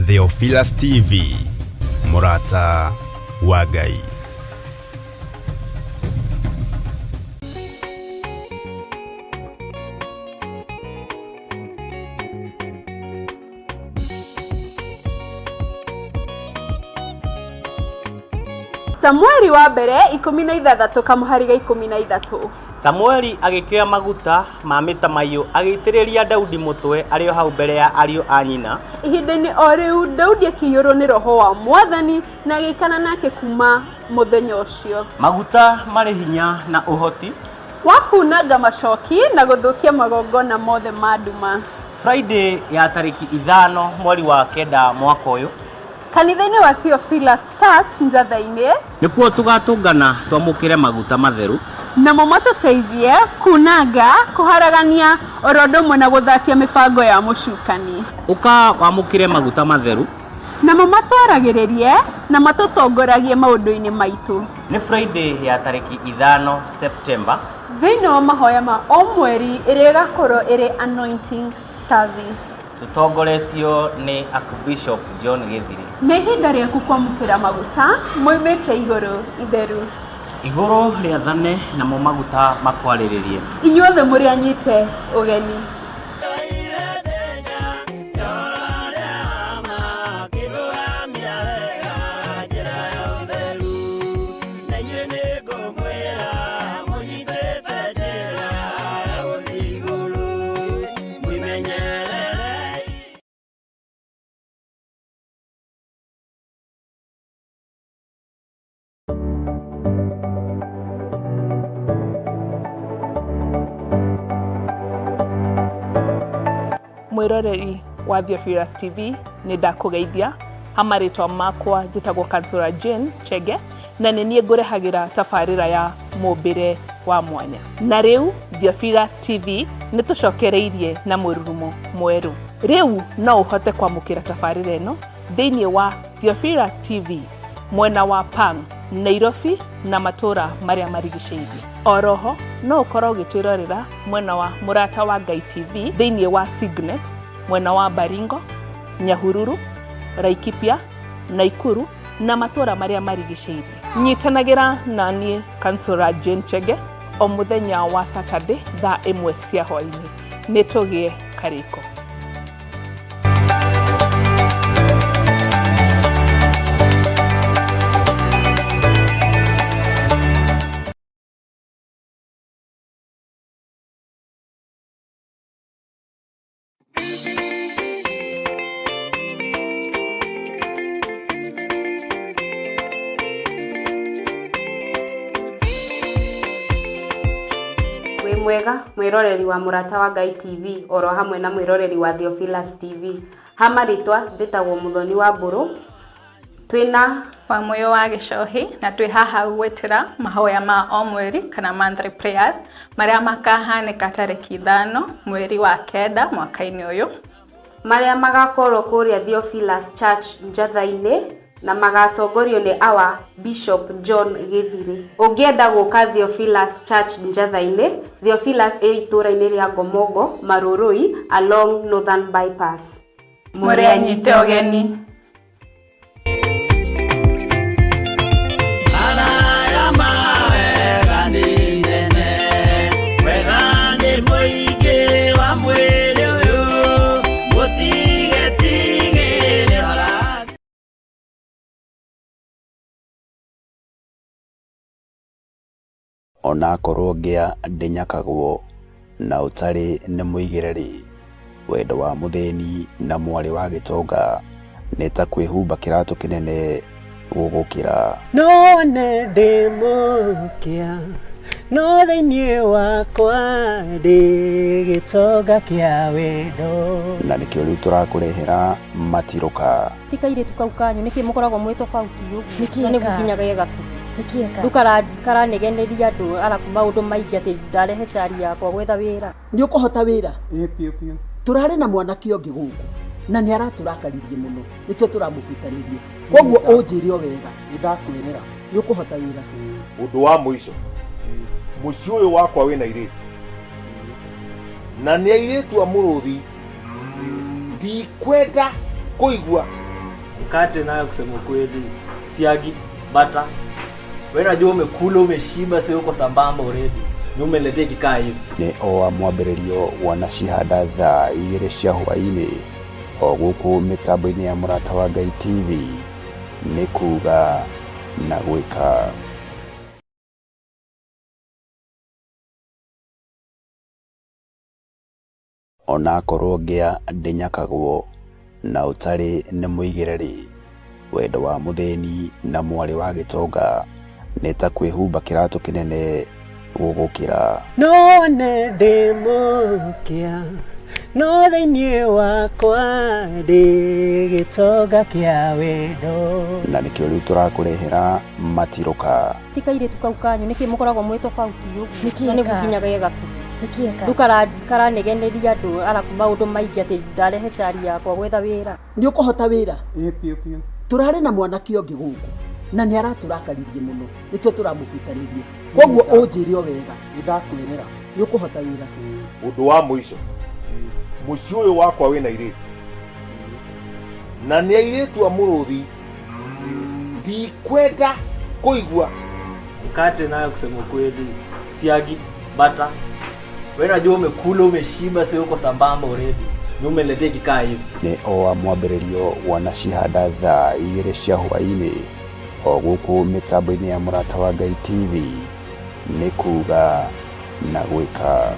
Theophilus TV, Murata wa Ngai. Samueli wa mbere 16 kamuhari ga 13. Samueli agĩkĩra maguta ma mĩtamaiyũ agĩitĩrĩria Daudi mũtwe arĩ hau mbere ya ariũ a nyina. Ihinda-inĩ o rĩu Daudi akĩiyũrwo nĩ roho wa Mwathani na agĩikana nake kuma mũthenya ũcio. Maguta marĩ hinya na ũhoti wa kunanga macoki na gũthũkia magongona mothe ma nduma. Friday ya tariki 5 mweri wa 9 mwaka ũyũ, kanitha-inĩ wa Theophilus Church Njatha-inĩ nĩkuo tũgatũngana twamũkĩre maguta matheru namo matũteithie kunanga, kũharagania oro ũndũ ũmwe na gũthatia mĩbango ya mũcukani. Ũka wamũkĩre maguta matheru namo matwaragĩrĩrie na matũtongoragie maũndũ-inĩ maitũ. Nĩ Friday ya tariki 5 September, thĩinĩ wa mahoya ma o mweri ĩrĩa ĩgakorwo ĩrĩ anointing service. Tutongoretio nĩ Archbishop John Githiri. Nĩ ihinda rĩaku kwamũkĩra maguta moimĩte igũrũ itheru. Igũrũ rĩathane namo maguta makwarĩrĩrie. Inyuothe mũrĩ anyite ũgeni. Mwiroreri wa Theophilus TV nĩ ndakũgeithia. Hamarĩtwa makwa njĩtagwo Councillor Jane Chege na nĩ niĩ ngũrehagĩra tabarĩra ya mũmbĩre wa mwanya. Na rĩu Theophilus TV nĩ tũcokereirie na mũrurumo mwerũ. Rĩu no ũhote kwamũkĩra tabarĩra ĩno thĩinĩ wa Theophilus TV mwena wa Pang, Nairobi na matũra marĩa marigicĩirie. Oroho no ũkorwo ũgĩtwĩrorera mwena wa Murata wa Ngai TV thĩinĩ wa Signet, mwena wa Baringo, Nyahururu, Laikipia, Naikuru na matũra marĩa marigicĩirie. Nyitanagĩra na niĩ Councillor Jane Chege o mũthenya wa Saturday thaa 1 cia hwaĩ-inĩ. Nĩ tũgĩe karĩko. Mwega mwiroreri wa Murata wa Ngai TV oro hamwe na mwiroreri wa Theophilus TV. Hamaritwa njĩtagwo Muthoni wa Mburu. Twina wa moyo wa Gĩcohi na twĩ haha gwetera mahoya ma o mweri kana monthly prayers marĩa makahanĩka tarĩki 5 mweri wa 9 mwaka-inĩ ũyũ, marĩa magakorwo kũrĩa Theophilus Church Njatha-inĩ na magatongorio nĩ our Bishop John Githiri. Ũngĩenda gũka Theophilus Church Njatha-inĩ, Theophilus ĩ itũra-inĩ rĩa Ngomongo, Marũrũi along Northern Bypass. Mũrĩ anyite ũgeni. Ona korwo ngĩa ndĩnyakagwo na ũtarĩ nĩ mũigĩrĩri, wendo wa mũthĩni na mwarĩ wa gĩtonga nĩ ta kwĩhumba kĩratũ kĩnene gũgũkĩra. No nĩ ndĩmũkia no thĩinĩ wakwa ndĩ gĩtonga kĩa wendo. Na nĩkĩo rĩu tũrakũrehera matirũka. Tikaire tukau kanyu nĩkĩ mũkoragwo mwĩ tofauti ũguo. Na nĩ gũkinyaga gatũ. Nikieka ndukaranegeneria andu araku maundu maingi ati ndarehete ari yakwa gwetha wira. Ni ukuhota wira? Piu. Turari na mwanake ungi guku na ni araturakaririe muno nikio turamubitanirie. Koguo unjire wega. Ndakwirira ni ukuhota wira. Undu wa muico muci uyu wakwa wina iritu na ni airitu amuruthi ndikwenda kuigua mkate nayo kusema kweli siagi bata wewe unajua umekula umeshiba sio uko sambamba already ni umeletea kikaa hivi ni o mwambĩrĩrio wana cihanda thaa 2 cia hwaĩ-inĩ o gũkũ mĩtambo-inĩ ya Mũrata wa Ngai TV nĩ kuga na gwĩka. Ona korwo ngĩa ndĩnyakagwo na ũtarĩ nĩ mũigĩrĩri, wendo wa mũthĩni na mwarĩ wa gĩtonga nĩ ta kwĩhumba kĩratũ kĩnene gũgũkĩra. None ndĩ mũkĩa no thĩinĩ wakwa ndĩ gĩtonga kĩa wendo. Na nĩkĩo rĩu tũrakũrehera matirũka. Ti kairĩtu kau kanyu nĩkĩ mũkoragwo mwĩ tofauti ũguo? Na nĩguo nginyaga gĩgaku. Ndukaranegeneria andu araku maundu maingi ati ndarehete ari yakwa gwetha wira. Ni ukuhota wira? Piu. Turari na mwanake ungi guku na ni araturakaririe muno nikio turamubitanirie. Koguo unjire wega. Ndakwirira ni ukuhota wira. Undu wa muico muci uyu wakwa wina iritu na ni airitu amuruthi ndikwenda kuigua mkate nayo kusema kweli siagi bata wewe unajua umekula umeshiba sio uko sambamba already ni umeletea kikaa hivi ni o mwambĩrĩrio wana cihanda thaa 2 cia hwaĩ-inĩ o gũkũ mĩtambo-inĩ ya Mũrata wa Ngai TV nĩ kuga na gwĩka.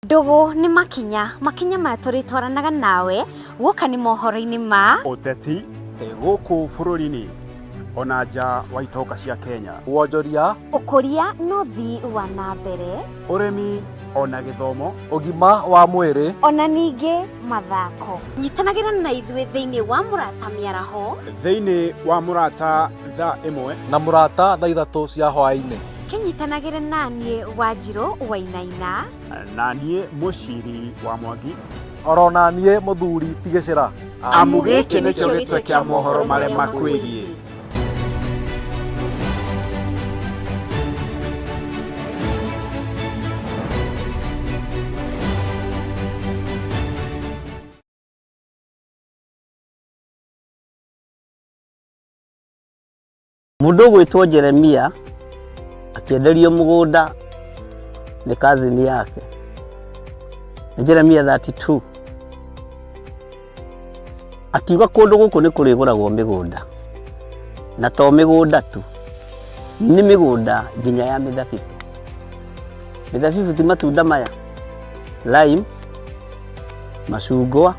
Ndugu ni makinya maya turitwaranaga nawe guka ni mohoro-ini ma ũteti gũkũ bũrũri-inĩ ona nja wa itoka cia Kenya, wonjoria, ũkũria no thii wa na mbere, ũrĩmi ona gĩthomo, ũgima wa mwĩrĩ ona ningĩ mathako. Nyitanagĩra na ithuĩ thĩinĩ wa Mũrata mĩaraho, thĩinĩ wa Mũrata thaa 1 na Mũrata thaa 3 cia hwaĩ-inĩ. Kinyitanagĩra naniĩ Wanjirũ Wainaina na niĩ Mũciri wa Mwangi oro na niĩ Mũthuri Tigĩcĩra. Amu gĩkĩ nĩkĩo gĩtwe kĩa mohoro marĩa makwĩgiĩ. Mundu gwitwo Jeremia akienderio mugunda ni kazini yake. Jeremia 32 akiuga kundu guku ni kuriguragwo migunda na to migunda tu ni migunda nginya ya mithabibu. Mithabibu ti matunda maya lime, macungwa,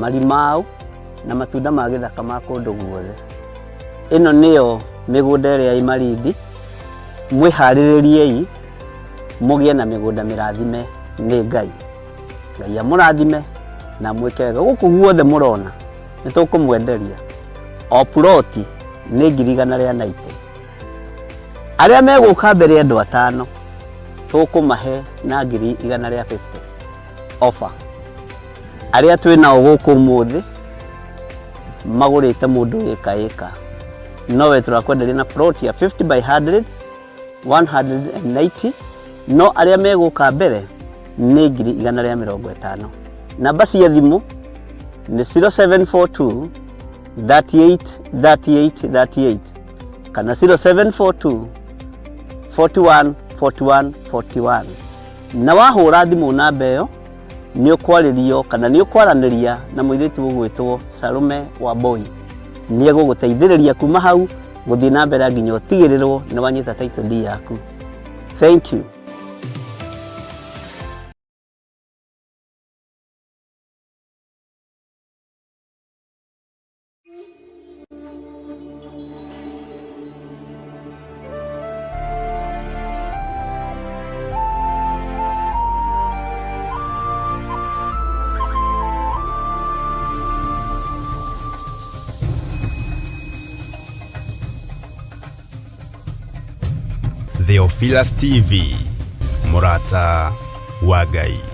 marimau na matunda ma githaka ma kundu guothe. Ino niyo migunda ĩrĩa ĩ Malindi. Mwiharĩrĩriei mugie na migunda mirathime nĩ Ngai. Ngai amũrathime na mwĩke wega. Gũkũ guothe mũrona nĩtũkũmwenderia o ploti nĩ 190. Arĩa megũka mbere andũ 5 tũkũmahe na 150 offer. Arĩa twĩnao gũkũ ũmũthĩ magũrĩte mũndũ ĩka nowe turakwenderia na plot ya 50 by 100 190. No arĩa megũka mbere nĩ 150. Namba cia thimũ nĩ 0742 38 38 38 kana 0742 41 41 41. Na wahũra thimũ namba ĩyo nĩ ũkwarĩrio kana nĩ ũkwaranĩria na mũirĩtu ũgwĩtwo Salome Wamboi. Nĩ egũgũteithĩrĩria kuma hau gũthiĩ na mbere nginya ũtigĩrĩrwo nĩ wanyita title deed yaku. Thank you. Theophilus TV, Murata wa Ngai.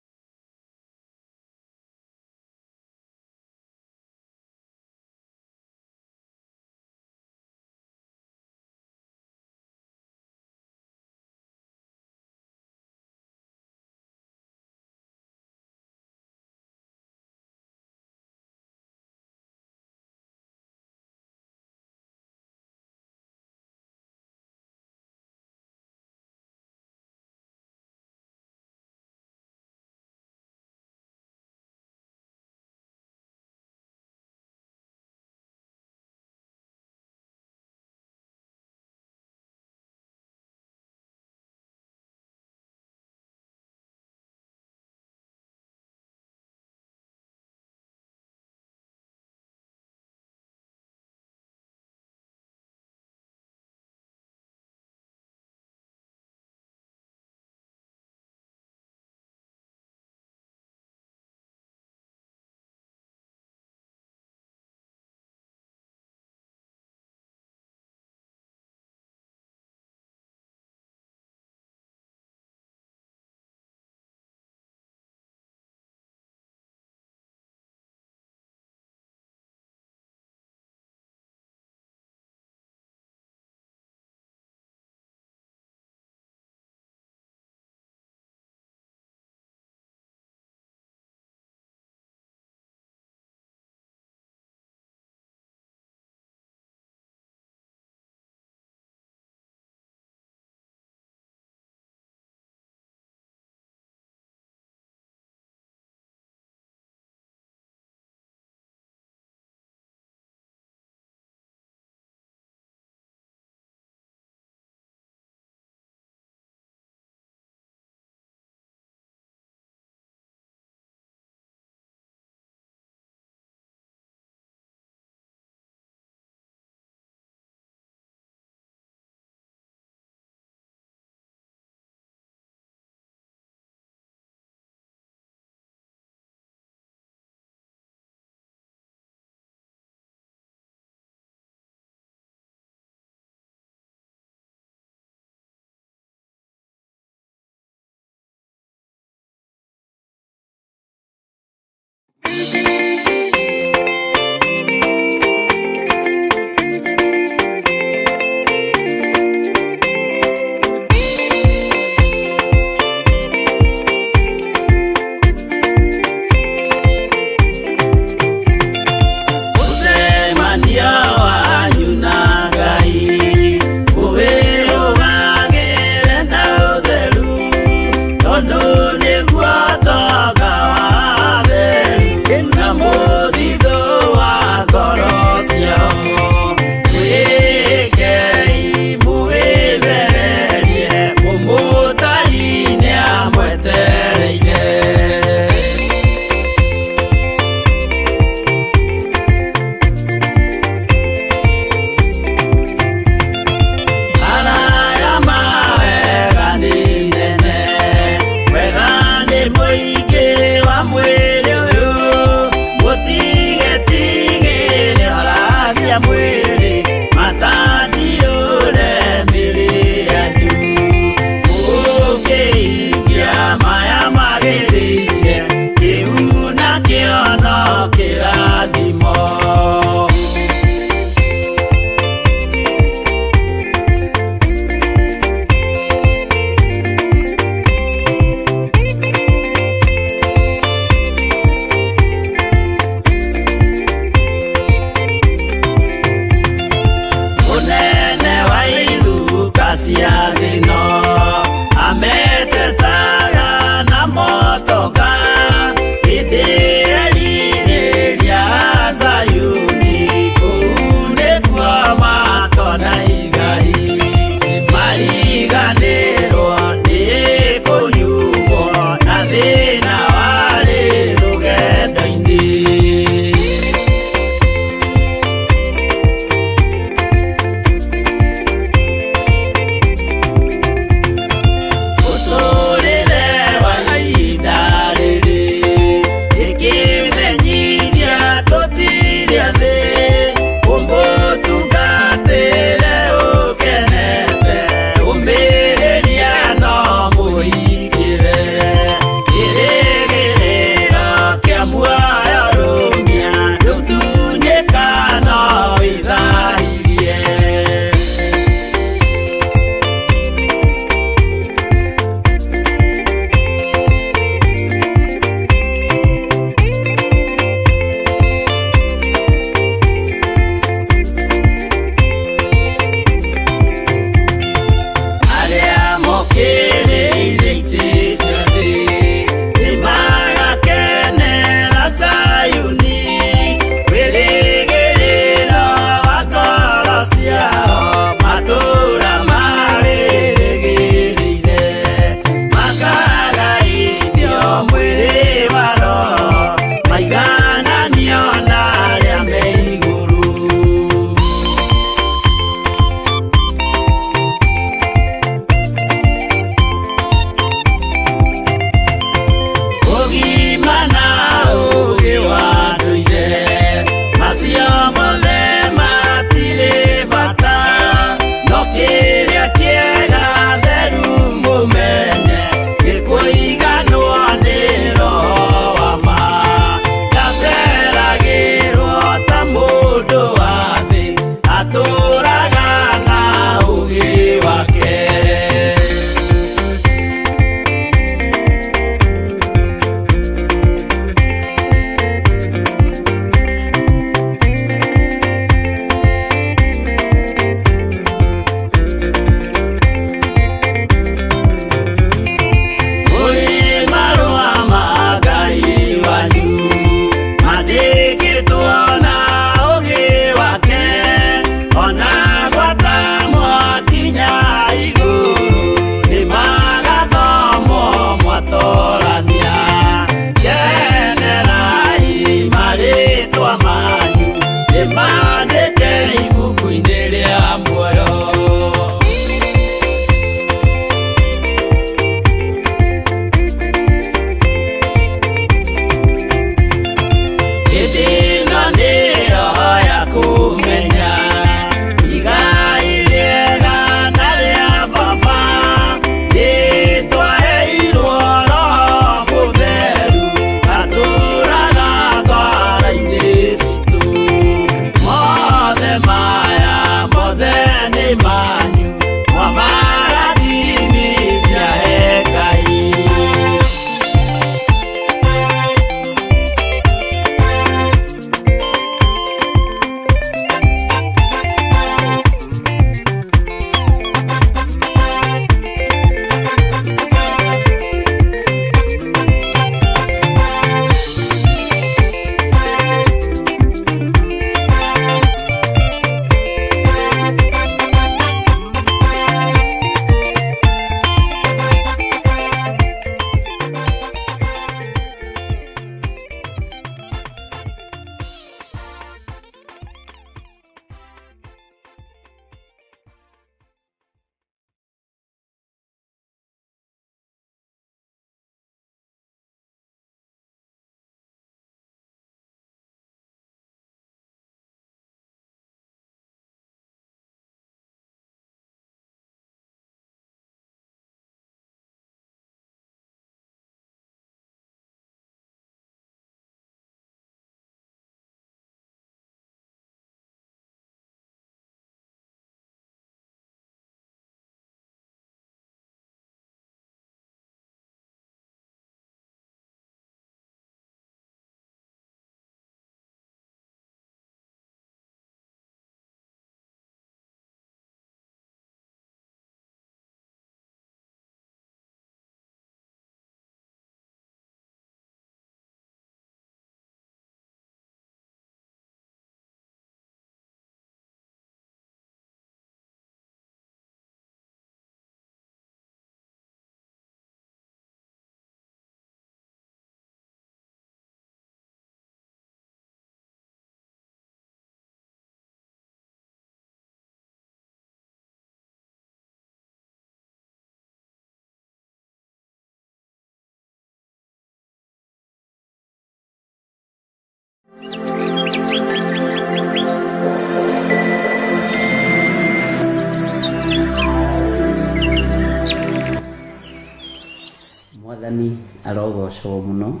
Mwathani arogocwo muno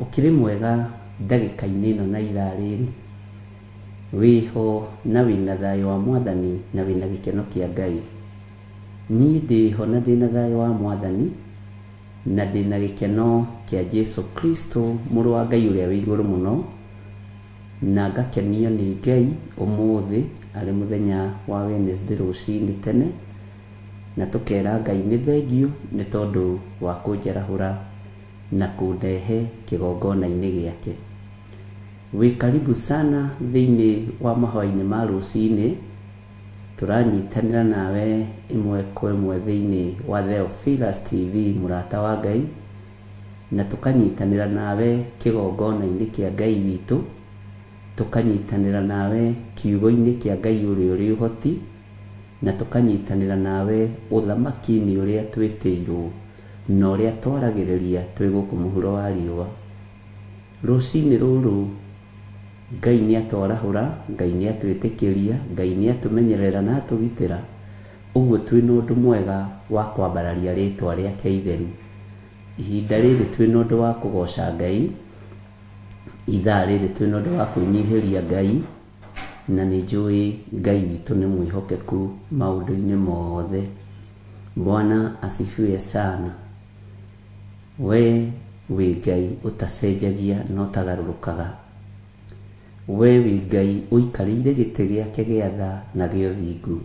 ukiri mwega ndagika-inĩ ĩno na ithaa rĩrĩ wĩho na wĩna thayũ wa Mwathani na wĩna gĩkeno kĩa Ngai. Niĩ ndĩho na ndĩna thayũ wa Mwathani na ndĩna gĩkeno kĩa Jesu Kristo mũrũ wa Ngai ũrĩa wĩ igũrũ mũno, na ngakenio nĩ Ngai ũmũthĩ arĩ mũthenya wa Wednesday rũcinĩ tene, na tũkera Ngai nĩ thengio nĩ tondũ wa kũnjarahũra na kũndehe kĩgongona-inĩ gĩake. Wĩ karibu sana thĩinĩ wa mahoya-inĩ ma rũcinĩ, tũranyitanĩra nawe ĩmwe kwa ĩmwe thĩinĩ wa Theophilus TV mũrata wa Ngai, na tũkanyitanĩra nawe kĩgongona-inĩ kĩa Ngai witũ, tũkanyitanĩra nawe kiugo-inĩ kĩa Ngai ũrĩa ũrĩ ũhoti, na tũkanyitanĩra nawe ũthamaki-inĩ ũrĩa twĩtĩirwo na ũrĩa twaragĩrĩria twĩ gũkũ mũhuro wa riũa. Rũcinĩ rũrũ Ngai nĩ atwarahũra, Ngai nĩ atwĩtĩkĩria, Ngai nĩ atũmenyerera na atũgitĩra, ũguo twĩna ũndũ mwega wa kwambararia rĩtwa rĩake itheru. Ihinda rĩrĩ twĩna ũndũ wa kũgoca Ngai, ithaa rĩrĩ twĩna ũndũ wa kwĩnyihĩria Ngai, na nĩ njũĩ Ngai witũ nĩ mwĩhokeku maũndũ-inĩ mothe. Bwana asifiwe sana. We wĩ Ngai ũtacenjagia na ũtagarũrũkaga. We wĩ Ngai ũikarĩire gĩtĩ gĩake gĩa tha na gĩa ũthingu.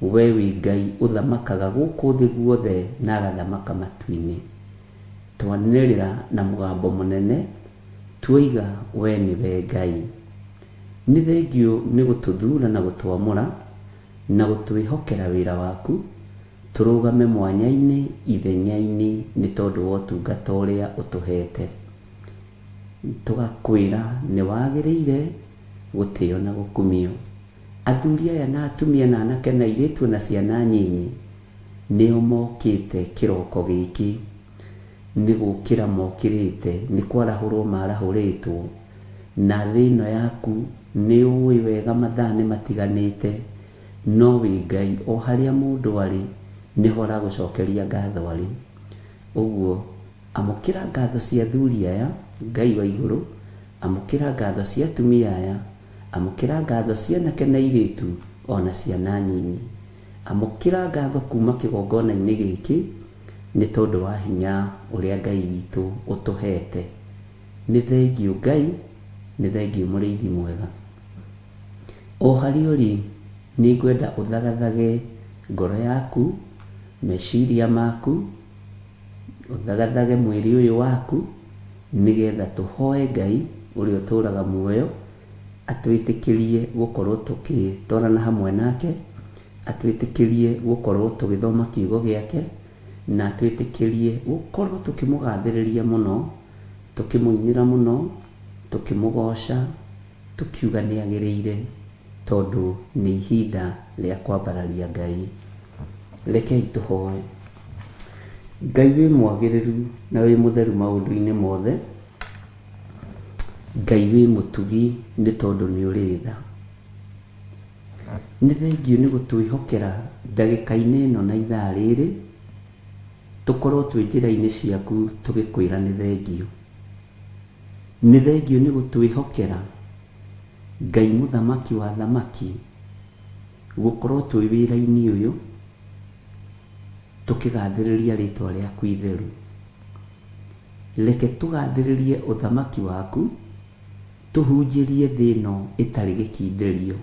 We wĩ Ngai ũthamakaga gũkũ thĩ guothe na agathamaka matu-inĩ. Twanĩrĩra na mũgambo mũnene tuoiga we nĩwe Ngai. Nĩ thengio nĩ gũtũthura na gũtwamũra na gũtwĩhokera wĩra waku, tũrũgame mwanya-inĩ ithenya-inĩ nĩ tondũ wa ũtungata ũrĩa ũtũhete. Tũgakwĩra nĩ wagĩrĩire gũtĩo na gũkumio. Athuri aya na atumia na anake na airĩtu na ciana nyinyi nĩo mokĩte kĩroko gĩkĩ, nĩ gũkĩra mokĩrĩte, nĩ kwarahũrwo marahũrĩtwo, na thĩ ĩno yaku nĩ ũĩ wega mathaa nĩ matiganĩte, no wĩ Ngai o harĩa mũndũ arĩ nĩho aragũcokeria ngatho arĩ. Ũguo amũkĩra ngatho cia athuri aya, Ngai wa igũrũ, amũkĩra ngatho cia atumia aya, amũkĩra ngatho cia anake na airĩtu ona ciana nyinyi, amũkĩra ngatho kuma kĩgongona-inĩ gĩkĩ nĩ tondũ wa hinya ũrĩa Ngai witũ ũtũhete. Nĩ thengio Ngai, nĩ thengio mũrĩithi mwega. O harĩa ũrĩ nĩ ngwenda ũthagathage ngoro yaku, meciria maku, ũthagathage mwĩrĩ ũyũ waku, nĩgetha tũhoe Ngai ũrĩa ũtũraga muoyo atwĩtĩkĩrie gũkorwo tũgĩtwarana hamwe nake, atwĩtĩkĩrie gũkorwo tũgĩthoma kiugo gĩake, na atwĩtĩkĩrie gũkorwo tũkĩmũgathĩrĩria mũno, tũkĩmũinĩra mũno, tũkĩmũgoca, tũkiuga nĩ agĩrĩire, tondũ nĩ ihinda rĩa kwambararia Ngai. Rekei tũhoe. Ngai wĩ mwagĩrĩru na wĩ mũtheru maũndũ-inĩ mothe. Ngai wĩ mũtugi nĩ tondũ nĩ ũrĩ tha. Nĩ thengio nĩ gũtwĩhokera ndagĩka-inĩ ĩno na ithaa rĩrĩ, tũkorwo twĩ njĩra-inĩ ciaku tũgĩkwĩra nĩ thengio. Nĩ thengio nĩ gũtwĩhokera Ngai mũthamaki wa thamaki, gũkorwo twĩ wĩra-inĩ ũyũ tũkĩgathĩrĩria rĩtwa rĩaku itheru. Reke tũgathĩrĩrie ũthamaki waku, tũhunjĩrie thĩ ĩno ĩtarĩ gĩkindĩrio.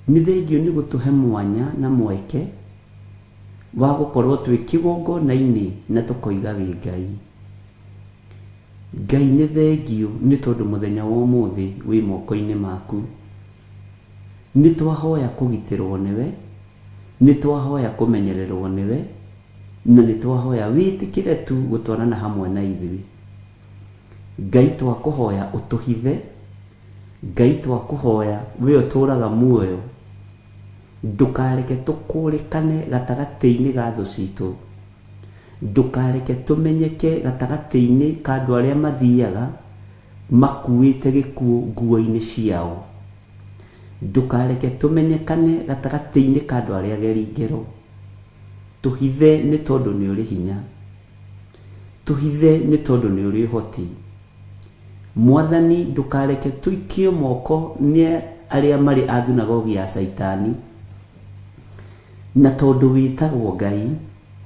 Nĩ thengio nĩ gũtũhe mwanya na mweke wa gũkorwo twĩ kĩgongona-inĩ na tũkoiga wĩ Ngai. Ngai nĩ thengio nĩ tondũ mũthenya wa ũmũthĩ wĩ moko-inĩ maku. Nĩ twahoya kũgitĩrwo nĩwe, nĩ twahoya kũmenyererwo nĩwe, na nĩ twahoya wĩtĩkĩre tu gũtwarana hamwe na ithuĩ. Ngai twakũhoya ũtũhithe, Ngai twakũhoya we ũtũraga muoyo, ndũkareke tũkũrĩkane gatagatĩ-inĩ ga thũ citũ, ndũkareke tũmenyeke gatagatĩ-inĩ ka andũ arĩa mathiaga, makuite gikuo nguo-ini ciao. Ndukareke tumenyekane gatagati-ini ka andu aria ageri ngero. Tuhithe ni tondu ni uri hinya, tuhithe ni tondu ni uri hoti. Mwathani ndukareke tuikio moko ni aria mari athunagogi ya Saitani, na tondu witagwo Ngai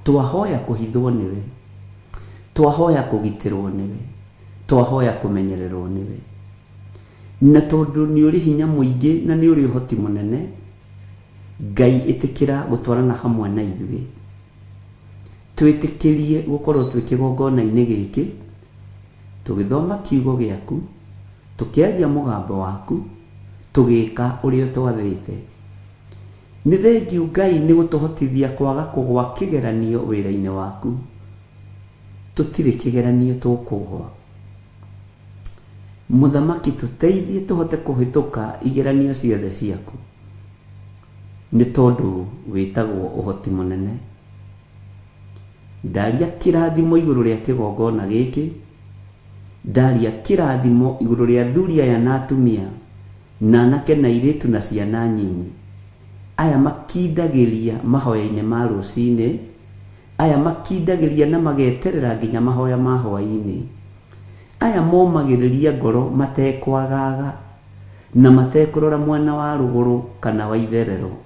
twahoya kuhithwo niwe, twahoya kugitirwo niwe, twahoya kumenyererwo niwe. Na tondu ni uri hinya muingi na ni uri hoti munene, Ngai itikira gutwarana hamwe na ithuĩ. Twitikirie gukorwo twi kigongona-ini giki tugithoma kiugo giaku, tukiaria mugambo waku, tugika uria twathite. Ni thengiũ Ngai ni gutuhotithia kwaga kugwa kigeranio wira-ini waku. Tutire kigeranio tukugwa. Muthamaki tuteithie tuhote kuhituka igeranio ciothe ciaku, ni tondu witagwo uhoti munene. Ndaria kirathimo iguru ria kigongona giki, ndaria kirathimo iguru ria athuri aya na atumia na anake na airitu na ciana nyinyi, aya makindagiria mahoya-ini ma rucini, aya makindagiria na mageterera nginya mahoya ma hwaini, aya momagiriria ngoro matekwagaga na matekurora mwena wa ruguru kana wa itherero,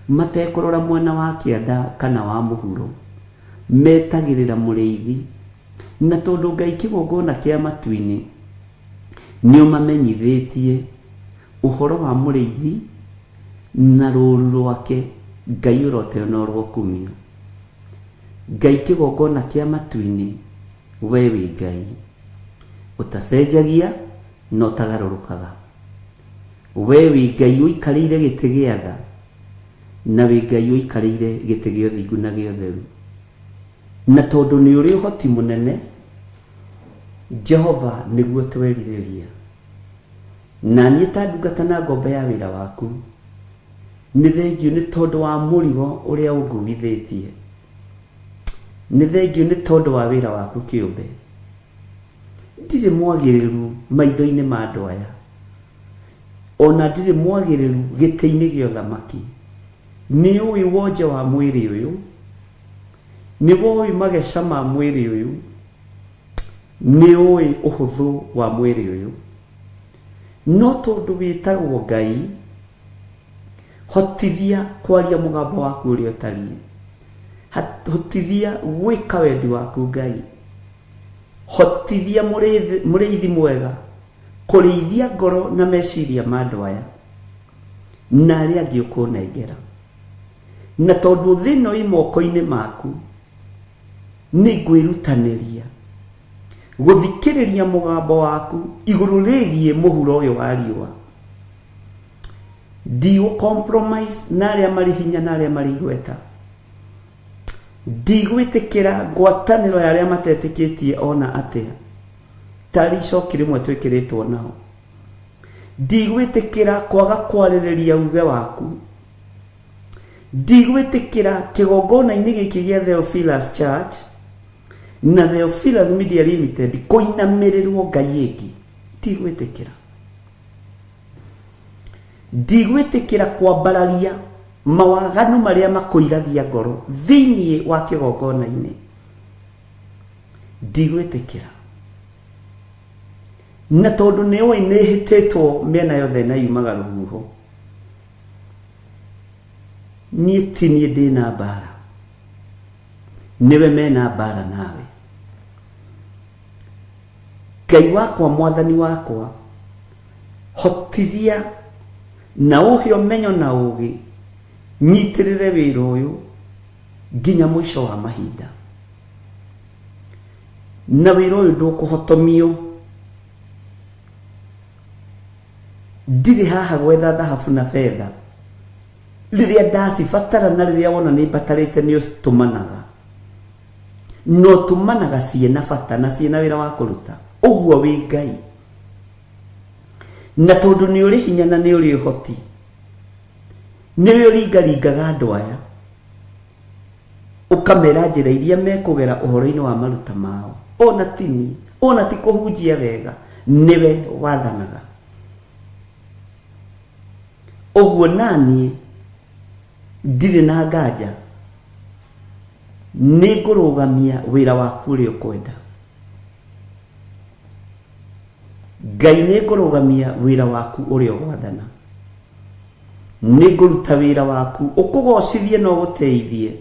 matekurora mwena wa kianda kana wa muhuro, metagirira muriithi. Na tondu Ngai kigongona kia matu-ini ni umamenyithitie uhoro wa muriithi na ruru rwake, Ngai urote no rwokumia. Ngai kigongona kia matu-ini, we wi Ngai utacenjagia no utagarurukaga. We wi Ngai uikarire giti gia tha, na wi Ngai uikarire giti gia uthingu na gia utheru. Na tondu ni uri uhoti munene, Jehova niguo twerireria. Na niĩ ta ndungata na ngombe ya wĩra waku, nĩ thengiũ nĩ tondu wa mũrigo ũrĩa ũnguithĩtie, nĩ thengiũ nĩ tondu wa wĩra waku kĩũmbe. Ndirĩ mwagĩrĩru maitho-inĩ ma andũ aya, ona ndirĩ mwagĩrĩru gĩtĩ-inĩ gĩa ũthamaki. Nĩ ũĩ wonje wa mwĩrĩ ũyũ, nĩ ũĩ mageca ma mwĩrĩ ũyũ, nĩ ũĩ ũhũthũ wa mwĩrĩ ũyũ. No tondu witagwo Ngai, hotithia kwaria mugambo waku uria utarie, hotithia gwika wendi waku Ngai, hotithia muriithi mwega kuriithia ngoro na meciria ma andu aya na aria angi ukunengera. Na tondu thino i moko-ini maku, ni ngwirutaniria guthikiriria mugambo waku iguru rigie muhuro uyu wa riua. Ndigũ compromise na aria mari hinya na aria mari igweta. Ndigwitikira ngwataniro ya aria matetikitie ona atia tari icoki rimwe twikiritwo nao. Ndigwitikira kwaga kwaririria uge waku. Ndigwitikira kigongona-ini giki gia Theophilus Church na Theophilus Media Limited kuinamirirwo Ngai ingi. Ndigwitikira. Ndigwitikira kwambararia mawaganu maria makuiragia ngoro thiini wa kigongona-ini. Ndigwitikira. Na tondu ni ũĩ nĩ hĩtĩtwo mĩena yothe na yumaga rũhuho, niĩ ti niĩ ndĩna mbara, niwe mena mbara nawe. Ngai wakwa, Mwathani wakwa, hotithia na uhe ũmenyo na ũũgĩ, nyitirĩre wĩra ũyũ nginya mũico wa mahinda. Na wĩra ũyũ ndũkũhotomio. Ndirĩ haha gwetha thahabu na fedha. Rĩrĩa ndacibatara na rĩrĩa wona nĩ mbatarĩte nĩ ũtũmanaga. No tũmanaga ciĩna bata na ciĩna wĩra wa kũruta. Ũguo wĩ Ngai. Na tondu nĩ ũrĩ hinya na nĩ ũrĩ ũhoti, nĩwe ũringaringaga andũ aya ũkamera njĩra iria mekũgera ũhoro-inĩ wa maruta mao. Ona ti kũhunjia wega niwe wathanaga. Oguo nani ndirĩ na nganja nĩ ngũrũgamia wĩra waku ũrĩa ũkwenda. Ngai nĩ ngũrũgamia wĩra waku ũrĩa ũgwathana. Nĩ ngũruta wĩra waku ũkũgocithie na ũgũteithie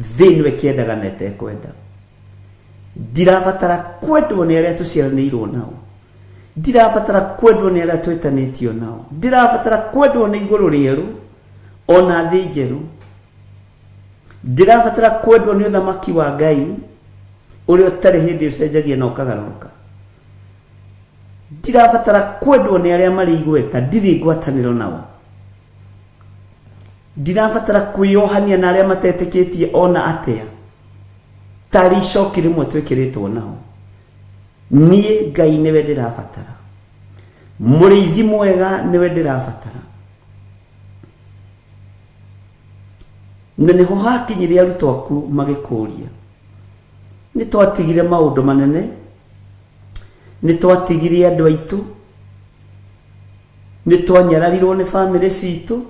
thĩinĩ wa kĩendaga na ĩtekwenda. Ndirabatara kwendwo nĩ arĩa tũciaranĩirwo nao. Ndirabatara kwendwo nĩ arĩa twĩtanĩtio nao. Ndirabatara kwendwo nĩ igũrũ rĩerũ ona thĩ njerũ. Ndirabatara kwendwo nĩ ũthamaki wa Ngai ũrĩa ũtarĩ hĩndĩ ũcenjagia na ũkagarũrũka. Ndirabatara kwendwo nĩ arĩa marĩ igweta ndirĩ ngwatanĩro nao. Ndirabatara kwĩyohania na arĩa matetĩkĩtie ona atĩa tarĩ icoki rĩmwe twĩkĩrĩtwo nao. Niĩ Ngai nĩwe ndĩrabatara. Mũrĩithi mwega nĩwe ndĩrabatara. Na nĩho hakinyire arutwo aku magĩkũria. Nĩ twatigire maũndũ manene. Nĩ twatigire andũ aitũ. Nĩ twanyararirwo nĩ bamĩrĩ citũ.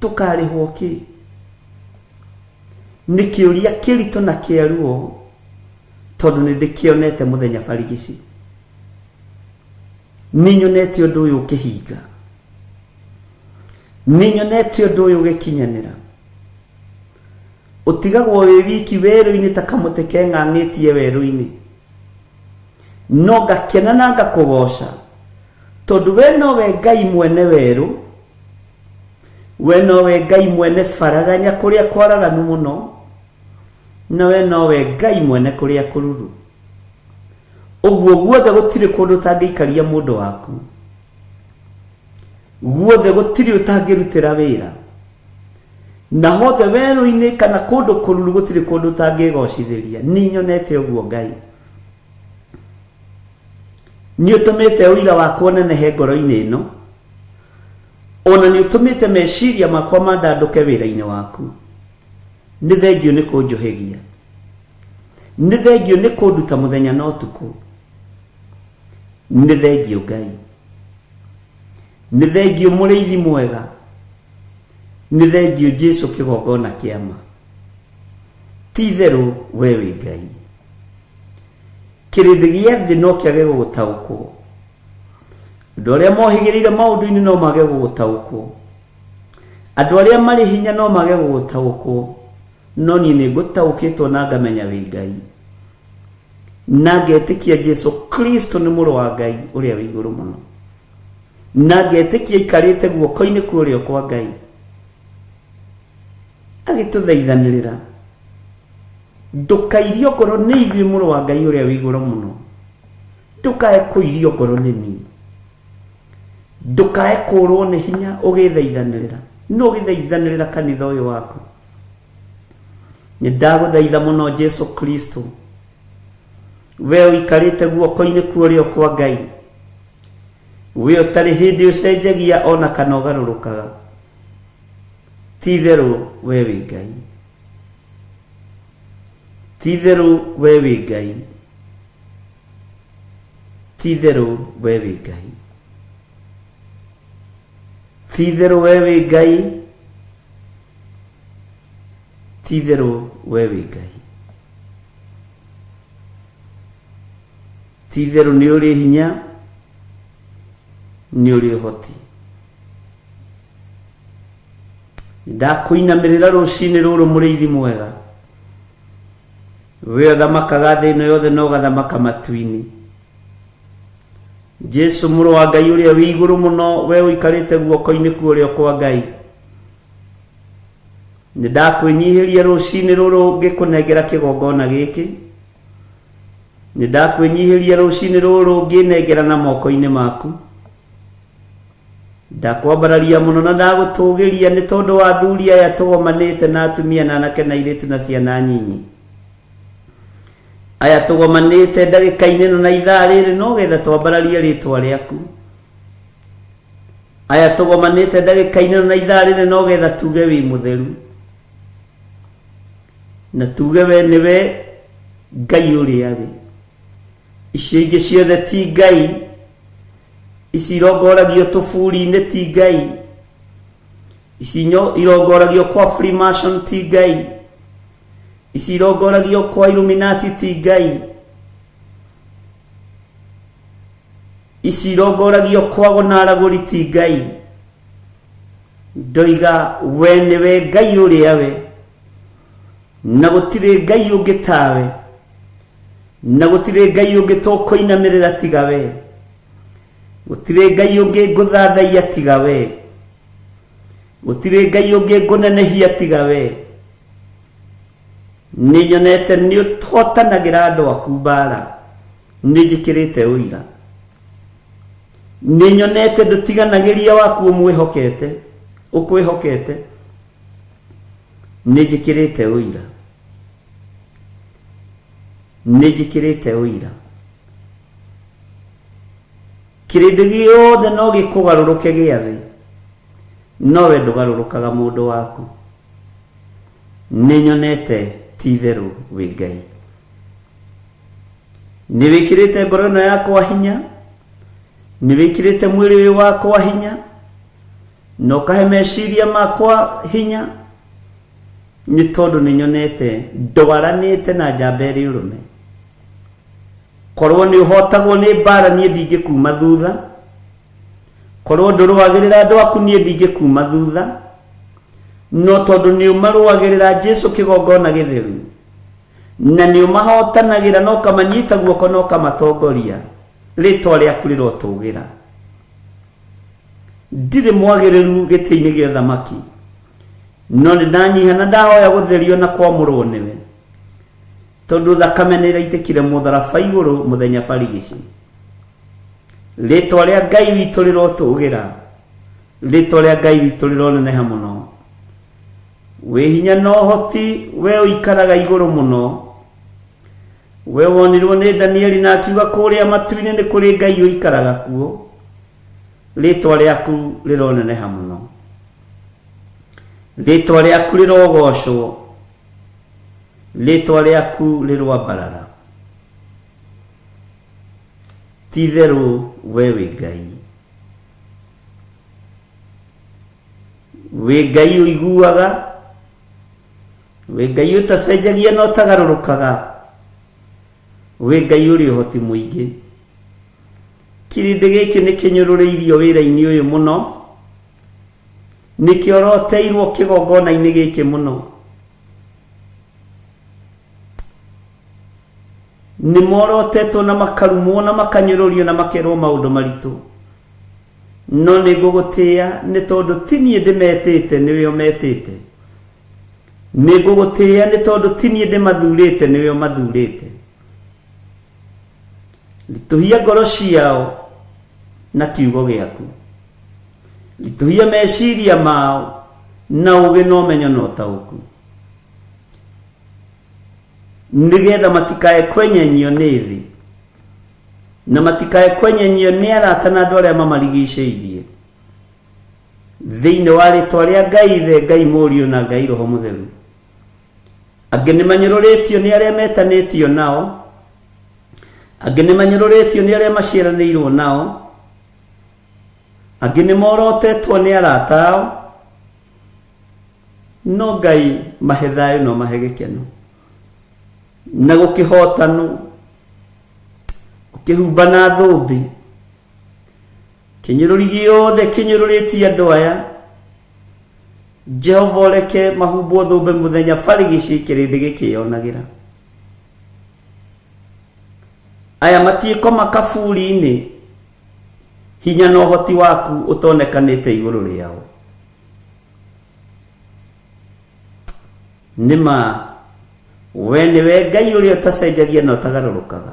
Tũkarĩhwo kĩ? Nĩ kĩũria kĩritũ na kĩaruo tondũ nĩ ndĩkĩonete mũthenya barigici. Nĩ nyonete ũndũ ũyũ ũkĩhinga. Nĩ nyonete ũndũ ũyũ ũgĩkinyanĩra. Ũtigagwo wĩ wiki werũ-inĩ ta kamũtĩ keng'ang'ĩtie werũ-inĩ. No ngakena na ngakũgoca tondũ we nowe Ngai mwene werũ. We nowe Ngai mwene faraganya kũrĩa kwaraganu mũno. Na we nowe Ngai mwene kũrĩa kũruru. Ũguo guothe gũtirĩ kũndũ ũtangĩikaria mũndũ waku. Guothe gũtirĩ ũtangĩrutĩra wĩra. Na hothe werũ-inĩ kana kũndũ kũruru gũtirĩ kũndũ ũtangĩgocithĩria. Nĩ nyonete ũguo Ngai. Nĩ ũtũmĩte ũira wakwa ũnenehe ngoro-inĩ ĩno. Ona nĩ ũtũmĩte meciria makwa mandandũke wĩra-inĩ waku. Nĩ thengio nĩ kũnjohegia. Nĩ thengio nĩ kũnduta mũthenya na ũtukũ. Nĩ thengio Ngai. Nĩ thengio mũrĩithi mwega. Nĩ thengio Jesũ kĩgongona kĩama. Ti itherũ we wĩ Ngai. Kĩrĩndĩ gĩa thĩ no kĩage gũgũtaũkwo. Andũ arĩa mohĩgĩrĩire maũndũ-inĩ no mage gũgũtaũkwo. Andũ arĩa marĩ hinya no mage gũgũtaũkwo. No niĩ nĩ ngũtaũkĩtwo na ngamenya wĩ Ngai. Na ngetĩkia Jesũ Kristo nĩ mũrũ wa Ngai ũrĩa wĩ igũrũ mũno. Na ngetĩkia aikarĩte guoko-inĩ kũrĩa kwa Ngai. Agĩtũthaithanĩrĩra. Ndũkairio ngoro nĩ ithuĩ mũrũ wa Ngai ũrĩa wĩ igũrũ mũno. Ndũkae kũirio ngoro nĩ niĩ. Ndũkae kũrwo nĩ hinya ũgĩthaithanĩrĩra. No ũgĩthaithanĩrĩra kanitha ũyũ waku. Nĩ ndagũthaitha mũno Jesũ Kristo. We ũikarĩte guoko-inĩ kũrĩa kwa Ngai. We ũtarĩ hĩndĩ ũcenjagia ona kana ũgarũrũkaga. Ti itherũ we wĩ Ngai. Ti itherũ we wĩ Ngai. Ti itherũ we wĩ Ngai. Ti itherũ we wĩ Ngai. Ti itherũ we wĩ Ngai. Ti itherũ nĩ ũrĩ hinya. Nĩ ũrĩ ũhoti. Ndakũinamĩrĩra rũcinĩ rũrũ mũrĩithi mwega. We ũthamakaga thĩ ĩno yothe na ũgathamaka matu-inĩ. Jesũ mũrũ wa Ngai ũrĩa wĩ igũrũ mũno, we ũikarĩte guoko-inĩ kũrĩa kwa Ngai. Nĩ ndakwĩnyihĩria rũcinĩ rũrũ ngĩkũnengera kĩgongona gĩkĩ. Nĩ ndakwĩnyihĩria rũcinĩ rũrũ ngĩnengera na moko-inĩ maku. Ndakwambararia mũno na ndagũtũgĩria nĩ tondũ wa athuri aya tũgomanĩte na atumia na anake na airĩtu na ciana nyinyi. Aya tũgomanĩte ndagĩka-inĩ ĩno na ithaa rĩrĩ no getha twambararie rĩtwa rĩaku. Aya tũgomanĩte ndagĩka-inĩ ĩno na ithaa rĩrĩ no getha tuge wĩ mũtheru. Na tuge we nĩwe Ngai ũrĩa wĩ. icio ingĩ ciothe ti Ngai, ici irongoragio tũburi-inĩ ti Ngai, ici irongoragio kwa Freemason ti Ngai, ici irongoragio kwa Illuminati ti Ngai, ici irongoragio kwa gonaragũri ti Ngai. Ndoiga we nĩwe Ngai ũrĩa we, na gũtirĩ Ngai ũngĩ tawe, na gũtirĩ Ngai ũngĩ tũkũinamĩrĩra tiga we, gũtirĩ Ngai ũngĩ ngũthathaiya tiga we, gũtirĩ Ngai ũngĩ ngũnenehia tiga we. Nĩ nyonete nĩ ũhotanagĩra andũ aku mbara, nĩ njĩkĩrĩte ũira. Nĩ nyonete ndũtiganagĩria waku ũkwĩhokete, nĩ njĩkĩrĩte ũira, nĩ njĩkĩrĩte ũira. Kĩrĩndĩ gĩothe no gĩkũgarũrũke gĩathĩ, no we ndũgarũrũkaga mũndũ waku. Nĩ nyonete ti therũ wĩ Ngai. Nĩ wĩkĩrĩte ngoro ĩno yakwa hinya, nĩ wĩkĩrĩte mwĩrĩ ũyũ wakwa hinya, na ũkahe meciria makwa hinya, nĩ tondũ nĩ nyonete ndwaranĩte na njamba ĩrĩ ũrũme. Korwo nĩ ũhotagwo nĩ mbara niĩ ndingĩkuma thutha, korwo ndũrũagĩrĩra andũ aku niĩ ndingĩkuma thutha, no tondũ nĩ ũmarũagĩrĩra Jesũ kĩgongona gĩtheru, na nĩ ũmahotanagĩra na ũkamanyita guoko na ũkamatongoria, rĩtwa rĩaku rĩrotũgĩra. Ndirĩ mwagĩrĩru gĩtĩ-inĩ gĩa ũthamaki, no nĩ ndanyiha na ndahoya gũtherio na kwamũrwo nĩwe, tondũ thakame nĩ ĩraitĩkire mũtharaba igũrũ mũthenya barigici. Rĩtwa rĩa Ngai witũ rĩrotũgĩra, rĩtwa rĩa Ngai witũ rĩroneneha mũno. Wĩ hinya na ũhoti we ũikaraga igũrũ mũno, we wonirwo nĩ Danieli na akiuga kũrĩa matu-inĩ nĩ kũrĩ Ngai ũikaraga kuo. Rĩtwa rĩaku rĩroneneha mũno, rĩtwa rĩaku rĩrogocwo, rĩtwa rĩaku rĩrwambarara. Ti therũ we wĩ Ngai, wĩ Ngai ũiguaga, wĩ Ngai ũtacenjagia na ũtagarũrũkaga, wĩ Ngai ũrĩ ũhoti mũingĩ. Kĩrĩndĩ gĩkĩ nĩ kĩnyũrũrĩirio wĩra-inĩ ũyũ mũno, nĩ kĩoroteirwo kĩgongona-inĩ gĩkĩ mũno. Nĩ morotetwo na makarumwo na makanyũrũrio na makerwo maũndũ maritũ, no nĩ ngũgũtĩĩa nĩ tondũ ti niĩ ndĩmetĩte, nĩwe ũmetĩte. Nĩ ngũgũtĩĩa nĩ tondũ ti niĩ ndĩmathurĩte, nĩwe ũmathurĩte. Ritũhia ngoro ciao na kiugo gĩaku, ritũhia meciria mao na ũgĩ na ũmenyo na ũtaũku, nĩgetha matikae kwenyenyio nĩ thĩ, na matikae kwenyenyio nĩ arata na andũ arĩa mamarigicĩirie, thĩinĩ wa rĩtwa rĩa Ngai Ithe, Ngai Mũriũ na Ngai Roho Mũtheru. Angĩ nĩ manyũrũrĩtio nĩ arĩa metanĩtio nao, angĩ nĩ manyũrũrĩtio nĩ arĩa maciaranĩirwo nao, angĩ nĩ morotetwo nĩ arata ao, no Ngai mahe thayũ na mahe gĩkeno na gũkĩhotanwo, ũkĩhumba na thũmbĩ. Kĩnyũrũri gĩothe kĩnyũrũrĩtie andũ aya, Jehova ũreke mahumbwo thũmbĩ mũthenya barigici kĩrĩndĩ gĩkĩyonagĩra. Aya matiĩkoma kaburi-inĩ, hinya na ũhoti waku ũtonekanĩte igũrũ rĩao. Nĩma we nĩwe Ngai ũrĩa ũtacenjagia na ũtagarũrũkaga.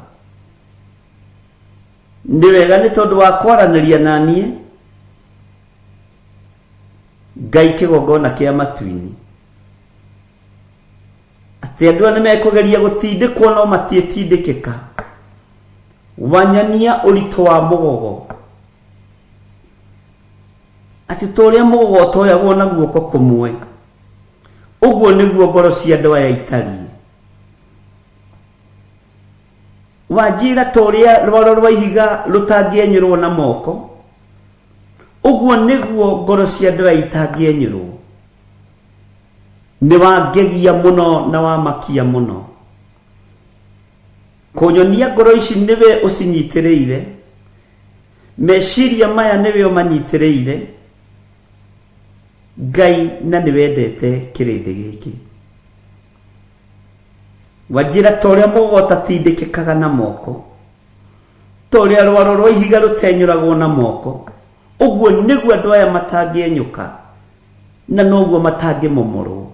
Nĩ wega nĩ tondũ wa kwaranĩria na niĩ, Ngai kĩgongona kĩa matu-inĩ, atĩ andũ nĩ mekũgeria gũtindĩkwo no matiĩtindĩkĩka. Wanyania ũritũ wa mũgogo, atĩ tũrĩa mũgogo ũtoyagwo na guoko kũmwe, ũguo nĩguo ngoro cia andũ aya itariĩ. Wanjira toria rwaro rwa ihiga rutangienyurwo na moko uguo niguo ngoro cia andũ itangienyurwo. Nĩ wangegia muno na wamakia muno kunyonia ngoro ici niwe ucinyitĩrĩire, meciria maya niwe ũmanyitĩrĩire Ngai, na niwendete kĩrĩndĩ gĩkĩ. Wanjira toria mũgota tindĩkĩkaga na moko, toria rwaro rwa ihiga rutenyũragwo na moko, uguo niguo andũ aya matangienyũka na noguo matangĩmomorwo.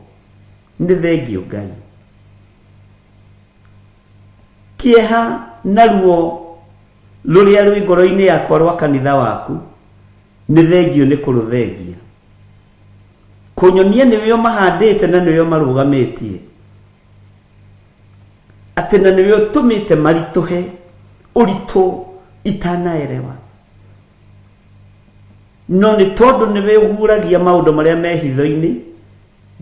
Nĩ thengio Ngai. Kieha naruo rũrĩa rwĩ ngoro-inĩ yakwa rwa kanitha waku, nĩ thengio nĩ kũrũthengia, kunyonia nĩwe mahandĩte na nĩwe marũgamĩtie, atĩ na nĩwe ũtũmĩte maritũhe ũritũ itanaerewa, no nĩ tondũ nĩwe ũhuragia maũndũ marĩa me hitho-inĩ,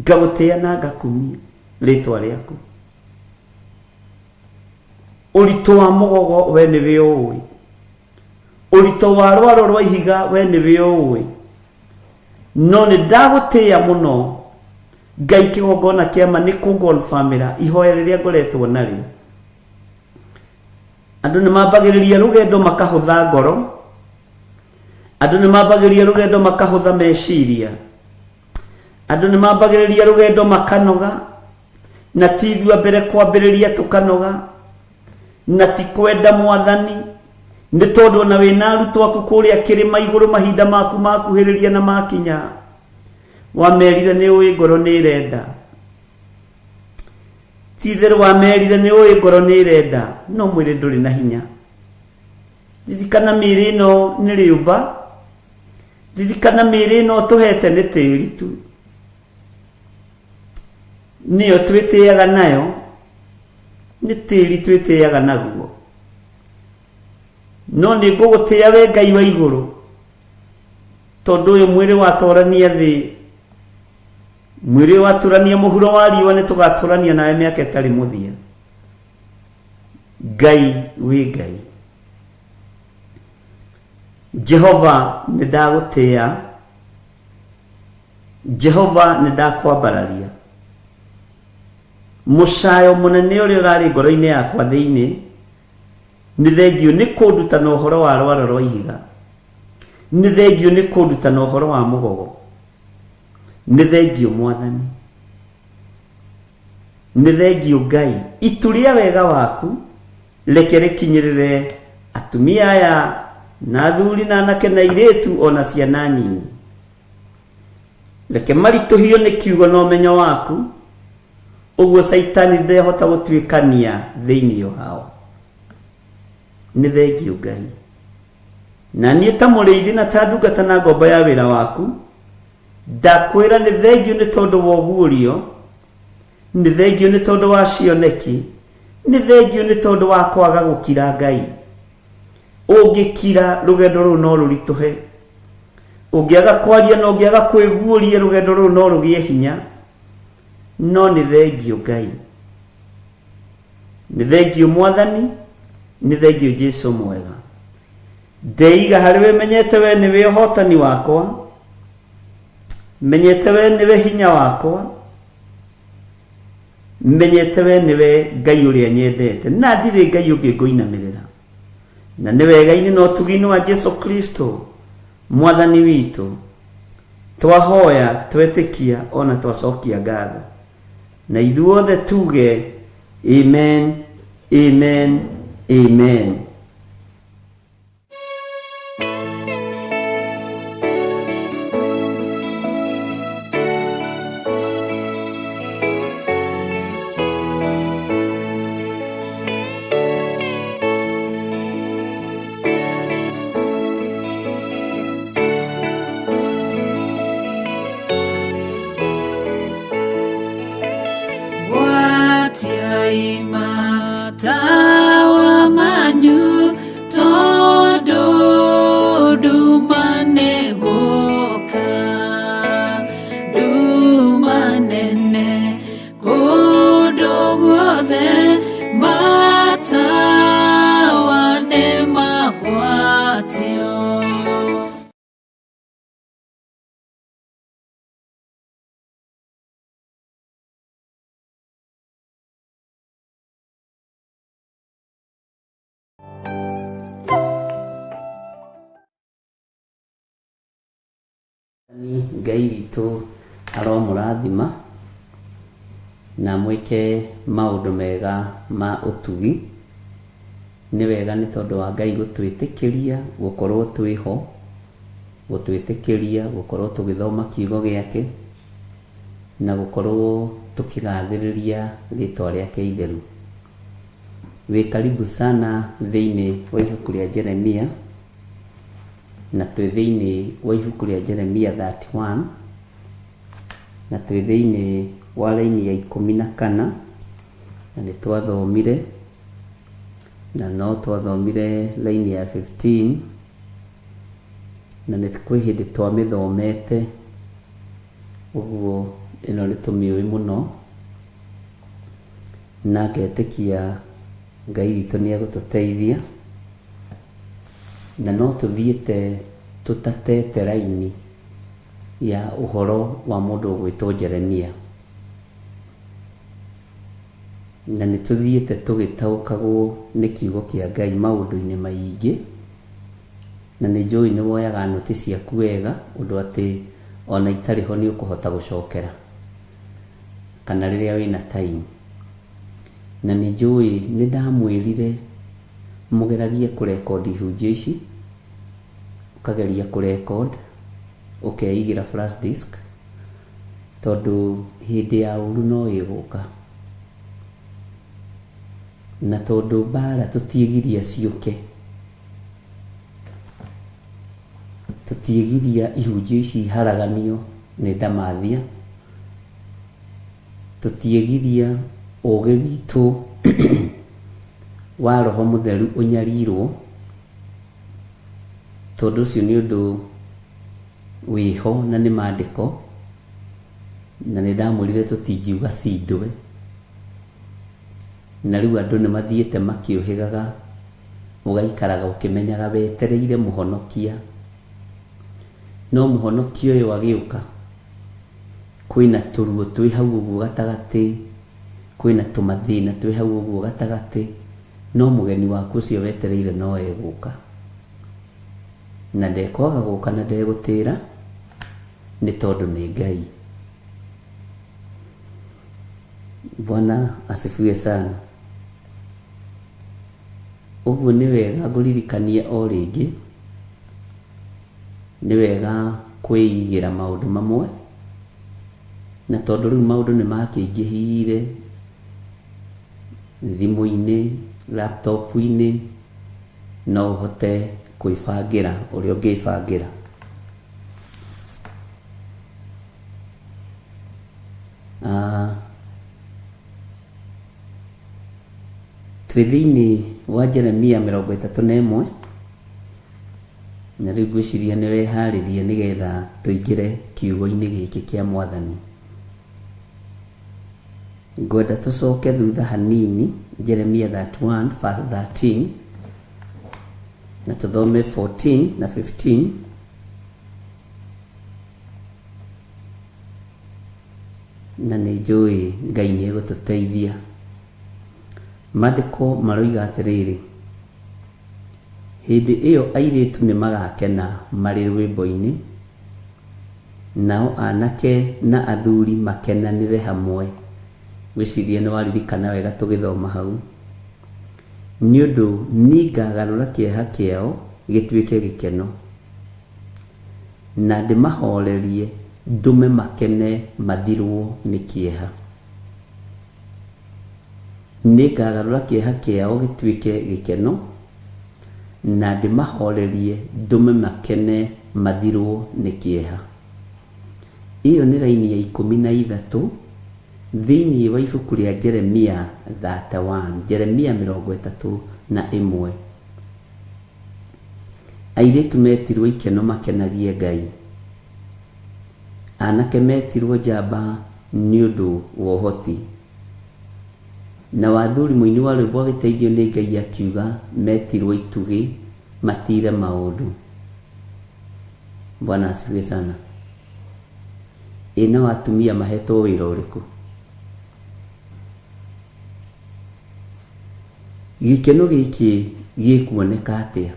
ngagũtĩa na ngakumia rĩtwa rĩaku. Ũritũ wa mũgogo we nĩwe ũĩ, ũritũ wa rwaro rwa ihiga we nĩwe ũĩ, no nĩ ndagũtĩa mũno Ngai kĩgongona kĩama nĩ kũngonfamĩra ihoya rĩrĩa ngoretwo narĩo. Andũ nĩ mambagĩrĩria rũgendo makahũtha ngoro, andũ nĩ mambagĩrĩria rũgendo makahũtha meciria, andũ nĩ mambagĩrĩria rũgendo makanoga, na ti ithuĩ mbere kwambĩrĩria tũkanoga, na ti kwenda Mwathani, nĩ tondũ na wĩna arutwo aku kũrĩa kĩrĩma igũrũ mahinda maku makuhĩrĩria na makinya, wamerire nĩ ũĩ ngoro nĩ irenda. Ti itherũ wamerire nĩ ũĩ ngoro nĩ irenda, no mwĩrĩ ndũrĩ na hinya. Ririkana mĩĩrĩ ĩno nĩ rĩũmba, ririkana mĩĩrĩ ĩno tũhete nĩ tĩĩri tu, nĩyo twĩtĩaga nayo, nĩ tĩĩri twĩtĩaga naguo. No nĩ ngũgũtĩa we Ngai wa igũrũ, tondũ ũyũ mwĩrĩ watorania thĩ, mwĩrĩ waturania mũhuro wa riũa, nĩ tũgaturania nawe mĩaka ĩtarĩ mũthia. Ngai wĩ Ngai. Jehova nĩ ndagũtĩa, Jehova nĩ ndakwambararia. Mũcayo mũnene ũrĩa ũrarĩ ngoro-inĩ yakwa thĩinĩ, nĩ thengio nĩ kũnduta na ũhoro wa rwaro rwa ihiga, nĩ thengio nĩ kũnduta na ũhoro wa mũgogo, nĩ thengio Mwathani, nĩ thengio Ngai. Itu rĩa wega waku reke rĩkinyĩrĩre atumia aya na athuri na anake na airĩtu ona ciana nyinyi, reke maritũhio nĩ kiugo na ũmenyo waku, ũguo Saitani ndehota gũtuĩkania thĩinĩ wao. Nĩ thengio Ngai. Na niĩ ta mũrĩithi na ta ndungata na ngombo ya wĩra waku, ndakwĩra nĩ thengio nĩ tondũ wa ũguũrio, nĩ thengio nĩ tondũ wa cioneki, nĩ thengio nĩ tondũ wa kwaga gũkira Ngai. Ũngĩkira rũgendo rũu no rũritũhe, ũngĩaga kwaria na ũngĩaga kwĩguũria rũgendo rũu no rũgĩe hinya, no nĩ thengio Ngai. Nĩ thengio Mwathani, nĩ thengio Jesũ mwega. Ndeiga harĩ we, menyete we nĩwe ũhotani wakwa, menyete we nĩwe hinya wakwa, menyete we nĩwe Ngai ũrĩa nyendete, na ndirĩ Ngai ũngĩ ngũinamĩrĩra. Na nĩ wega-inĩ na ũtugi-inĩ wa Jesũ Kristo Mwathani witũ twahoya, twetĩkia ona twacokia ngatho, na ithuothe tuge amen, amen, amen. Mata Ngai witũ aromũrathima na mwĩke maũndũ mega ma ũtugi. Nĩ wega nĩ tondũ wa Ngai gũtwĩtĩkĩria gũkorwo twĩho, gũtwĩtĩkĩria gũkorwo tũgĩthoma kiugo gĩake na gũkorwo tũkĩgathĩrĩria rĩtwa rĩake itheru. Wĩ karibu sana thĩinĩ wa ibuku rĩa Jeremia, na twĩ thĩinĩ wa ibuku rĩa Jeremia 31, na twĩ thĩinĩ wa raini ya 14, na nĩ twathomire na no twathomire raini ya 15, na nĩ kwĩ hĩndĩ twamĩthomete, ũguo ĩno nĩ tũmĩũĩ mũno, na ngetĩkia Ngai witũ nĩ egũtũteithia, na no tũthiĩte tũtatete raini ya ũhoro wa mũndũ ũgwĩtwo Jeremia, na nĩ tũthiĩte tũgĩtaũkagwo nĩ kiugo kĩa Ngai maũndũ-inĩ maingĩ, na nĩ njũĩ nĩ woyaga noti ciaku wega, ũndũ atĩ ona itarĩ ho nĩ ũkũhota gũcokera kana rĩrĩa wĩna time. Na nĩ njũĩ nĩ ndamwĩrire mũgeragie kũrekondi ihunjia ici, ũkageria kũrekondi, ũkeigĩra flash disk, tondũ hĩndĩ ya ũru no ĩgũka, na tondũ mbara tũtiĩgiria ciũke, tũtiĩgiria ihunjia ici iharaganio nĩ ndamathia, tũtiĩgiria ũgĩ witũ wa Roho Mũtheru ũnyarirwo, tondũ ũcio nĩ ũndũ wĩho na nĩ maandĩko, na nĩ ndamwĩrire tũtingiuga cindwe, na rĩu andũ nĩ mathiĩte makĩũhĩgaga, ũgaikaraga ũkĩmenyaga wetereire mũhonokia, no mũhonokia ũyũ agĩũka kwĩna tũruo twĩ hau ũguo gatagatĩ, kwĩna tũmathĩna twĩ hau ũguo gatagatĩ, no mũgeni waku ũcio wetereire no egũka, na ndekwaga gũka na ndegũtĩra, nĩ tondũ nĩ Ngai. Bwana asifiwe sana. Ũguo nĩ wega ngũririkanie o rĩngĩ, nĩ wega kwĩigĩra maũndũ mamwe, na tondũ rĩu maũndũ nĩ makĩingĩhire thimũ-inĩ, laptop-inĩ, no ũhote kwĩbangĩra ũrĩa ũngĩbangĩra. Twĩ thĩinĩ wa Jeremia 31, na rĩu ngwĩciria nĩ weharĩrie nĩgetha tũingĩre kiugo-inĩ gĩkĩ kĩa Mwathani. Ngwenda tũcoke thutha hanini, Jeremia 31 verse 13, na tũthome 14 na 15, na nĩ njũĩ Ngai nĩ egũtũteithia. Maandĩko maroiga atĩrĩrĩ, hĩndĩ ĩyo airĩtu nĩ magakena marĩ rwĩmbo-inĩ, nao anake na athuri makenanĩre hamwe. Gwĩciria nĩ waririkana wega tũgĩthoma hau. Nĩ ũndũ niĩ ngagarũra kĩeha kĩao gĩtuĩke gĩkeno, na ndĩmahorerie ndũme makene mathirwo nĩ kĩeha. Nĩ ngagarũra kĩeha kĩao gĩtuĩke gĩkeno, na ndĩmahorerie ndũme makene mathirwo nĩ kĩeha. Iyo nĩ raini ya 13 thĩinĩ wa ibuku rĩa Jeremia 31, Jeremia 31. Airĩtu metirwo ikeno makenagie Ngai, anake metirwo njamba nĩ ũndũ wa ũhoti, na wathuri mũini wa rwĩmbo agĩteithio nĩ Ngai akiuga metirwo itugĩ matire maũndũ. Bwana asifiwe sana. Ĩno atumia mahetwo wĩra ũrĩkũ? Gĩkeno gĩkĩ gĩkuoneka atĩa?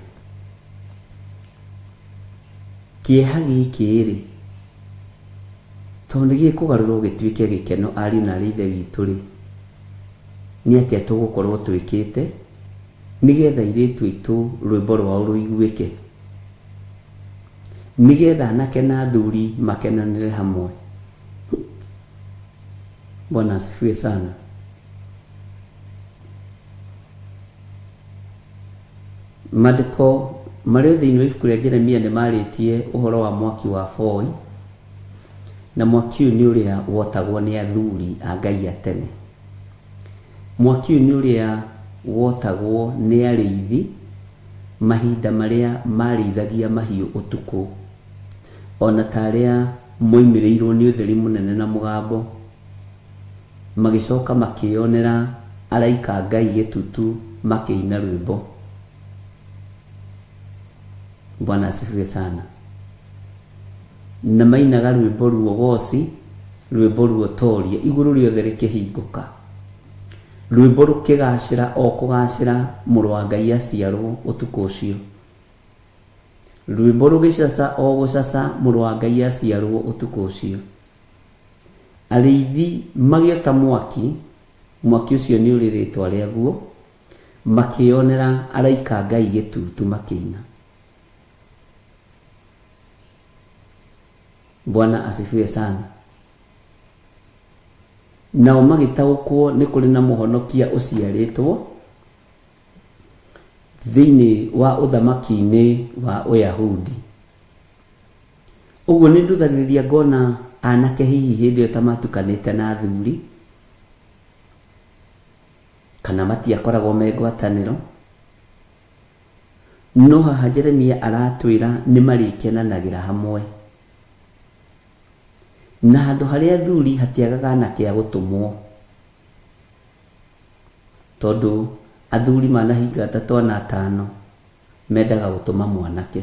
Kĩeha gĩkĩ rĩ tondu gä kå garå gä tuä ke gä keno ariå na arä ithe witå rä nä atä tå gå korwo twä kä te nä getha irä tu aitå rwä mbo rwao rå iguä ke nä getha anake na athuri makenanä re hamwe. Bwana asifiwe sana. Maandĩko marĩ thĩinĩ wa ibuku rĩa Jeremia nĩ marĩtie ũhoro wa mwaki wa foi, na mwaki ũyũ nĩ ũrĩa wotagwo nĩ athuri a Ngai a tene. Mwaki ũyũ nĩ ũrĩa wotagwo nĩ arĩithi mahinda marĩa marĩithagia mahiũ ũtukũ, ona ta arĩa moimĩrĩirwo nĩ ũtheri mũnene na mũgambo, magĩcoka makĩonera araika Ngai gĩtutu makĩina rwĩmbo. Bwana asifiwe sana. Na mainaga rwĩmbo ruo goci, rwĩmbo ruo toria, igũrũ rĩothe rĩkĩhingũka, rwĩmbo rũkĩgacĩra o kũgacĩra mũrũ wa Ngai aciarwo ũtukũ ũcio, rwĩmbo rũgĩcaca o gũcaca mũrũ wa Ngai aciarwo ũtukũ ũcio. Arĩithi magĩota mwaki, mwaki ũcio nĩ ũrĩ rĩtwa rĩaguo, makĩonera araika Ngai gĩtutu makĩina. Bwana asifiwe sana. Nao magĩtaũkwo nĩ kũrĩ na mũhonokia ũciarĩtwo thĩinĩ wa ũthamaki-inĩ wa Ũyahudi. Ũguo nĩ nduthagĩrĩria ngona anake hihi hĩndĩ ĩyo ta matukanĩte na athuri, kana matiakoragwo me ngwatanĩro, no haha Jeremia aratwĩra nĩ marĩkenanagĩra hamwe, na handũ harĩa athuri hatiagaga anake a gũtũmwo, tondũ athuri manahinga 3 na 5 mendaga gũtũma mwanake.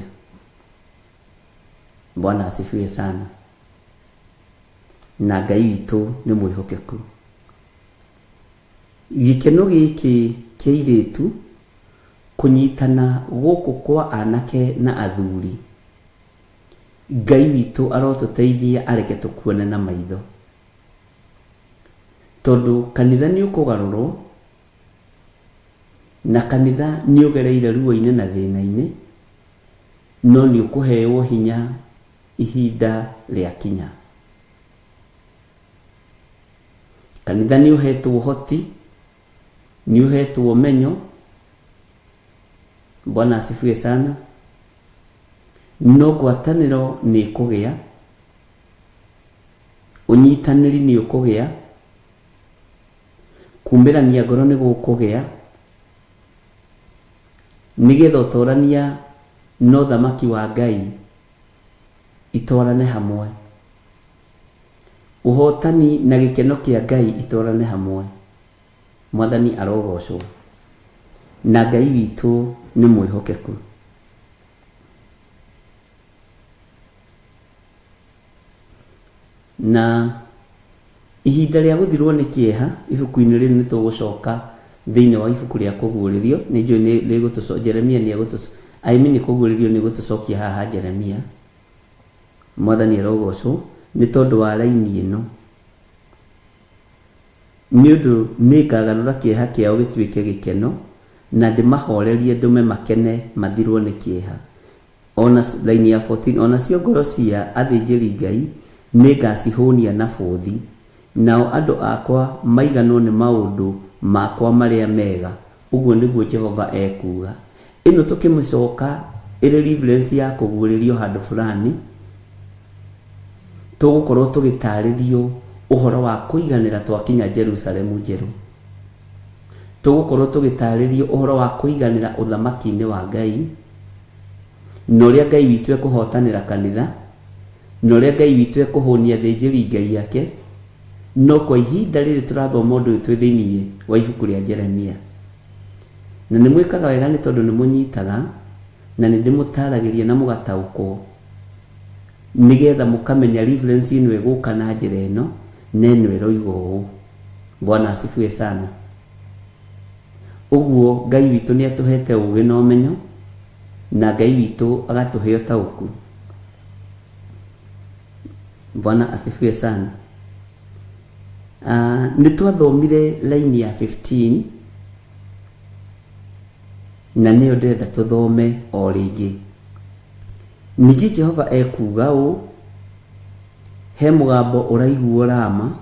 Bwana asifiwe sana. Na Ngai witũ nĩ mwĩhokeku. Gĩkeno gĩkĩ kĩa airĩtu kũnyitana gũkũ kwa anake na athuri, Ngai witũ arotũteithia areke tũkuone na maitho, tondũ kanitha nĩ ũkũgarũrwo, na kanitha nĩ ũgereire ruo-inĩ na thĩna-inĩ, no nĩ ũkũheo hinya ihinda rĩakinya. Kanitha nĩ ũhetwo ũhoti, nĩ ũhetwo menyo. Bwana asifiwe sana. No ngwatanĩro nĩ kũgĩa, ũnyitanĩri nĩ ũkũgĩa, kumĩrania ngoro nĩ gũkũgĩa, nĩgetha ũtwarania na ũthamaki wa Ngai itwarane hamwe, ũhotani na gĩkeno kĩa Ngai itwarane hamwe. Mwathani arogocwo. Na Ngai witũ nĩ mwĩhokeku. Na ihinda rĩa gũthirwo nĩ kĩeha ibuku-inĩ rĩrĩ nĩ tũgũcoka thĩinĩ wa ibuku rĩa kũguũrĩrio. Nĩ njũĩ nĩ gũtũcokia Jeremia, nĩ kũguũrĩrio nĩ gũtũcokia haha Jeremia. Mwathani arogocwo nĩ tondũ wa raini ĩno, nĩ ũndũ nĩ ngagarũra kĩeha kĩao gĩtuĩke gĩkeno, na ndĩmahorerie ndũme makene mathirwo nĩ kĩeha. Ona raini ya 14, ona cio ngoro cia athĩnjĩri Ngai nĩ ngacihũnia na bũthi, nao andũ akwa maiganwo nĩ maũndũ makwa marĩa mega, ũguo nĩguo Jehova ekuga. Ĩno tũkĩmĩcoka ĩrĩ reference ya kũguũrĩrio handũ fulani, tũgũkorwo tũgĩtarĩrio ũhoro wa kũiganĩra twakinya Jerusalemu njerũ, tũgũkorwo tũgĩtarĩrio ũhoro wa kũiganĩra ũthamaki-inĩ wa Ngai, na ũrĩa Ngai witũ ekũhotanĩra kanitha, na ũrĩa Ngai witũ ekũhũnia athĩnjĩri Ngai ake. No kwa ihinda rĩrĩ tũrathoma ũndũ ũyũ twĩ thĩinĩ wa ibuku rĩa Jeremia, na nĩ mwĩkaga wega nĩ tondũ nĩ mũnyitaga na nĩ ndĩmũtaragĩria na mũgataũkwo, nĩgetha mũkamenya reference ĩno ĩgũka na njĩra ĩno na ĩno ĩroigwo ũũ. Bwana asifiwe sana. Ũguo Ngai witũ nĩ atũhete ũũgĩ na ũmenyo, na Ngai witũ agatũhe ũtaũku. Bwana asifiwe sana. Nitwathomire line ya 15 na niyo ndĩrenda tũthome o rĩngĩ. Ningĩ Jehova ekuga ũũ: he mũgambo ũraiguo Rama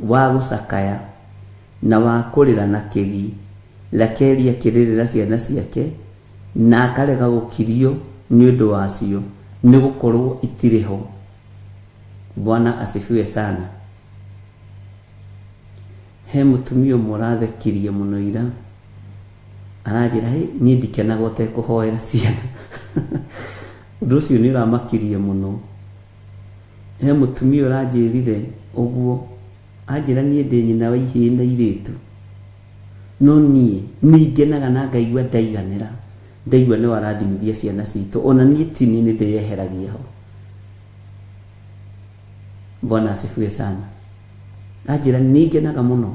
wa gũcakaya na wa kũrĩra na kĩgi, Rakeli akĩrĩrĩra ciana ciake na akarega gũkirio nĩ ũndũ wacio, nĩ gũkorwo itirĩ ho. Bwana asifiwe sana. He mũtumia ũmwe ũrathekirie mũno ira, aranjĩra niĩ ndikenaga ũtekũhoera ciana. Ũndũ ũcio nĩ ũramakirie mũno. He mũtumia ũranjĩrire ũguo, anjĩra niĩ ndĩ nyina wa ihĩĩ na irĩtu, no niĩ ngenaga na ngaigua ndaiganĩra, ndaigua nĩ warathimithia ciana citũ, ona niĩ tini nĩ ndĩyeheragia ho. Bwana asifiwe sana. Anjĩra nĩ ngenaga mũno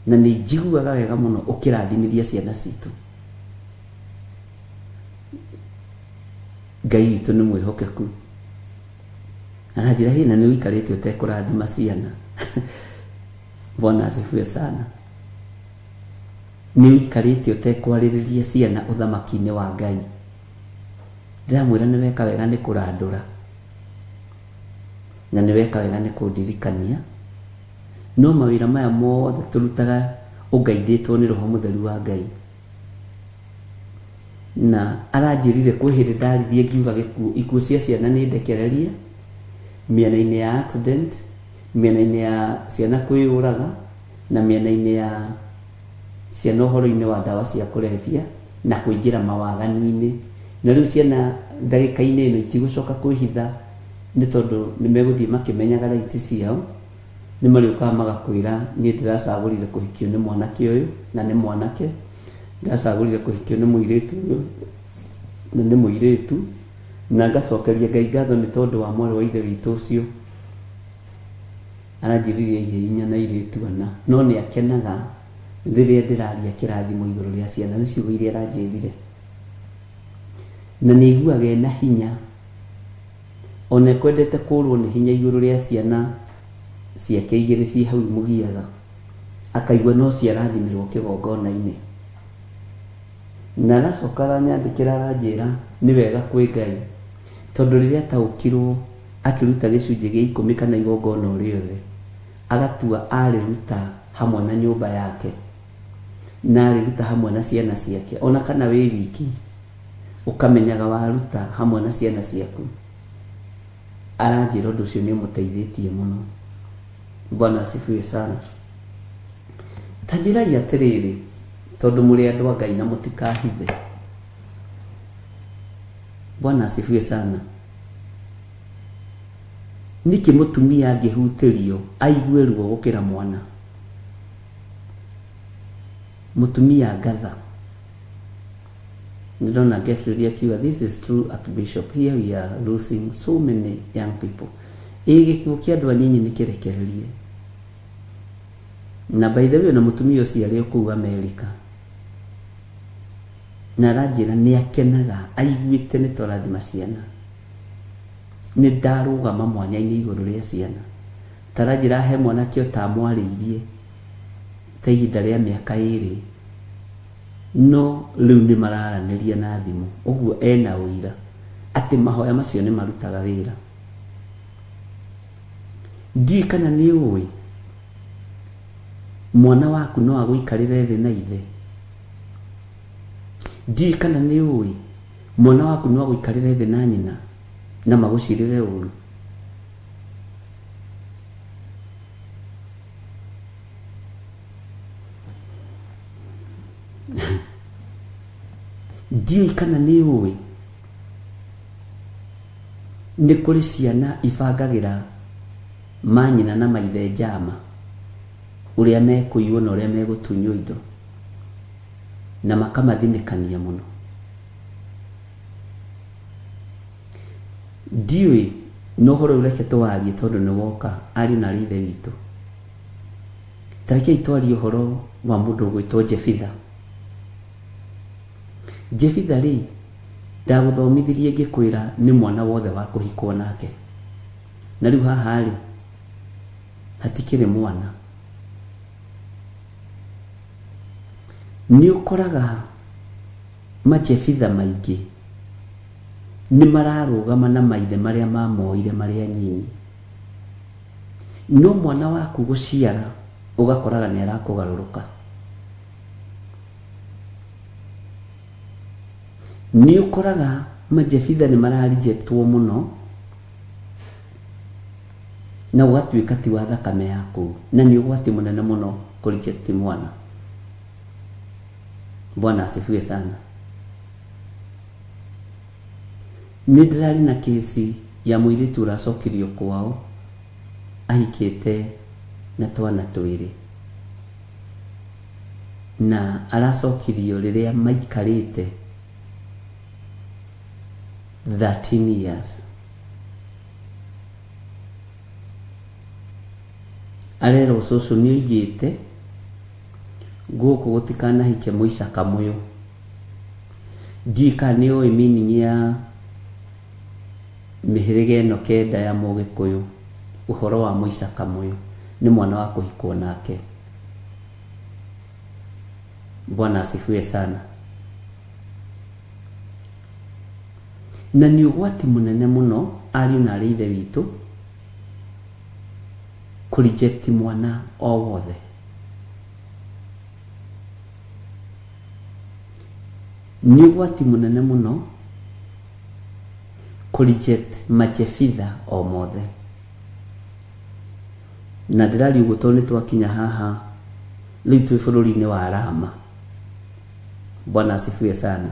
na nĩ njiguaga wega mũno ũkĩrathimithia ciana citũ. Ngai witũ nĩ mwĩhokeku. Anajira na nĩ ũikarĩte ũtekũrathima ciana. Bwana asifiwe sana. Nĩ ũikarĩte ũtekwarĩrĩria ciana ũthamaki-inĩ wa Ngai. Ndĩramwĩra nĩ weka wega nĩ kũrandũra, na nĩ weka wega nĩ kũndirikania. No mawĩra maya mothe tũrutaga ũngaithĩtwo nĩ Roho Mũtheru wa Ngai. Na aranjĩrire kwĩ hĩndĩ ndaririe ngiuga ikuũ cia ciana nĩ ndekererie, mĩena-inĩ ya accident, mĩena-inĩ ya ciana kwĩyũraga, na mĩena-inĩ ya ciana ũhoro-inĩ wa ndawa cia kũrebia na kũingĩra mawaganu-inĩ. Na rĩu ciana ndagĩka-inĩ ĩno itigũcoka kwĩhitha, nĩ tondũ nĩ megũthiĩ makĩmenyaga rights ciao. Nĩ marĩũkaga magakwĩra niĩ ndĩracagũrire kũhikio nĩ mwanake ũyũ na nĩ mwanake, ndĩracagũrire kũhikio nĩ mũirĩtu ũyũ na nĩ mũirĩtu, na ngacokeria Ngai ngatho nĩ tondũ wa mwarĩ wa ithe witũ ũcio aranjĩririe ihĩĩ inya na irĩtu ana. No nĩ akenaga rĩrĩa ndĩraria kĩrathimo igũrũ rĩa ciana, nĩ ciugo iria aranjĩrire, na nĩ aiguaga ena hinya. Ona ekwendete kũrwo nĩ hinya igũrũ rĩa ciana ciake igĩrĩ ciĩ hau mũgiaga, akaigua no ciarathimirwo kĩgongona-inĩ. Na aracoka aranyandĩkĩra aranjĩra nĩ wega kwĩ Ngai, tondũ rĩrĩa ataũkirwo akĩruta gĩcunjĩ gĩa 10 kana igongona o rĩothe, agatua arĩruta hamwe na nyũmba yake, na arĩruta hamwe na ciana ciake. Ona kana wĩ wiki ũkamenyaga waruta hamwe na ciana ciaku, aranjĩra ũndũ ũcio nĩ ũmũteithĩtie mũno. Bwana asifiwe sana. Tanjĩrai atĩrĩrĩ, tondũ mũrĩ andũ a Ngai na mũtikahithe. Bwana asifiwe sana. Niki mũtumia angĩhutĩrio aigue ruo gũkĩra mwana? Mũtumia ngatha. Nĩndona ngĩakĩrĩria kiuga this is true, Archbishop. Here we are losing so many young people. Gĩkuũ kĩa andũ anyinyi nĩ kĩrekererie. Na by the way, na mũtumia ũcio arĩ kũu Amerika, na aranjĩra nĩ akenaga aiguĩte nĩ tũrathima ciana. Nĩ ndarũgama mwanya-inĩ igũrũ rĩa ciana. Taranjĩra he mwanake ũtamwarĩirie ta ihinda rĩa mĩaka 2, no rĩu nĩ mararanĩria na thimũ. Ũguo ena ũira atĩ mahoya macio nĩ marutaga wĩra. Ndiũĩ kana nĩ ũĩ mwana waku no agũikarĩre thĩ na ithe. Ndiũĩ kana nĩ ũĩ mwana waku no agũikarĩre thĩ na nyina na magũcirĩre ũru. Ndiũĩ kana nĩ ũĩ nĩ kũrĩ ciana ibangagĩra manyina na maithe njama ũrĩa mekũiywo na ũrĩa megũtunywo indo na makamathinĩkania mũno. Ndiũĩ no ũhoro ũreke tũwarie tondũ nĩ woka ariũ na ithe witũ. Tarekei twarie ũhoro wa mũndũ ũgwĩtwo Jefitha. Jefitha ndagũthomithirie ngĩkwĩra nĩ mwana wothe wa kũhikwo nake. na riu haha ri hatikire mwana ni ukoraga majebitha maingi ni mararugama na maithe maria mamoire maria nyinyi no mwana waku guciara ugakoraga ni arakugaruruka ni ukoraga majebitha ni mararejectwo muno na ugatuika ti wa thakame yaku na ni ugwati munene muno kureject mwana. Bwana asifiwe sana. Nidrali na kesi ya muiritu uracokirio kwao ahikite na twana twiri na aracokirio riria maikarite 13 years. Arero ucucu ni oigite guku gutikana hike muicaka muyo ndika ni oi meaning ya mihirige no kenda ya Mugikuyu uhoro wa muicaka muyo ni mwana wa kuhikwo nake. Bwana asifiwe sana. Na ni ugwati munene muno ari na rithe witu kureject mwana o wothe. Ni ugwati munene muno kureject majebitha o mothe. Na ndirari uguo tondu twakinya haha riu twi bururi-ini wa Rama. Bwana asifiwe sana.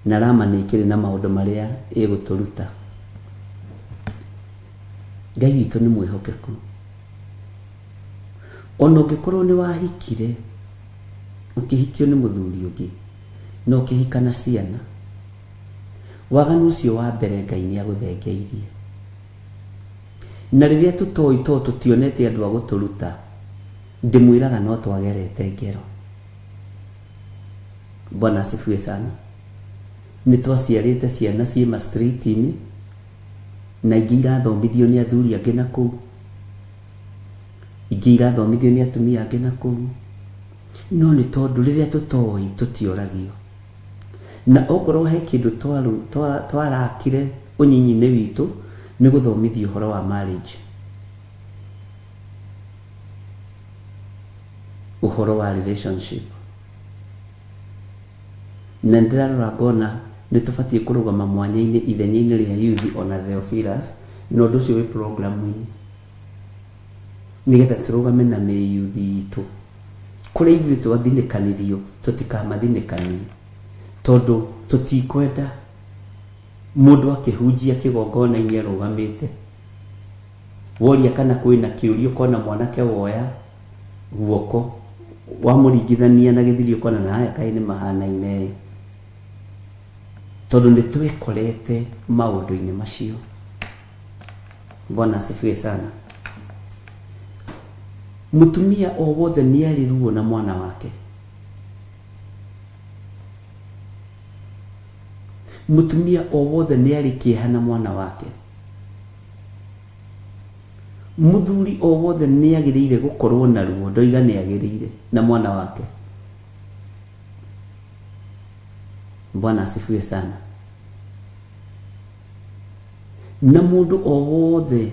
Na Rama ni ikiri na maundu maria iguturuta. Ngai witu ni mwihokeku. Ona ungikorwo ni wahikire ukihikio ni muthuri ungi no ukihika na ciana waganu ucio wa mbere Ngai ni aguthengeirie. Na riria tutoi to tutionete andu a guturuta ndimwiraga no twagerete ngero. Bwana asifiwe sana. Ni twaciarite ciana ciema street-ini na ingi irathomithio ni athuri angi na kuu, ingi irathomithio ni atumia angi na kuu, no ni tondu riria tutoi tutioragio. Na okorwo he kindu twarakire unyinyi-ini witu ni guthomithio horo wa marriage, uhoro wa relationship. Na ndirarora ngona ni tubatie kurugama mwanya-ini ithenya-ini ria youth ona Theophilus no ndu cio wi program-ini nigetha turugame na me youth itu kuri ithuĩ twathinĩkanirio tutikamathinĩkanie tondu tutikwenda mundu akihunjia kigongona-ini arugamite woria kana kwina kiurio kona mwanake woya guoko wamuringithania na githirio kona na haya kaini mahana-ine tondu ni twikorete maundu-ini macio. Bwana asifiwe sana. Mutumia o wothe ni ariruo na mwana wake. Mutumia o wothe ni arikiha na mwana wake. Muthuri o wothe ni agiriire gukorwo na ruo ndoiga ni agiriire na mwana wake. Bwana asifiwe sana. Na mundu o wothe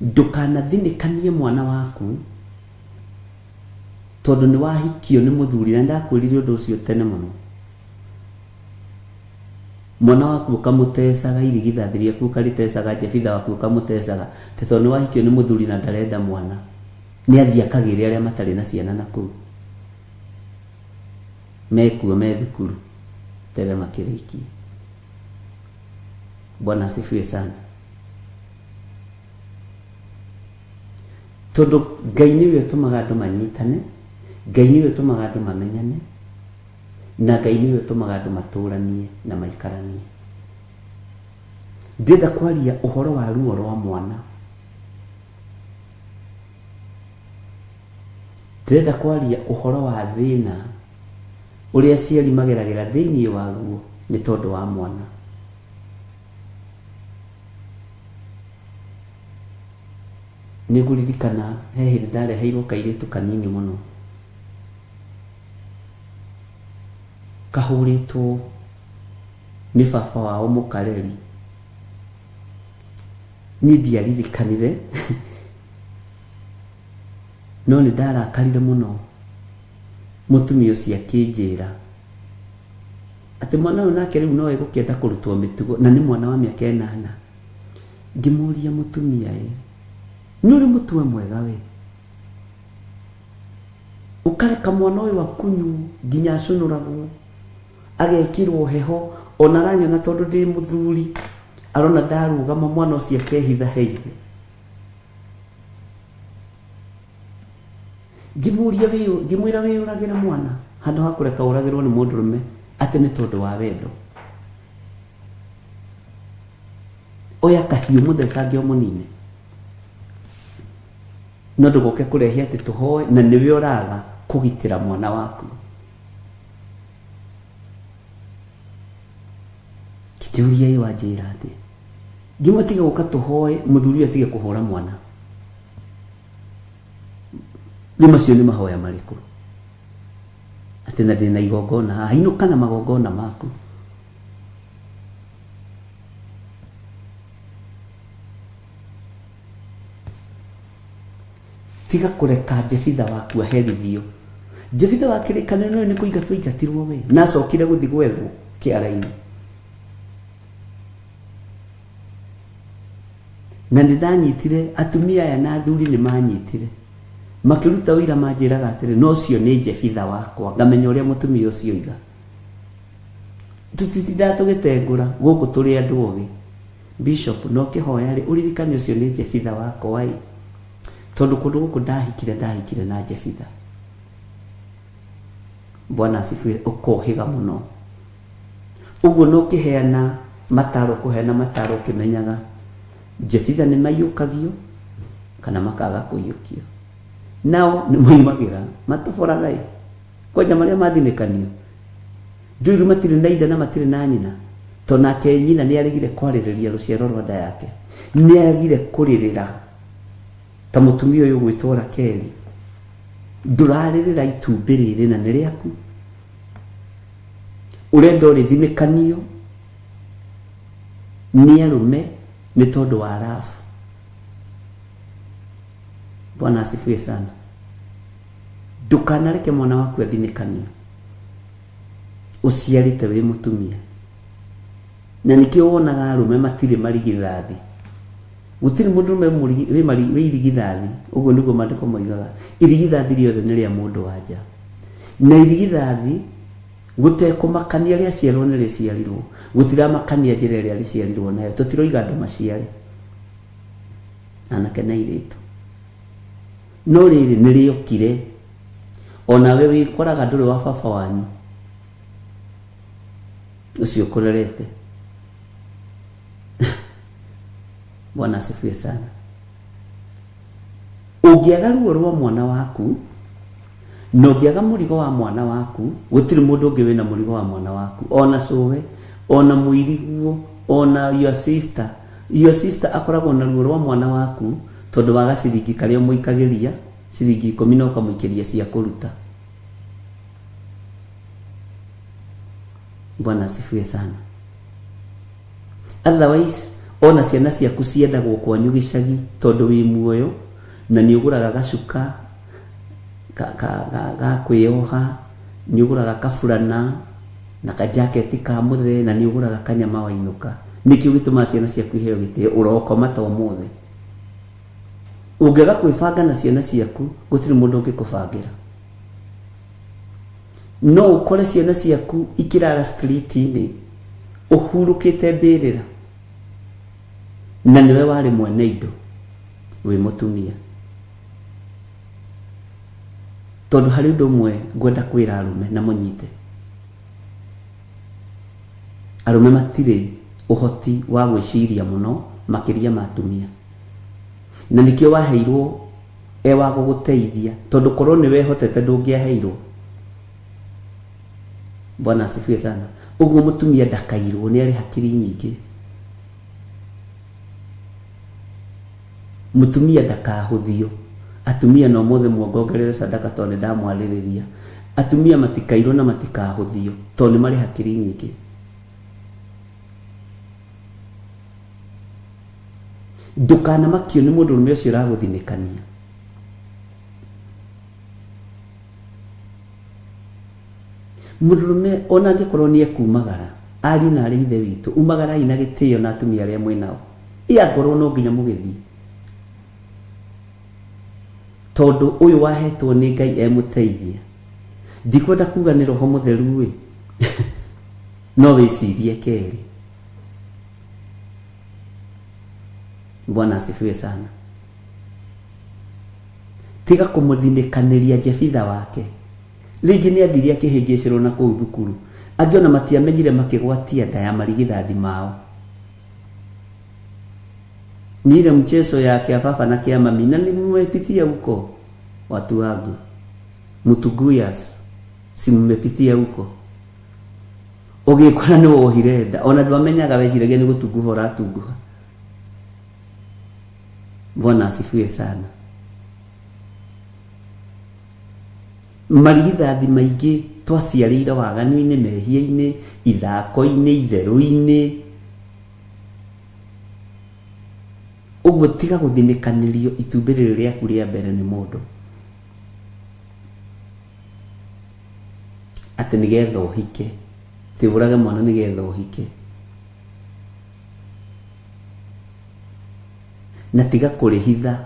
ndukanathinĩkanie mwana waku tondu ni wahikio ni muthuri. Na ndakwirire undu ucio tene muno. Mwana waku ukamutecaga irigithathi riaku ukaritecaga jebitha waku ukamutecaga tondu ni wahikio ni muthuri na ndarenda mwana ni athii akagire aria matari na ciana naku mekuo me thukuru tere makiriki. Bwana asifiwe sana. Tondu Ngai niwe utumaga andu manyitane, Ngai niwe utumaga andu mamenyane, na Ngai niwe utumaga andu maturanie na maikaranie. Ndenda kwaria uhoro wa ruo rwa mwana. Ndenda kwaria uhoro wa thina uria aciari mageragira thiini waguo ni tondu wa mwana. niguririkana he hindi ndareheirwo kairitu kanini muno kahuritwo ni baba wao mukareri ni ndiaririkanire no ni ndarakarire muno mutumia ucio akinjira ati mwana uyu nake riu no egukenda kurutwo mitugo na ni mwana wa miaka 8 ngimuria mutumia nuri mutwe mwega we ukareka mwana uyu wakunyu nginya acunuragwo agekirwo heho ona ranyona tondu ndi muthuri arona ndarugama mwana ucio akehitha heithi ngimwira wiyuragire mwana handu ha kureka uragirwo ni mundurume ati ni tondu wa wendo oya kahiu muthecange o munini no nduguke kurehia ati tuhoe na niwe oraga kugitira mwana waku kitiuria iwanjira ati ngimutiga guka tuhoe muthuri atige kuhura mwana lima cio ni mahoya mariku ati na ndina igongona hainũka na magongona maku tiga kureka Jefitha waku aherithio Jefitha wakirikanano ni kuingatwo ingatirwo we na acokire guthi gwethwo kiara-ini na ndanyitire atumia aya na athuri ni manyitire makiruta wira manjiraga atiri no cio ni Jefitha wakwa ngamenya uria mutumia ucio iga tutitinda tugitengura guku turi andu ogi bishop no kihoya ri uririkane ucio ni Jefitha wakwa ai tondu kundu guku ndahikire na Jefitha Bwana asifiwe ukohiga muno uguo no kiheana mataro kuheana mataro kimenyaga Jefitha ni mayukagio kana makaga kuyukio nao ni muimagira matoforaga koja maria mathinikanio nduru matire na ida na matire na nyina tona ke nyina ni arigire kwaririria ruciaro rwa nda yake ni arigire kuririra ta mutumia uyu gwitwo Rakeli nduraririra itumbi riri na ni riaku urenda urithinikanio ni arume ni tondu wa rafu Bwana asifiwe sana ndukanareke mwana waku athinikanio uciarite wi mutumia na nikio wonaga arume matire marigithathi gutiri mundu wi irigithathi uguo niguo mandiko moigaga irigithathi riothe ni ria mundu wanja na irigithathi gutekumakania ria ciarwo ni riciarirwo gutiramakania njira ria riciarirwo nayo tutiroiga andu maciare anake na iritu no riri ni riokire ona we wikoraga nduri wa baba wanyu ucio kurerete Bwana asifiwe sana ungiaga ruo rwa mwana waku no ngiaga murigo wa mwana waku gutiri mundu ungi wina murigo wa mwana waku ona sowe ona muiriguo ona your sister akoragwo na ruo rwa mwana waku tondu wa gaciringi karia muikagiria ciringi 10 no kamuikiria cia kuruta Bwana asifiwe sana otherwise ona ciana ciaku ciendagwo kwanyu gicagi tondu wi muoyo na ni uguraga gacuka ga kwioha ni uguraga kafurana na ka jacket ka muthe na ni uguraga kanyama wainuka nikio gituma ciana ciaku iheo gitio urokoma to muthe ungega kwibanga na ciana ciaku gutiri mundu ungikubangira no ukore ciana ciaku ikirara street-ini uhurukite mbirira na niwe wari mwene indo wi mutumia tondu hari undu mwe ngwenda kwira arume na munyite arume matire uhoti wa gwiciria muno makiria matumia na nikio waheirwo ewa guguteithia tondu korwo ni wehotete ndungiaheirwo Bwana asifiwe sana uguo mutumia ndakairwo ni ari hakiri nyingi mutumia ndakahuthio. Atumia no mothe muongongerere sadaka tone ndamwaririria. Atumia matikairwo na matikahuthio tone mari hakiri nyingi. Ndukana makio ni mundu rume ucio uraguthinikania. Murume ona ngikorwo ni ekumagara ari na ari ithe witu umagara ina gitio na atumia aria mwinao iya ngorwo no nginya mugithii tondu uyu wahetwo ni Ngai emuteithia ndikwenda kuga ni roho mutheru we no wicirie keri. Bwana asifiwe sana. Tiga kumuthinikaniria Jefitha wake. Rĩngĩ nĩ athiria kĩhĩngĩcĩrwo na kũu thukuru. Angiona matiamenyire makĩgwatia nda ya marigithathi mao. Nile mchezo yake ya baba na kia mami na nimepitia huko watu wangu. Mutuguyas si mmepitia huko. Ogekora ni wohirenda ona ndwamenyaga weciragia ni gutunguhora atunguha. Bwana asifiwe sana. Marigithathi maingĩ twaciarĩire waganu-inĩ, mehia-inĩ, ithako-inĩ, itherũ-inĩ. Ũguo tiga gũthinĩkanĩrio itumbĩ rĩrĩ rĩaku rĩa mbere nĩ mũndũ atĩ nĩgetha ũhike. Tĩbũrage mwana nĩgetha ũhike. Na tiga kũrĩhitha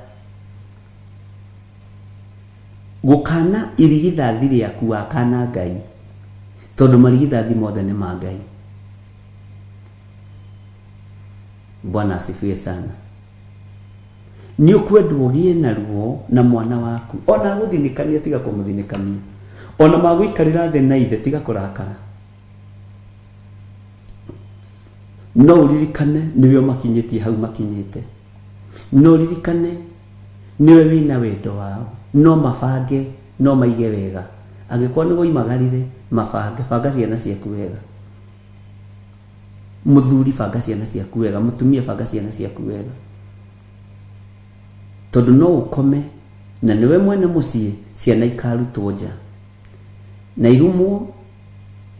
gukana irigithathi rĩaku wakana Ngai tondu marigithathi mothe nĩ ma Ngai. Bwana asifiwe sana. Ni ukwendwo ũgĩe na ruo na mwana waku ona gũthinikania tiga kũmũthinikania ona magũikarĩra thĩ na ithe tiga kũrakara. No uririkane niwe makinyĩtie hau makinyĩte. No uririkane niwe wina wendo wao. No mabange no maige wega. Angĩkorwo nĩ gũimagarire mabange banga ciana ciaku wega. Muthuri banga ciana ciaku wega, mutumia banga ciana ciaku wega. Tondu no ukome na niwe mwene muciĩ ciana ikarutwo nja. Na irumwo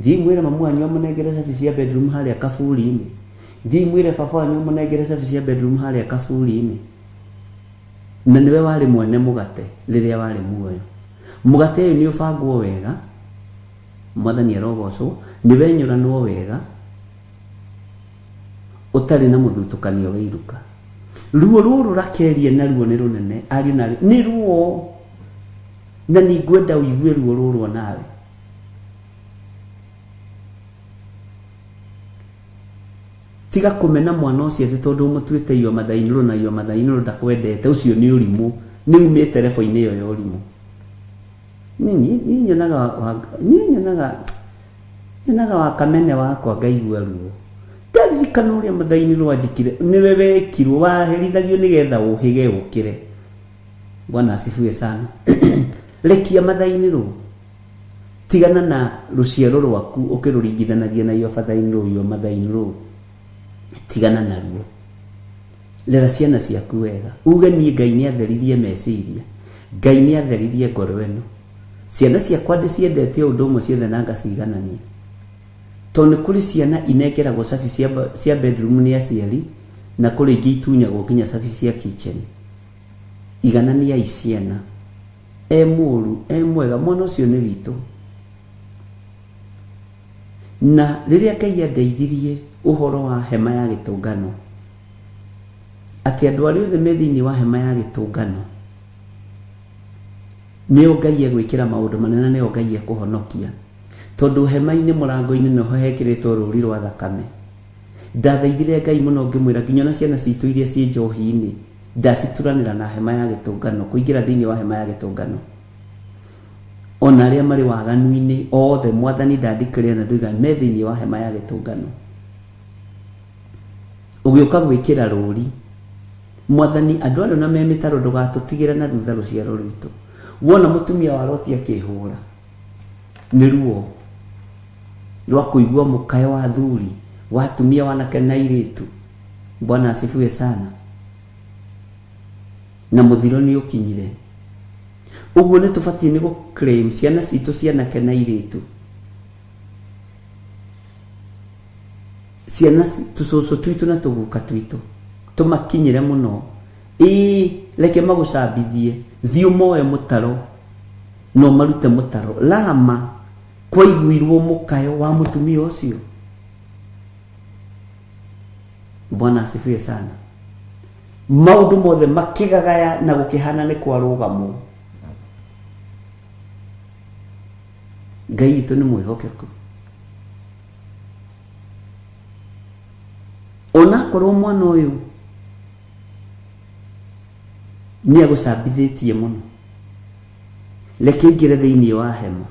ndimwire mamu wanyu amunengere cabi cia bedroom harĩa kaburi-inĩ. Ndimwire baba wanyu amunengere cabi cia bedroom harĩa kaburi-inĩ. Na niwe wari mwene mugate riria wari muoyo. Mugate uyu ni ubangwo wega. Mwathani arogocwo niwe nyuranwo wega. Utari na muthutukanio wa iruka. Ruo ruru rakerie na ruo ni runene ari na ni ruo na ni ngwenda uigue ruo ruru nawe. Tiga kumena mwana ucio ati tondu mutuite iyo mathainiro na iyo mathainiro ndakwendete ucio ni urimu ni umite telefoni iyo ya urimu. Ni nyonaga wakamene wakwa ngaigua ruo. Ndaririkana uria mathainiro wanjikire niwe wekirwo waherithagio nigetha uhige ukire. Bwana asifiwe sana. Lekia mathainiro. Tigana na ruciaro rwaku ukiruringithanagia na iyo mathainiro iyo mathainiro. Tigana na ruo. Lera ciana ciaku wega. Uge ni Ngai ni atheririe meciria. Ngai ni atheririe ngoro ĩno. Ciana ciakwa ndiciendete ũndũ ũmwe ciothe na ngaciganania. Tondu kuri ciana inekeragwo cabi cia bedroom ni aciari na kuri ingĩ itunyagwo nginya cabi cia kitchen. Iganania iciana. Mũru, mwega mwana ũcio nĩ witũ. Na rĩrĩa Ngai andeithirie uhoro wa hema ya gĩtũngano ati andu ari othe me thiini wa hema ya gĩtũngano nĩo Ngai egwĩkĩra maũndũ manene, nĩo Ngai ekũhonokia tondu hema-inĩ mũrango-inĩ noho hekĩrĩtwo rũri rwa thakame. Ndathaithire Ngai mũno ngĩmwĩra nginya na ciana citũ iria ciĩ njohi-inĩ ndacituranĩra na hema ya gĩtũngano kũingĩra thĩinĩ wa hema ya gĩtũngano. Ona arĩa marĩ waganu-inĩ othe Mwathani ndandikĩrĩra na nduga me thĩinĩ wa hema ya gĩtũngano. Ugĩũka gwĩkĩra rũri Mwathani andũ arĩa na me mĩtaro ndũgatũtigĩre na thutha rũciaro rwitũ. Wona mũtumia wa Loti akĩhũra nĩ ruo rwa kũigua mũkayo wa thuri wa atumia wanake na airĩtu. Bwana asifiwe sana. na muthiro ni ukinyire. Uguo ni tubatie ni go claim ciana citu ciana kena iritu. Ciana tucoco twitu na tuguka twitu tumakinyire muno. Leke magucambithie thiu moe mutaro no marute mutaro lama kwa iguirwo mukayo wa mutumia ucio. Bwana asifiwe sana. Maundu mothe makigagaya na gukihana ni kwa rugamu. Ngai witu ni mwihokeku. Ona korwo mwana uyu ni agucambithitie muno, leke ingire thiini wa hema.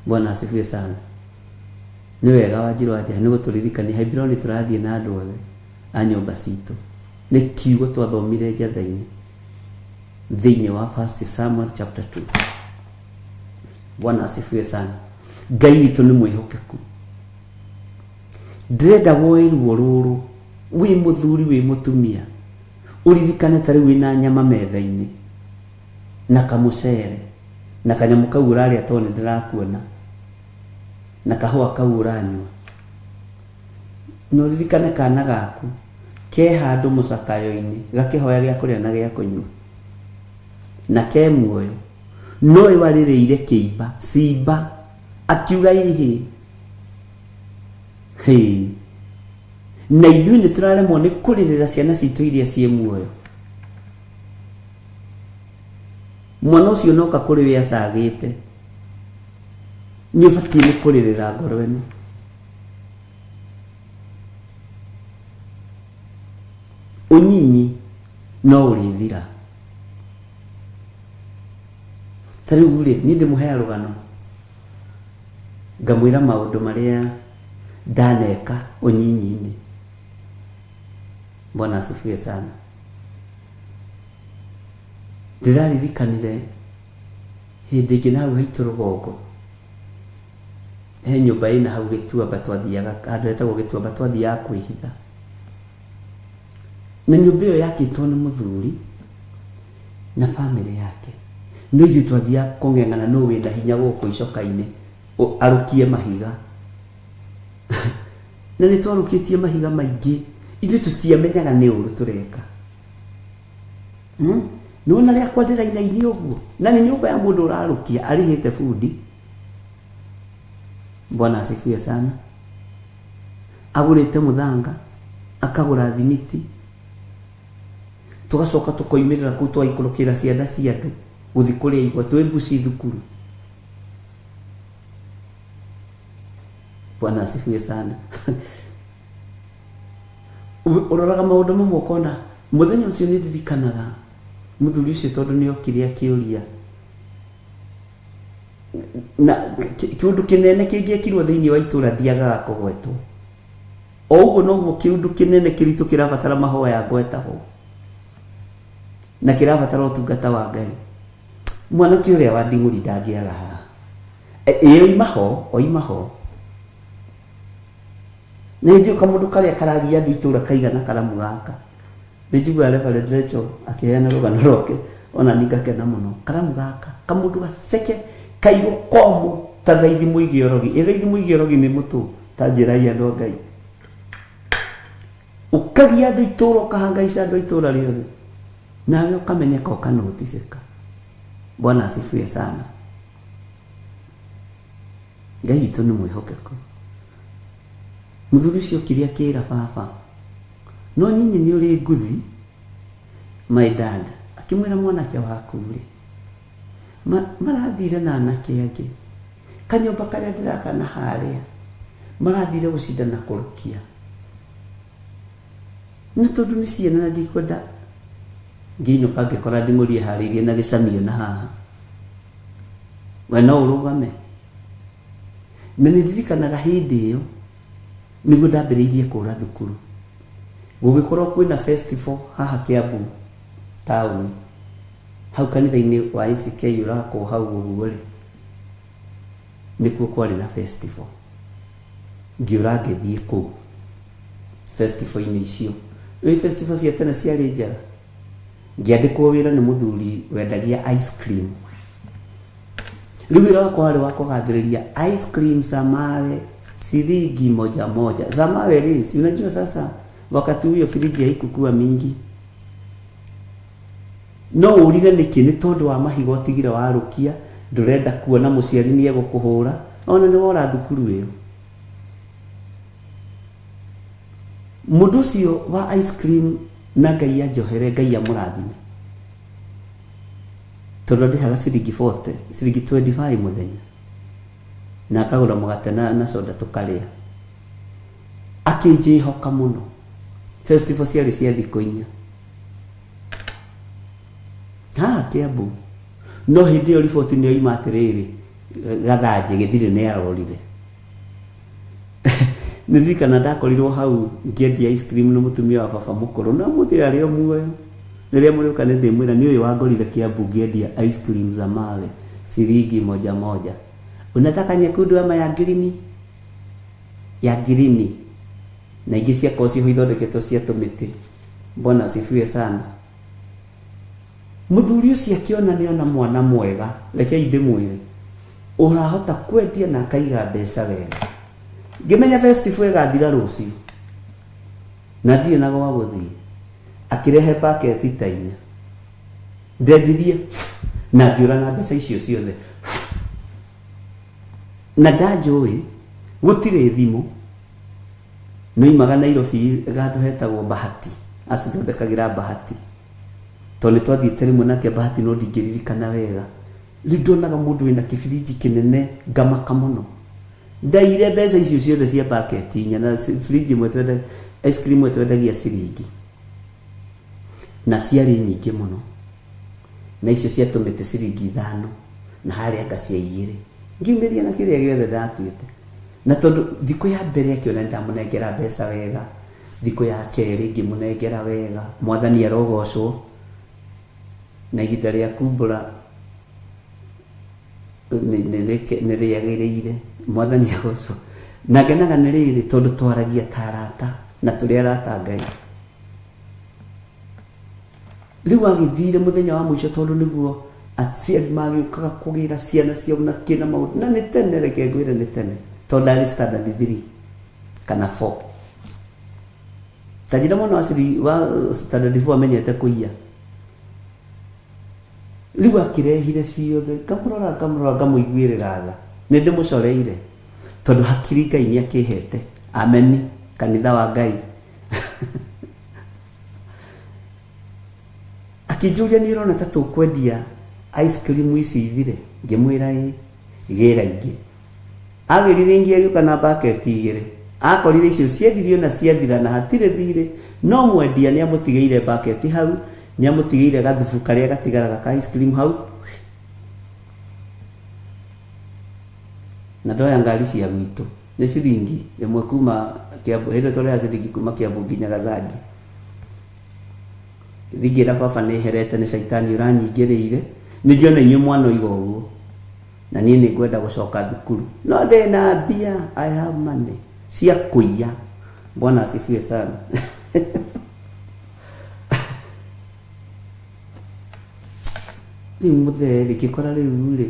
Bwana asifiwe sana. Ni wega Wanjiru aje ni guturirikania Hebironi turathie na andu othe a nyumba citu. Ni kiugo twathomire njatha-ini thiini wa 1 Samuel chapter 2. Bwana asifiwe sana. Ngai witu ni mwihokeku. Ndrenda woirwo ruru wi muthuri wi mutumia uririkane tari wina nyama metha-ini na kamucere na kanyamu kau urari atone ndirakuona na kahua kau uranywa. No ririkane kana gaku ke handu mucakayo-ini gakihoya gya kuria na gya kunywa na ke muoyo no iwaririire kiimba simba akiuga ihi na ithuĩ nĩ tũraremwo nĩ kũrĩrĩra ciana citũ iria ciĩ muoyo. Mwana ũcio noka kũrĩ we acagĩte nĩ ũbatiĩ nĩ kũrĩrĩra ngoro ĩno. Ũnyinyi no ũrĩthira. Ta rĩu rĩ niĩ ndĩmũhea rũgano ngamwĩra maũndũ marĩa ndaneka ũnyinyi-inĩ. Bwana asifiwe sana. Ndiraririkanire hindi ĩngĩ na hau haitũ rũgongo he nyũmba ĩna hau Gĩtuamba twathiaga handũ hetagwo Gĩtuamba twathiaga kwĩhitha. Na nyũmba ĩyo yakĩtwo nĩ mũthuri na bamĩrĩ yake. No ithuĩ twathiaga kũng'eng'ana no wĩna hinya gũkũ icoka-inĩ arũkie mahiga. Na nĩ twarũkĩtie mahiga maingĩ ithuĩ tũtiamenyaga nĩ ũru tũreka. Nona rĩakwa ndĩrainaini ũguo na nĩ nyũmba ya mũndũ ũrarũkia arĩhĩte bundi. Bwana asifiwe sana. Agũrĩte mũthanga akagũra thimiti tugacoka tukoimirira kuu twaikũrũkĩra cianda cia andũ gũthi kũrĩa igwa twĩ mbuci thukuru. Bwana asifiwe sana. Uroraga maũndũ mamwe ũkona mũthenya ũcio nĩ ndirikanaga mũthuri ũcio tondũ nĩ okire akĩũria na kĩũndũ kĩnene kĩngĩekirwo thĩinĩ wa itũũra ndiagaga kũgwetwo. O ũguo noguo kĩũndũ kĩnene kĩritũ kĩrabatara mahoya ngwetagwo na kĩrabatara ũtungata wa Ngai. Mwanake ũrĩa wa Nding'ũri ndangĩaga haha. Oima ho na ndio kamundu karia karagia andu itura kaigana karamu gaka. Nĩnjiguaga Reverend Rachel akĩheana rũgano rwake ona ningakena mũno. Karamu gaka kamundu gaceke kairwo komu ta thaithi mũigiorogi. Thaithi mũigiorogi nĩ mũtu ta njĩra andũ a Ngai. Ũkagia andũ itura ũkahangaica andũ itura rĩothe nawe ũkamenyeka ũkanoticĩka. Bwana asifiwe sana. Ngai witũ nĩ mwĩhokeku. Mũthuri ũcio kĩrĩa kĩra baba no nyinyi nĩ ũrĩ nguthi my dad akĩmwĩra mwanake waku rĩ marathire na anake angĩ kanyũmba karĩa ndĩrakana harĩa marathire gũcindana kũrũkia na tondũ nĩ ciana na ndikwenda ngĩinũka ngĩkora Nding'ũri eharĩirie na gĩcamio na haha we no ũrũgame. Na nĩ ndirikanaga hĩndĩ ĩyo nĩguo ndambĩrĩirie kũra thukuru gũgĩkorwo kwĩna festival haha Kiambu town hau kanitha-inĩ wa ACK ũrakwo hau ũguo rĩ nĩkuo kwarĩ na festival ngĩũra ngĩthiĩ kũu festival-inĩ icio Nĩ festival cia tene ciarĩ njega. Ngĩandĩkwo wĩra nĩ mũthuri wendagia ice cream. Rĩu wĩra wakwa warĩ wa kũgathĩrĩria ice cream za mawe shilingi moja moja. Za mawe resi, unajua sasa wakati huo friji haikuwa mingi. No urire niki ni tondu wa mahiga utigire warukia ndurenda kuona muciari ni egũkũhũra ona ni wora thukuru iyo. Mũndũ ũcio wa ice cream na Ngai anjohere, Ngai amũrathime, tondu ndĩhaga ciringi 40 ciringi 25 mũthenya na akagũra mũgate na soda tukarĩa. Akĩnjĩhoka mũno. Festival ciarĩ cia thikũ 4 Kiambu. No hindi yo riboti nĩ oima atĩrĩrĩ, Gathanjĩ Gĩthirĩ nĩ arorire. Nĩririkana ndakorirwo hau ngĩendia ice cream na mũtumia wa baba mũkũrũ, na mũthĩ arĩ o muoyo. Rĩrĩa mũrĩũka nĩ ndĩmwĩra nĩ ũyũ wangorire Kiambu ngĩendia ice cream za mawe shilingi moja moja. Unataka nyekundu ama ya green? Ya green. Na ingĩ cia kosi ho ithondeketwo cia tũmĩtĩ. Mbona asifiwe sana. Mũthuri ũcio akiona nĩ ona mwana mwega, rekei ndĩmwĩre, ũrahota kwendia na akaiga mbeca wega. Ngĩmenya festival ĩgathira rũciũ na ndirĩ na gwa gũthiĩ. Akĩrehe packet ta 4. Ndendirie na ngĩũra na mbeca icio ciothe. Na ndanjũĩ gũtirĩ thimũ. Noimaga Nairobi gandũ hetagwo Bahati, acithondekagĩra Bahati. Tondũ twathiĩte rĩmwe nake Bahati no ndingĩririkana wega. Rĩu ndonaga mũndũ wĩna kĩbiriji kĩnene ngamaka mũno. Ndaire mbeca icio ciothe cia packet 4 na firiji ĩmwe twenda ice cream ĩmwe twendagia ciringi. Na ciarĩ nyingĩ mũno. Na icio cia tũmĩtĩ ciringi 5 na harĩa ngacia 2. Ngiumĩria na kĩrĩa gĩothe ndatuĩte. Na tondu thikũ ya mbere akiona ndamũnengera mbeca wega, thikũ ya kerĩ ngĩmũnengera wega, Mwathani arogocwo. Na ihinda rĩa kumbũra nĩ rĩagĩrĩire, Mwathani agocwo. Na ngenaga nĩ rĩrĩ tondu twaragia ta arata na tũrĩ arata Ngai. Rĩu agĩthire mũthenya wa mũico tondu nĩguo aciari magĩũkaga kũgĩra ciana ciao na kĩna maũndũ. Na nĩ tene, reke ngwĩre nĩ tene. Tondu arĩ standard 3 kana 4. Tajira mwana wa standard 4 amenyete kũiya. Rĩu akĩrehire ciothe, ngamũrora ngamũiguĩrĩra tha. Nĩ ndĩmũcoreire tondu hakiri Ngai nĩ akĩhete. Ameni, kanitha wa Ngai. Akĩnjũria nĩ ũrona ta tũkwendia ice cream ici ithire. Ngĩmwĩra gĩra ingĩ. Agĩrire ingĩ agĩũka na bucket 2. Akorire icio ciendirio na ciathira na hatirĩ thirĩ. No mwendia nĩ amũtigĩire bucket hau, nĩ amũtigĩire gathubu karĩa gatigaraga ka ice cream hau. Na ndoya ngari cia gwitũ nĩ ciringi ĩmwe kuma Kiambu, hĩndĩ tũrĩa ciringi kuma Kiambu nginya Gathanjĩ. Thigĩra baba nĩ herete nĩ caitani ũranyingĩrĩire. Nĩ njona inyuĩ mwana ũiga ũguo. Na niĩ nĩ ngwenda gũcoka thukuru. No ndĩ na mbia, I have money. Cia kũiya. Bwana asifiwe sana. Rĩu mũthee gĩkora rĩu rĩ.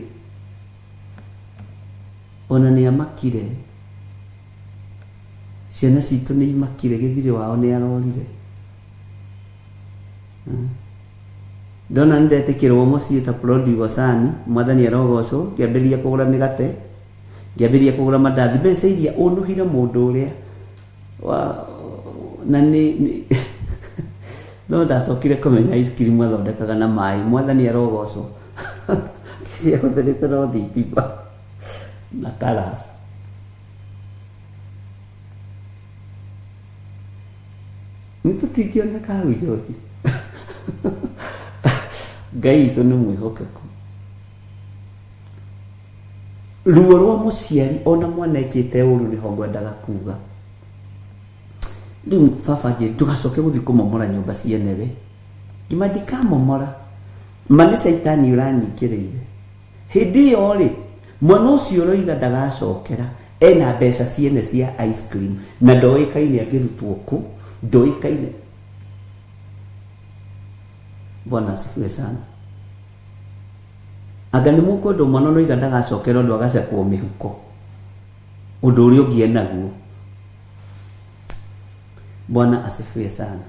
Ona nĩ amakire. Ciana citũ nĩ imakire, Gĩthirĩ wao nĩ arorire. Ndona ndetĩkĩrwo mũciĩ ta prodigal son, Mwathani arogocwo, ngĩambĩrĩria kũgũra mĩgate, ngĩambĩrĩria kũgũra mandathi, mbeca iria ũnũhire mũndũ ũrĩa na nĩ no ndacokire kũmenya ice cream athondekaga na maĩ. Mwathani arogocwo. Kĩrĩa hũthĩrĩte no thitima na karas. Nĩtũtingĩoneka hau George. Ngai witũ nĩ mwĩhokeku. Ruo rwa mũciari ona mwana ekĩte ũru nĩho ngwendaga kuga. Rĩu baba nje ndũgacoke gũthiĩ kũmomora nyũmba ciene we. Ngima ndikamomora. Ma nĩ caitani ũranyingĩrĩire. Hĩndĩ ĩyo rĩ, mwana ũcio ũroiga ndagacokera ena mbeca ciene cia ice cream na ndoĩkaine angĩrutwo kũ, ndoĩkaine. Bwana asifiwe sana. Anga nĩ mũkwenda mwana no iga ndagacokera ũndũ agacakwo mĩhuko ũndũ ũrĩa ũngĩ naguo. Bwana asifiwe sana.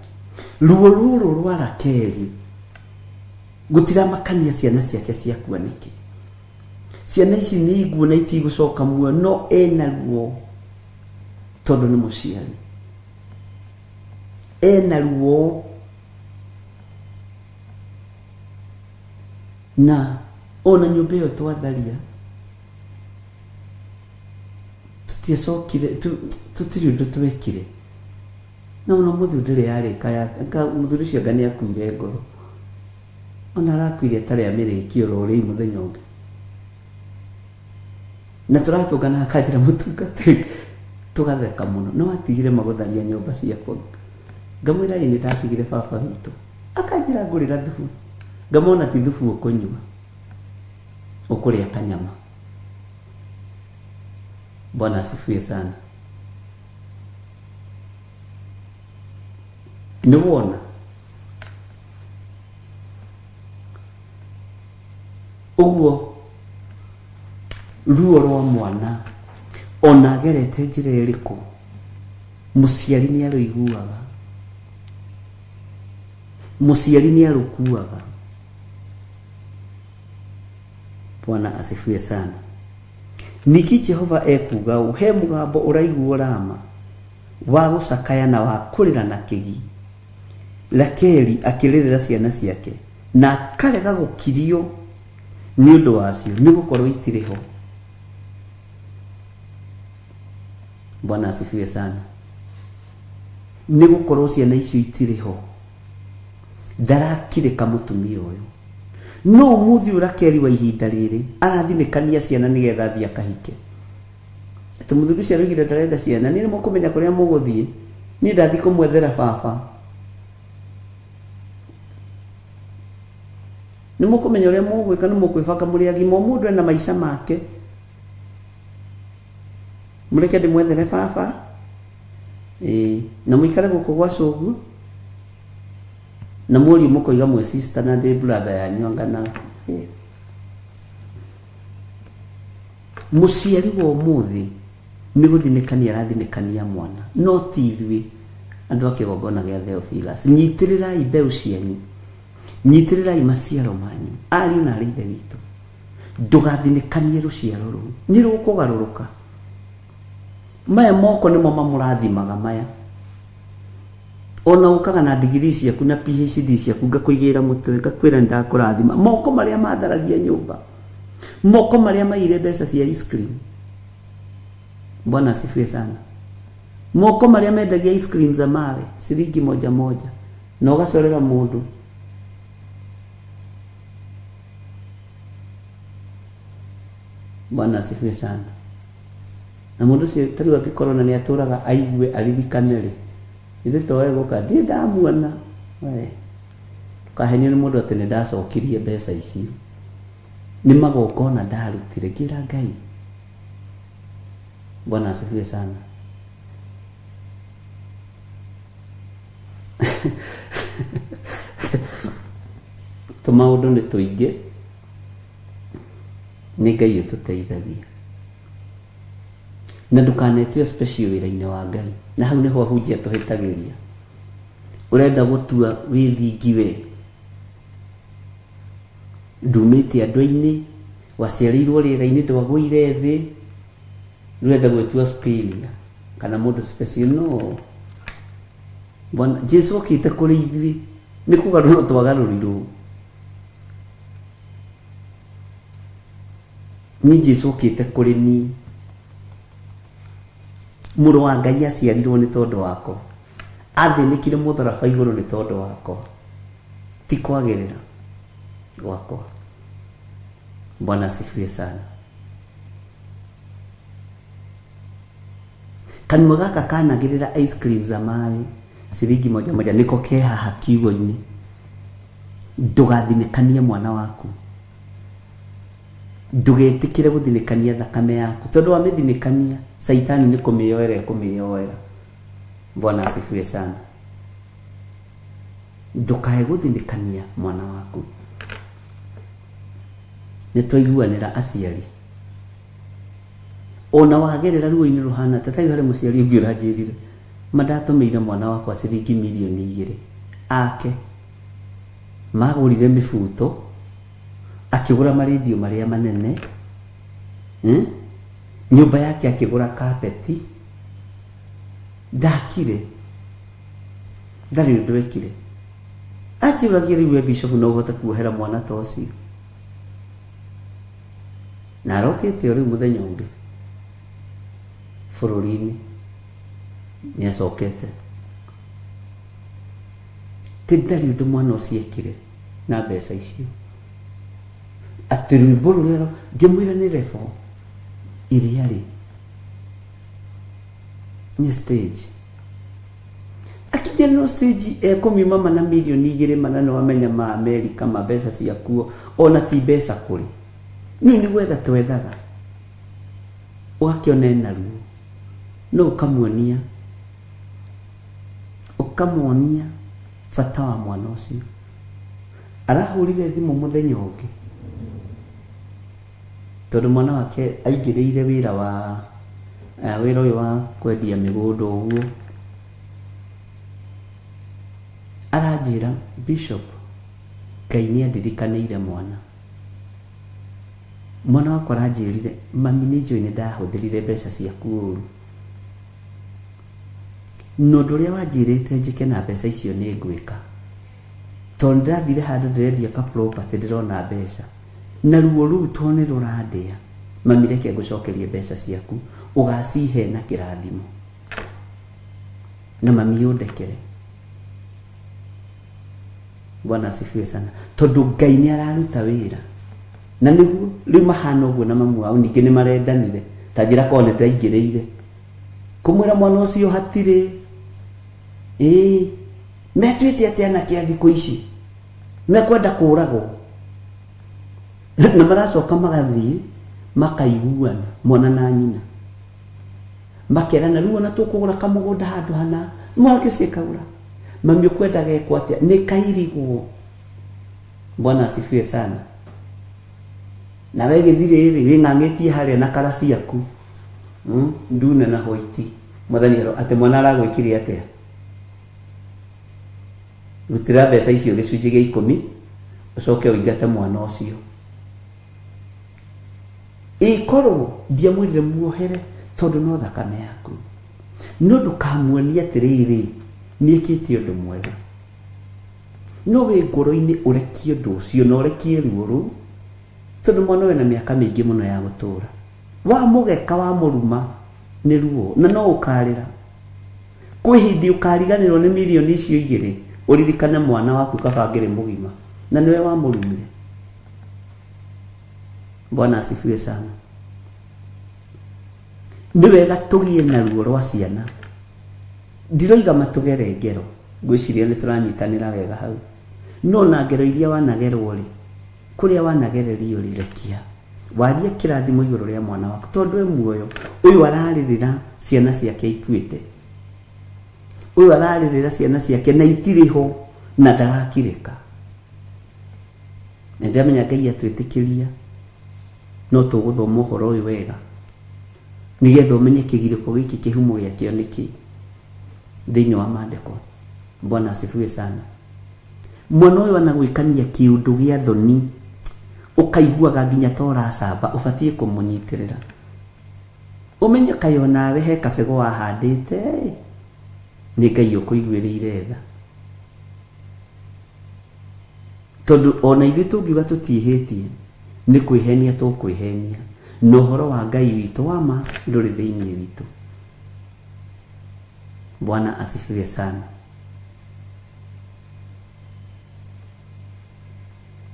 Ruo rũrũ rwa Rakeli gutiramakania ciana ciake ciakua niki. Ciana ici nĩ iguo na itigũcoka muoyo, no ena ruo tondũ nĩ mũciari. Ena ruo na ona nyũmba ĩyo twatharia tutiacokire tutiri ũndũ twekire. No mũthuri ndĩrĩ yarĩka anga mũthuri ũcio anga nĩ akuire ngoro. Ona arakuire atarĩ amĩrĩki ũrĩ mũthenya ũngĩ. Na tũratũngana akajĩra mũtungatĩri tũgatheka mũno. No atigire magũtharia nyũmba ciakwa. Ngamwĩra nĩ ndatigire baba witũ. Akajĩra ngũrĩra thubu. Ngamona ti thubu ũkũnyua. Ũkũrĩa kanyama. Bwana asifiwe sana. Nĩwona ũguo ruo rwa mwana ona agerete njĩra ĩrĩkũ mũciari nĩ arũiguaga, mũciari nĩ arũkuaga. Bwana asifiwe sana. Niki Jehova ekuga uhe mũgambo ũraiguo Rama wa gũcakaya na wa kũrĩra na kĩgi. Rakeli akĩrĩrĩra ciana ciake na akarega gũkirio nĩ ũndũ wacio nĩ gũkorwo itirĩ ho. Bwana asifiwe sana. Nĩ gũkorwo ciana icio itirĩ ho, ndarakirĩka mũtumia ũyũ. No mũthĩ Rakeli wa ihinda rĩrĩ arathinĩkania ciana nĩgetha athiĩ akahike. Atĩ mũthuri ũcio araugire ndarenda ciana, nĩ mũkũmenya kũrĩa mũgũthiĩ, niĩ ndathiĩ kũmwethera baba. Nĩ mũkũmenya ũrĩa mũgwĩka, nĩ mũkwĩbanga mũrĩ agima, mũndũ ena maica make. Mũreke ndĩmwethere baba na mũikare gũkũ gwa cũguo na mũriũ mũkoiga mwĩ sister na ndĩ brother yanyu angana. Mũciari wa ũmũthĩ nĩ gũthinĩkania arathinĩkania mwana, no ti ithuĩ andũ a kĩgongona gĩa Theophilus. Nyitĩrĩrai mbeũ cianyu, nyitĩrĩrai maciaro manyu, ariũ na arĩ ithe witũ. Ndũgathinĩkanie rũciaro rũu, nĩ rũkũgarũrũka. Maya moko nĩmo mamũrathimaga maya. Ona ũkaga na degree ciaku na PhD ciaku ngakũigĩra mũtwe ngakwĩra ndakũrathima. Moko marĩa matharagia nyũmba, moko marĩa maire mbeca cia ice cream. Bwana asifiwe sana. Moko marĩa mendagia ice cream za mawe ciringi moja moja na ũgacorera mũndũ. Bwana asifiwe sana. Na mũndũ ũcio tari wa korona nĩ atũraga aigue aririkane rĩ. Ithe toe gũka ndĩ ndamuona. Kahenio nĩ mũndũ atĩ nĩ ndacokirie mbeca icio. Nĩ magongona ndarutire ngira Ngai. Bwana asifiwe sana. Tũmaũndũ nĩ tũingĩ, nĩ Ngai ũtũteithagia. Na ndũkanetue special wĩra-inĩ wa Ngai. Na hau nĩho ahunjia tũhĩtagĩria. Ũrenda gũtua wĩthingi we, ndumĩte andũ-inĩ, waciarĩirwo rĩera-inĩ, ndwagũire thĩ, ũrenda gwĩtua superior kana mũndũ special. No, Bwana Jesu okĩte kũrĩ ithuĩ nĩ kũgarũrwo twagarũrirwo. Nĩ Jesu okĩte kũrĩ niĩ. Mũrũ wa Ngai aciarirwo nĩ tondũ wakwa, athĩnĩkire mũtharaba igũrũ nĩ tondũ wakwa, ti kwagĩrĩra gwakwa. Bwana asifiwe sana. Kanua gaka kanagĩrĩra ice cream za mawe ciringi moja moja nĩko kehaha kiugo-inĩ. Ndũgathinĩkanie mwana waku, ndũgetĩkĩre gũthinĩkania thakame yaku, tondũ wamĩthinĩkania Saitani nĩ kũmĩyoera ekũmĩyoera. Bwana asifiwe sana. ndukae guthinikania mwana waku. Nitwaiguanira aciari ona wagerera ruo-ini ruhana tatai hari muciari ungi uranjirire mandatumeire mwana wakwa ciringi milioni 2 ake magurire mibuto akigura maredio maria manene nyumba yake akigura kapeti ndakire ndari undu wekire akiragira iwe bishop no gota kuhera mwana ta ucio na rokete uri muthenya ungi bururi-ini ni acokete tindari undu mwana ucio ekire na mbeca icio ati rwimbo rurero ngimwira ni refo iriari ni stage akija no stage kumi mama na milioni 2 manano wamenya ma America mabesa ciakuo ona ti besa kuri ni gwetha twethaga wakiona na ruo no ukamuonia fata wa mwana ucio arahurire thimu muthenya ungi tondu mwana wake aingiriire wira wa wira uyu wa kwendia migunda uguo aranjira bishop Ngai ni andirikaniire mwana wakwa aranjirire mami ni njui ni ndahuthirire mbeca ciaku uru no nduria wanjirite njike na mbeca icio ni ngwika tondu ndathire handu ndirendia ka property ndirona mbeca na ruo ruu tone rurandia mami reke ngucokerie mbeca ciaku ugacihe na kirathimo na mami yundekere. Bwana asifiwe sana tondu Ngai ni araruta wira na niguo riu mahana uguo na mamu wao ningi ni marendanire ta njira kone ndaingiriire kumwira mwana ucio hatire metwite atia na kia thiku ici mekwenda kuragwo na maracoka magathie makaiguana mwana na nyina makerana riu ona tukugura kamugunda handu hana mwake ciekagura mami ukwenda gekwa atia ni kairigwo. Bwana asifiwe sana na wege thire ri wingangetie haria na karasi yaku ndune na hoiti muthaniro ate mwana aragwikire atia rutira mbeca icio gicunji gia 10 ucoke uingate mwana ucio ikorwo ndiamwirire muohere tondu no thakame yaku no ndukamuonia atiriri niekite undu mwega no we ngoro-ini urekie undu ucio no urekie ruo ru tondu mwana wena miaka mingi muno ya gutura wa mugeka wa muruma ni ruo na no ukarira kwi hindi ukariganirwo ni milioni icio 2 uririkane mwana waku kabangire mugima na niwe wa murumire. Bwana asifiwe sana. Ni wega tugie na ruo rwa ciana ndiroiga matugere ngero gwiciria ni turanyitanira wega hau no na ngero iria wanagerwo ri kuria wanagererio ri rekia waria kirathimo iguru ria mwana waku tondu muoyo uyu araririra ciana ciake ikuite uyu araririra ciana ciake na itiriho na ndarakirika na ndamenya Ngai atwitikiria no tuguthoma uhoro uyu wega nigetha umenye kigiriko giki kihumo giakio niki thiini wa maandiko. Bwana asifiwe sana. Mwana uyu anagwikania kiundu gia thoni ukaiguaga nginya tora camba ubatie kumunyitirira umenye kayo nawe he kabego wahandite ni Ngai ukuiguirire tha tondu ona ithu tungiuga tutihitie ni kwihenia tukwihenia no horo wa Ngai witu wa ma nduri thiini witu. Bwana asifiwe sana.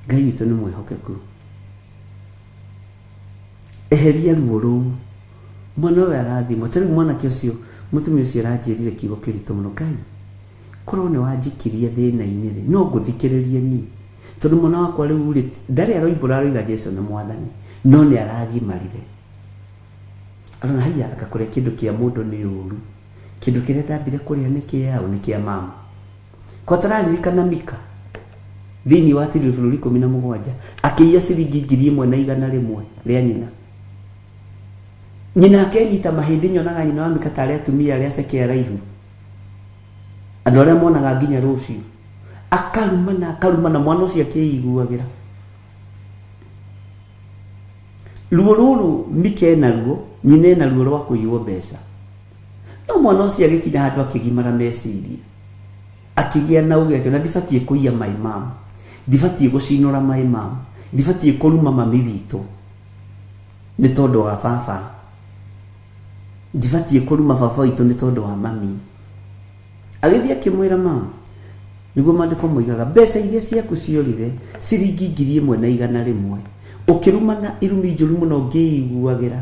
Ngai witu ni mwihokeku eheria ruo ruu mwana we arathimo tari mwana kiucio mutumi ucio aranjirire kigo kirito muno Ngai korwo ni wanjikirie thina-ini ri no nguthikiririe ni tondu mwana wakwa riu ri ndari aroimbura aroiga Jesu ni mwathani no ni arathimarire arona haya akakuria kindu kia mundu ni uru kindu kiria ndambire kuria ni kia au ni kia mama kwa tararirikana Mika thini wa tiriri bũrũri 17 akĩiya ciringi 1,100 rĩa nyina. Nyina akenyita mahĩndĩ, nyonaga nyina wa Mika tarĩ atumia arĩa aceke araihu, andũ arĩa monaga nginya rũciũ. Akarumana mwana ũcio akĩiguagĩra. Ruo rũrũ Mika ena ruo, nyina ena ruo rwa kũiywo mbeca. No mwana ũcio agĩkinya handũ akĩgimara meciria, akĩgĩa na ũgĩ akĩona ndibatiĩ kũiya my mom, ndibatiĩ gũcinũra my mom, ndibatiĩ kũruma mami witũ nĩ tondũ wa baba, ndibatiĩ kũruma baba witũ nĩ tondũ wa mami. Agĩthiĩ akĩmwĩra mama, nĩguo maandĩko moigaga mbeca iria ciaku ciorire ciringi 1,100 ũkĩrumana irumi njũru mũno ngĩiguagĩra,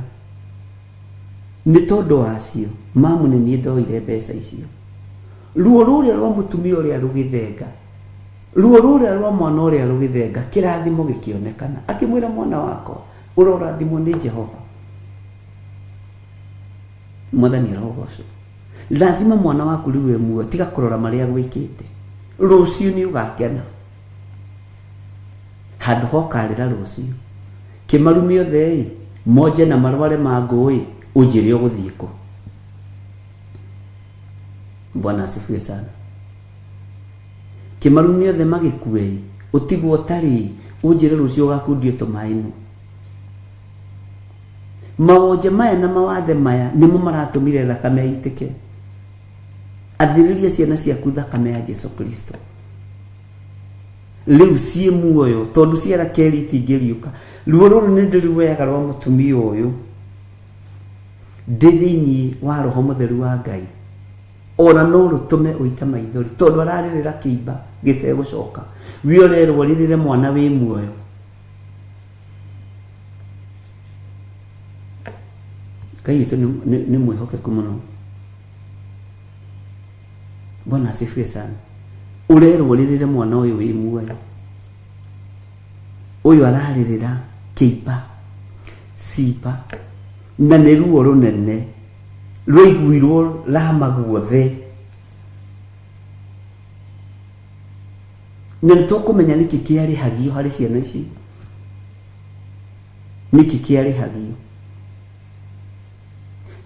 nĩ tondũ wacio mamu nĩ niĩ ndoire mbeca icio. Ruo rũrĩa rwa mũtumia ũrĩa rũgĩthenga, ruo rũrĩa rwa mwana ũrĩa rũgĩthenga, kĩrathimo gĩkĩonekana. Akĩmwĩra mwana wakwa, ũrorathimwo nĩ Jehova. Mwathani arogocwo. Rathima mwana waku rĩu we muoyo, tiga kũrora marĩa gwĩkĩte. Rũciũ nĩ ũgakena handũ hokarĩra rũciũ. Kĩmarumi othe monje na marware ma ngũĩ, ũnjĩre ũgũthiĩ kũ. Bwana asifiwe sana. Kĩmarumi othe magĩkue, ũtigwo ũtarĩ, ũnjĩre rũciũ ũgakundio tũmaĩ-inĩ. Mawonje maya na mawathe maya nĩmo maratũmire thakame ĩitĩke. Athirĩria ciana ciaku thakame ya Jesu Kristo. Rĩu ciĩ muoyo tondũ ciara keri itingĩriũka. Ruo rũrũ nĩ ndĩruoyaga rwa mũtumia ũyũ ndĩ thĩinĩ wa Roho Mũtheru wa Ngai, ona no rũtũme ũite maithori tondũ ararĩrĩra kĩimba gĩtegũcoka. We ũrerwo rĩrĩre mwana wĩ muoyo. Ngai witũ nĩ mwĩhokeku mũno. Bwana asifiwe sana. Urerwo rĩrĩre mwana ũyũ wĩ muoyo. Ũyũ ararĩrĩra kĩimba, ciimba, na nĩ ruo rũnene rũiguirwo Rama guothe. Na nĩtũkũmenya nĩkĩ kĩarĩhagio harĩ ciana ici, nĩkĩ kĩarĩhagio,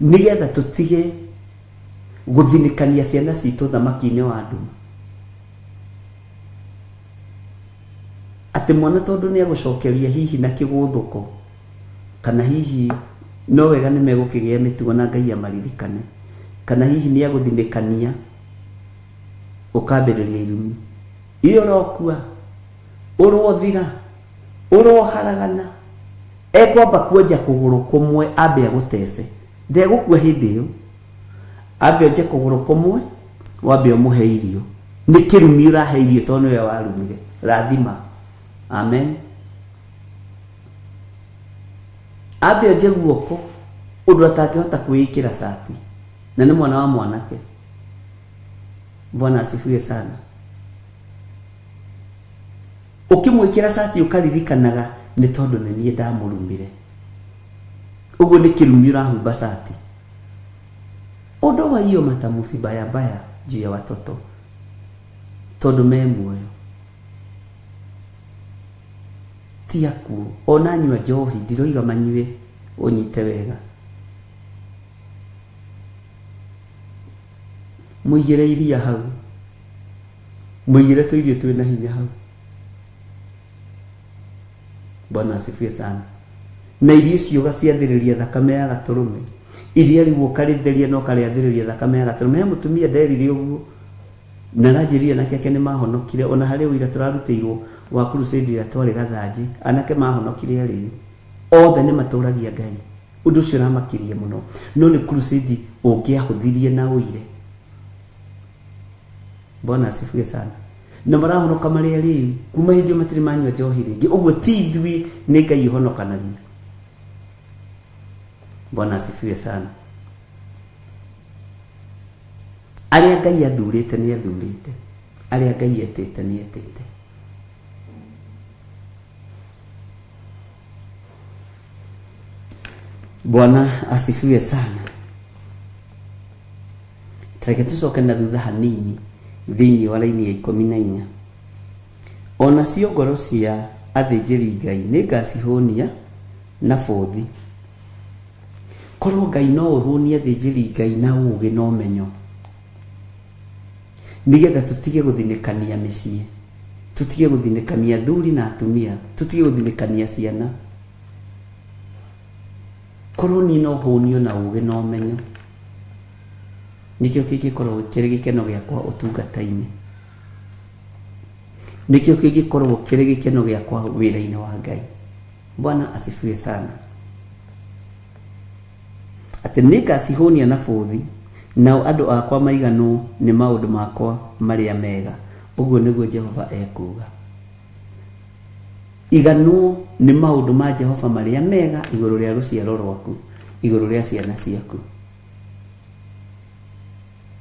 nĩgetha tũtige gũthinĩkania ciana citũ thamaki-inĩ wa nduma. Atĩ mwana tondũ nĩ agũcokeria hihi na kĩgũthũko, kana hihi no wega nĩ megũkĩgĩa mĩtugo na Ngai amaririkane, kana hihi nĩ agũthinĩkania ũkambĩrĩria irumi. Iyo ũrokua, ũrothira, ũroharagana, ekwamba kuonja kũgũrũ kũmwe ambe agũtece. Ndegũkua hĩndĩ ĩyo, ambe onje kũgũrũ kũmwe, wambe ũmũhe irio. Nĩ kĩrumi ũrahe irio tondũ nĩwe warumire. Rathima. Amen. Ambe onje guoko, ũndũ atangĩhota kwĩĩkĩra cati, na nĩ mwana wa mwanake. Bwana asifiwe sana. Ũkĩmwĩkĩra cati ũkaririkanaga nĩ tondũ nĩ niĩ ndamũrumire. Ũguo nĩ kĩrumi ũrahumba cati. Ondoa hiyo matamuzi baya baya juu ya watoto tondũ me muoyo. Tiaku ona nyua njohi, ndiroiga manyue, ũnyite wega. Mũigĩre iria hau, mũigĩre tũirio twĩna hinya hau. Bwana asifiwe sana. Na irio icio ũgaciathĩrĩria thakame ya gatũrũme. Iria rĩu ũkarĩtheria no karĩathĩrĩria thakame ya gatũrũme. He mũtumia nderire ũguo na ranjĩrire anake ake nĩ mahonokire. Ona harĩ ũira tũrarutĩirwo wa crusade ĩrĩa twarĩ Gathanjĩ, anake mahonokire arĩ othe nĩ matũragia Ngai. Ũndũ ũcio ũramakirie mũno, no nĩ crusade ũngĩahũthirie na ũire. Bwana asifiwe sana. Na marahonoka marĩ arĩ kuma hĩndĩ ĩyo matirĩ manyua njohi rĩngĩ. Ũguo ti ithuĩ, nĩ Ngai ũhonokanagia. Bwana asifiwe sana. Arĩa Ngai athurĩte nĩ athurĩte, arĩa Ngai etĩte nĩ etĩte. Bwana asifiwe sana. Tareke tucoke na thutha hanini thĩinĩ wa raini ya 14. Ona cio ngoro cia athĩnjĩri Ngai nĩ ngacihũnia na bũthi. Korwo Ngai no ũhũnie athĩnjĩri Ngai na ũũgĩ na ũmenyo, nĩgetha tũtige gũthinĩkania mĩciĩ, tũtige gũthinĩkania athuri na atumia, tũtige gũthinĩkania ciana. Korwo ni no hũnio na ũũgĩ na ũmenyo, nikĩo kĩngĩkorwo kĩrĩ gĩkeno gĩakwa ũtungata-inĩ, nikĩo kĩngĩkorwo kĩrĩ gĩkeno gĩakwa wĩra-inĩ wa Ngai. Bwana asifiwe sana. Atĩ nĩ ngacihũnia na bũthi, nao andũ akwa maiganwo nĩ maũndũ makwa marĩa mega. Ũguo nĩguo Jehova ekuga. Iganwo nĩ maũndũ ma Jehova marĩa mega igũrũ rĩa rũciaro rwaku, igũrũ rĩa ciana ciaku.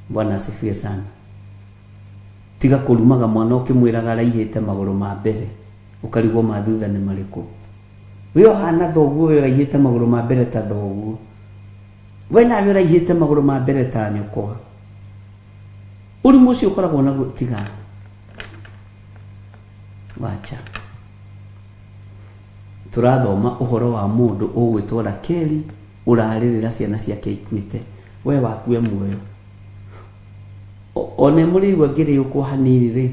Bwana asifiwe sana. Tiga kũrumaga mwana ũkĩmwĩraga araihĩte magũrũ ma mbere, ũkarigwo ma thutha nĩ marĩkũ. We ũhana thoguo, we ũraihĩte magũrũ ma mbere ta thoguo. We nawe ũraihĩte magũrũ ma mbere ta nyũkwa. Ũrimũ ũcio ũkoragwo na gũtiga. Wacha. Tũrathoma ũhoro wa mũndũ ũgwĩtwo Rakeli ũrarĩrĩra ciana ciake ikuĩte. We wakue muoyo. One mũrĩigua ngĩrĩũkwo hanini rĩ,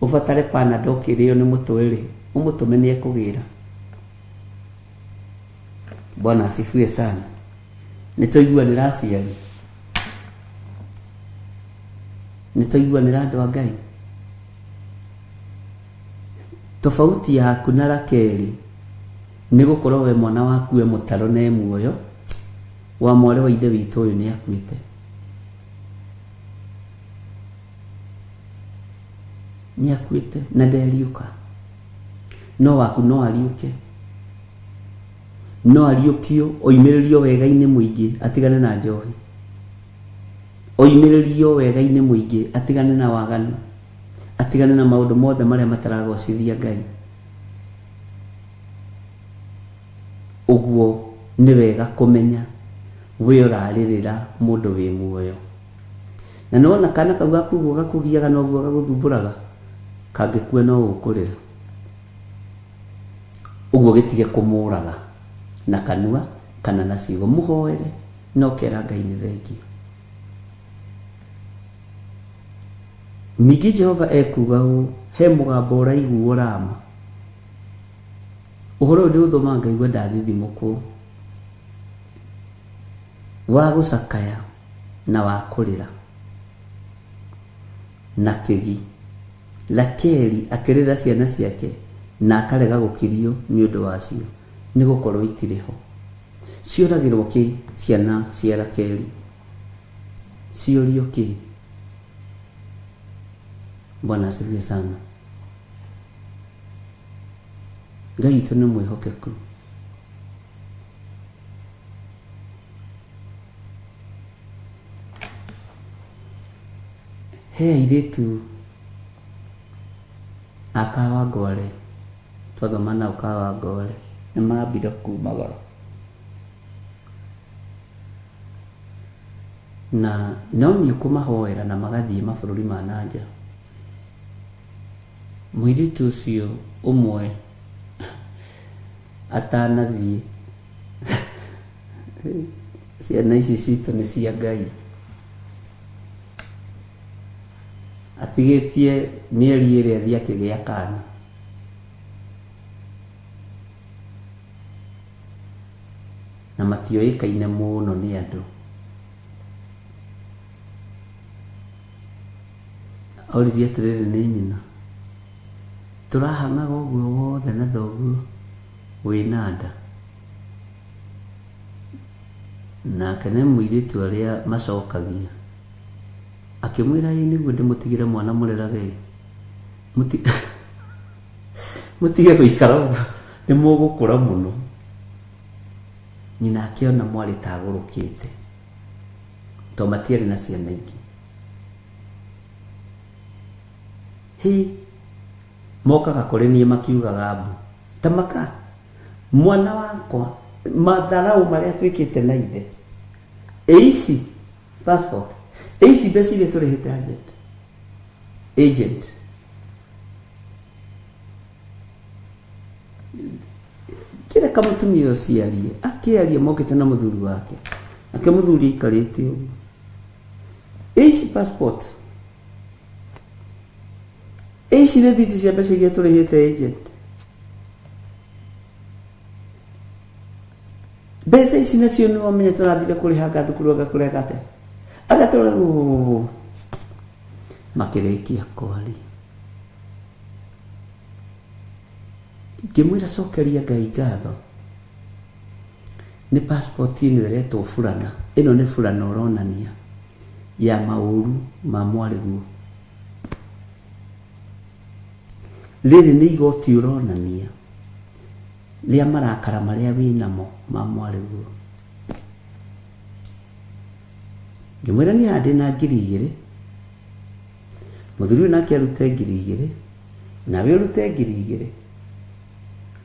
ũbatare Panadol kĩrĩo nĩ mũtwe rĩ, ũmũtũme nĩ ekũgĩra. Bwana asifiwe sana. Nĩtũiguanĩra aciari, nĩtũiguanĩra andũ a Ngai. Tofauti yaku na Rakeli nĩ gũkorwo we mwana waku we mũtaro na muoyo, wa mwarĩ wa ithe witũ ũyũ nĩ akuĩte. Nĩ akuĩte na nderiũka. No waku no ariũke, no ariũkio, oimĩrĩrio wega-inĩ mũingĩ atigane na njohi, oimĩrĩrio wega-inĩ mũingĩ atigane na waganu, atigane na maũndũ mothe marĩa mataragocithia Ngai. Ũguo nĩ wega kũmenya we ũrarĩrĩra mũndũ wĩ muoyo. Na nĩwona kana kau gakuguo gakugiaga noguo gagũthumbũraga, kangĩkua no ũkũrĩra. Ũguo gĩtige kũmũraga na kanua kana na ciugo, mũhoere no kera Ngai nĩ thengiũ. Ningĩ Jehova ekuga ũũ, he mũgambo ũraiguo Rama. Ũhoro ũyũ ndĩũthoma ngaigua ndathithimũkwo, wa gũcakaya na wa kũrĩra na kĩgi. Rakeli akĩrĩra ciana ciake na akarega gũkirio nĩ ũndũ wacio, nĩ gũkorwo itirĩ ho. Ciũragĩrwo kĩ ciana cia Rakeli? Ciũrio kĩ? Bwana asifiwe sana. Ngai witũ nĩ mwĩhokeku. He airĩtu akawa ngware, twathoma na ukawa ngware, nĩ mambire kumagara. Na no nĩ kũmahoera na magathiĩ mabũrũri ma nanja. Mũirĩtu ũcio ũmwe atanathiĩ, ciana ici citũ nĩ cia Ngai, atigĩtie mĩeri ĩrĩa athiĩ akĩgĩa kana. Na matioĩkaine mũno nĩ andũ. Auririe atĩrĩrĩ nĩ nyina, tũrahang'aga ũguo wothe na thoguo wĩna nda. Nake nĩ mũirĩtu arĩa macokagia, akĩmwĩra ĩ nĩguo ndĩmũtigĩre mwana mũrerage, mũtige gũikara ũguo, nĩ mũgũkũra mũno. Nyina akĩona mwarĩ ta agũrũkĩte, to matiarĩ na ciana ingĩ. Mokaga kũrĩ niĩ makiugaga mbu, tamaka mwana wakwa, matharau marĩa twĩkĩte na ithe, ici passport, ici mbeca iria tũrĩhĩte agent, agent kira kama tumio ciarie akiaria mokete na muthuri wake akimuthuri ikarite uguo ici passport ici rethiti cia mbeca iria turihite agent mbeca ici nacio nĩ wamenya tũrathire kũrĩha gathukuru agakurega ate agatũra makĩrĩkia kwaria ngĩmwĩra cokeria Ngai ngatho nĩ passport ĩno ĩretwo fulana ĩno nĩ fulana ũronania ya maũru ma mwarĩguo rĩrĩ nĩ igoti ũronania rĩa marakara marĩa wĩnamo ma mwarĩguo ngĩmwĩra niĩ handĩ na 2,000 mũthuri ũyũ nake arute 2,000 nawe ũrute 2,000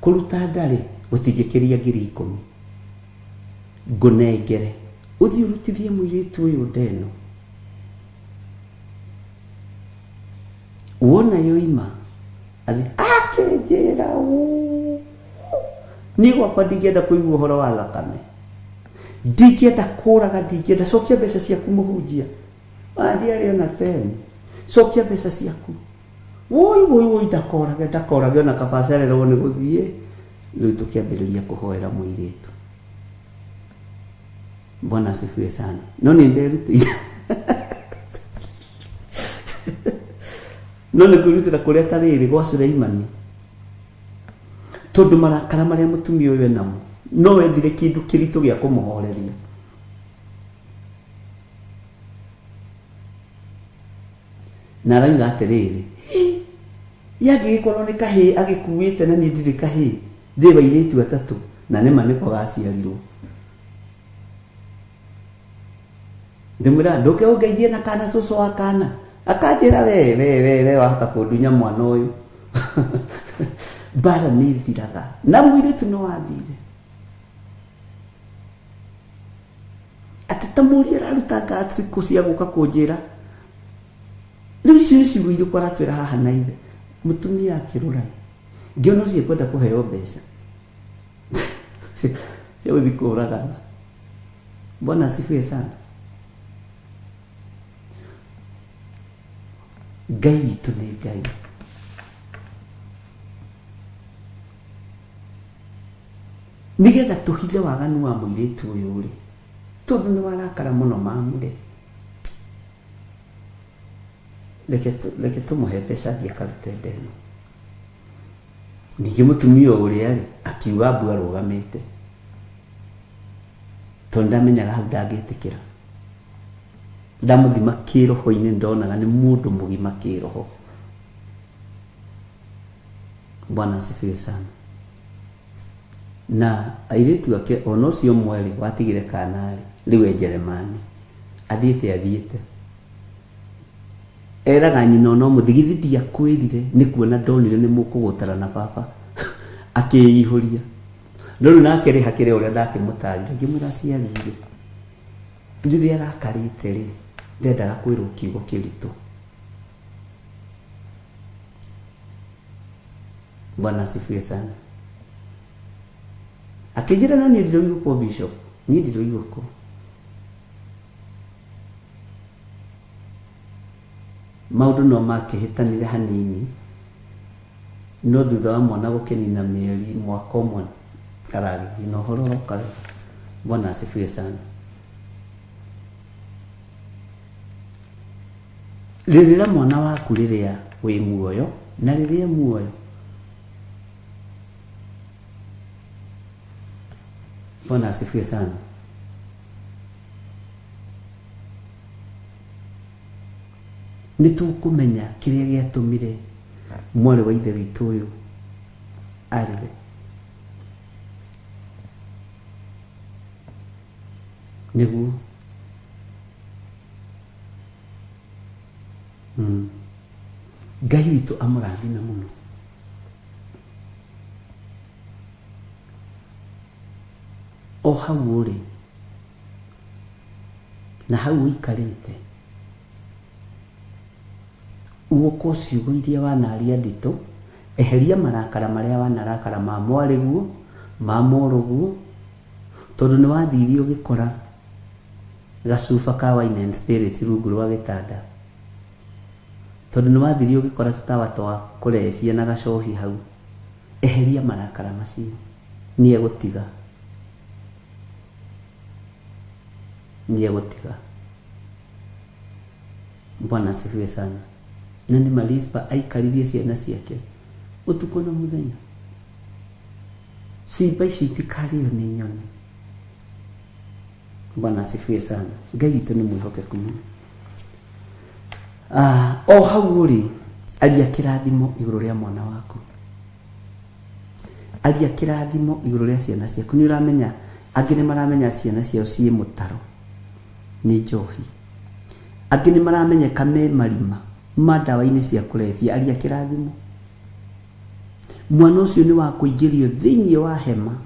kũruta ndarĩ gũtingĩkĩria 10,000 ngũnengere ũthiĩ ũrutithie mũirĩtu ũyũ ndeno wona yoima athi akĩnjĩra niĩ gwakwa ndingĩenda kũigua ũhoro wa thakame ndingĩenda kũraga ndingĩenda cokia mbeca ciaku mũhunjia ndiarĩ ona teni cokia mbeca ciaku woi ndakorage ona kabacarĩrwo nĩ gũthiĩ rĩu tũkĩambĩrĩria kũhoera mũirĩtu Bwana asifiwe sana no nĩ nderutĩire no nĩ kwĩrutĩra kũrĩa tarĩrĩ gwa Suleimani tondũ marakara marĩa mũtumia ũyũ namo no wethire kĩndũ kĩritũ gĩa kũmũhoreria na arauga atĩrĩrĩ yangĩgĩkorwo nĩ kahĩĩ agĩkuĩte na niĩ ndirĩ kahĩĩ ndĩ bairĩtu atatũ na nĩma nĩko gaciarirwo ndĩmwĩra ndũkĩũngeithie na kana cũcũ wa kana akanjĩra we wahota kũndunya mwana ũyũ mbara nĩ ithiraga na mũirĩtu nĩ wathire atĩ ta mũriũ araruta ngaciku cia gũka kũnjĩra rĩu icio nĩ ciugo irĩkũ aratwĩra haha na ithe mũtumia akĩrũra ngĩona ũcio kwenda kũheo mbeca cia gũthiĩ kũragana Bwana asifiwe sana Ngai witũ nĩ Ngai nigetha tũhithe waganu wa mũirĩtu ũyũ rĩ tondũ nĩ warakara mũno mamũre reke tũmũhe mbeca thiĩ akarute ndeno ningĩ mũtumia ũrĩa rĩ akiuga mbu arũgamĩte tondũ ndamenyaga hau ndangĩtĩkĩra ndamũthima kĩroho-inĩ ndonaga nĩ mũndũ mũgima kĩroho Bwana asifiwe sana na airĩtu ake ona ũcio ũmwe rĩ watigire kana rĩ rĩu e Jeremani athiĩte eraga nyina no mũthigithia ndiakwĩrire nĩ kuona ndonire nĩ mũkũgũtara na baba akĩihũria rĩu nake rĩ hakĩrĩ ũrĩa ndakĩmũtarire ngĩmwĩra ciarire rĩrĩa arakarĩte rĩ ndendaga kwĩrwo kiugo kĩritũ Bwana asifiwe sana akĩnjĩra no niĩ ndirũigwo kwa bishop niĩ ndirũigwo kwa maũndũ no makĩhĩtanire hanini no thutha wa mwana gũkĩnina mĩeri mwaka ũmwe aragĩthiĩ na ũhoro ũroka Bwana asifiwe sana rĩrĩra mwana waku rĩrĩa wĩ muoyo na rĩrĩa muoyo Bwana asifiwe sana nĩtũkũmenya kĩrĩa gĩatũmire mwarĩ wa ithe witũ ũyũ arĩwe nĩguo Ngai witũ amũrathime mũno o hau ũrĩ na hau ũikarĩte uoko ciugo iria wanaria ndito, eheria marakara maria wanarakara ma mwariguo ma moruguo, tondu ni wathiri ugikora gacuba ka wine and spirit rungu rwa gitanda, tondu ni wathiri ugikora tutawa twa kurefia na gacohi hau. Eheria marakara macio, ni egutiga, ni egutiga. Bwana asifiwe sana. Na ni Marispa aikaririe ciana ciake utuko na muthenya. Ciimba ici itikario ni nyoni. Bwana asifiwe sana. Ngai witũ nĩ mwĩhokeku mũno. O hau uri aria kĩrathimo igũrũ rĩa mwana waku. Aria kĩrathimo igũrũ rĩa ciana ciaku. Nĩ ũramenya angĩ nĩ maramenya ciana ciao ciĩ mũtaro nĩ njohi. Angĩ nĩ maramenyeka me marima ma ndawa-inĩ cia kũrebia. Aria kĩrathimo. Mwana ũcio nĩ wa kũingĩrio thĩinĩ wa hema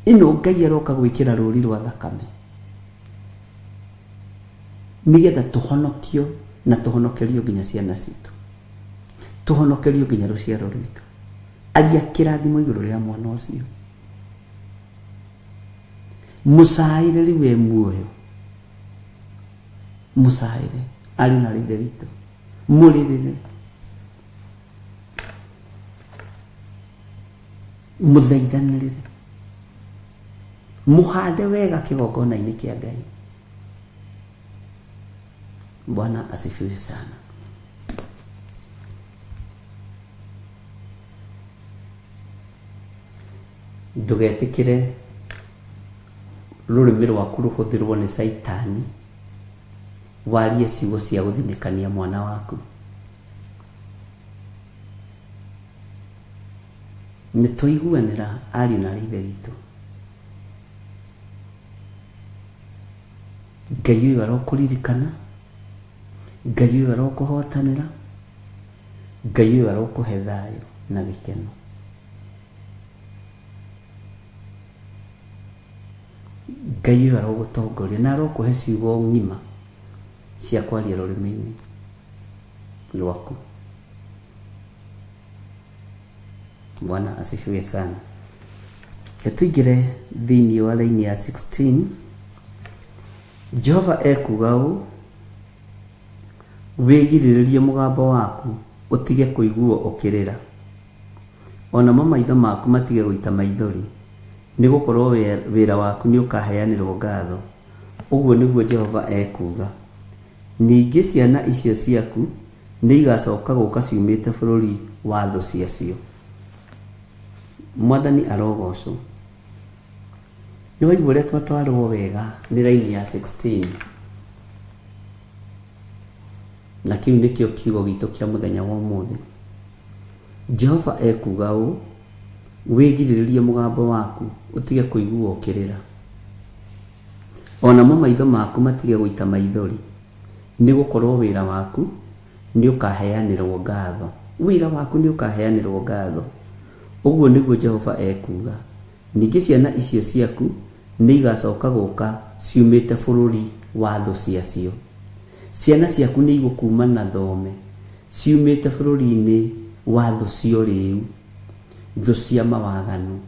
ĩno Ngai aroka gwĩkĩra rũri rwa thakame nigetha tũhonokio na tũhonokerio nginya ciana citũ, tũhonokerio nginya rũciaro rwitũ. Aria kĩrathimo igũrũ rĩa mwana ũcio. Mũcaĩre rĩu we muoyo, mũcaĩre arĩ na rĩthe witũ, mũrĩrĩre, mũthaithanĩrĩre, mũhande wega kĩgongona-inĩ kĩa Ngai. Bwana asifiwe sana. Ndũgetĩkĩre rũrĩmĩ rwaku rũhũthĩrwo nĩ Saitani warie ciugo cia gũthinĩkania mwana waku. Nĩ tũiguanĩra ariũ na ithe witũ. Ngai ũyũ arokũririkana, Ngai ũyũ arokũhotanĩra, Ngai ũyũ arokũhe thayũ na gĩkeno. Ngai ũyũ arogũtongoria na arokũhe ciugo ng'ima cia kwaria rũrĩmĩ-inĩ rwaku. Bwana asifiwe sana. Tuingĩre thĩinĩ wa laini ya 16. Jehova ekuga ũũ, wĩgirĩrĩrie mũgambo waku ũtige kũiguo ũkĩrĩra, onamo maitho maku matige gũita maithori, nĩ gũkorwo wĩra waku nĩ ũkaheanĩrwo ngatho. Ũguo nĩguo Jehova ekuga. Ningĩ ciana icio ciaku nĩ igacoka gũka ciumĩte bũrũri wa thũ ciacio. Mwathani arogocwo. Nĩ waigua ũrĩa twatwarwo wega nĩ raini ya 16. Na kĩu nĩkĩo kiugo gitũ kĩa mũthenya wa ũmũthĩ. Jehova ekuga ũũ, wĩgirĩrĩrie mũgambo waku ũtige kũiguo ũkĩrĩra, onamo maitho maku matige gũita maithori, nĩ gũkorwo wĩra waku nĩ ũkaheanĩrwo ngatho. Wĩra waku nĩ ũkaheanĩrwo ngatho. Ũguo nĩguo Jehova ekuga. Ningĩ ciana icio ciaku nĩ igacoka gũka ciumĩte bũrũri wa thũ ciacio. Ciana ciaku nĩ igũkuma na thome ciumĩte bũrũri-inĩ wa thũ cio rĩu, thũ cia mawaganu,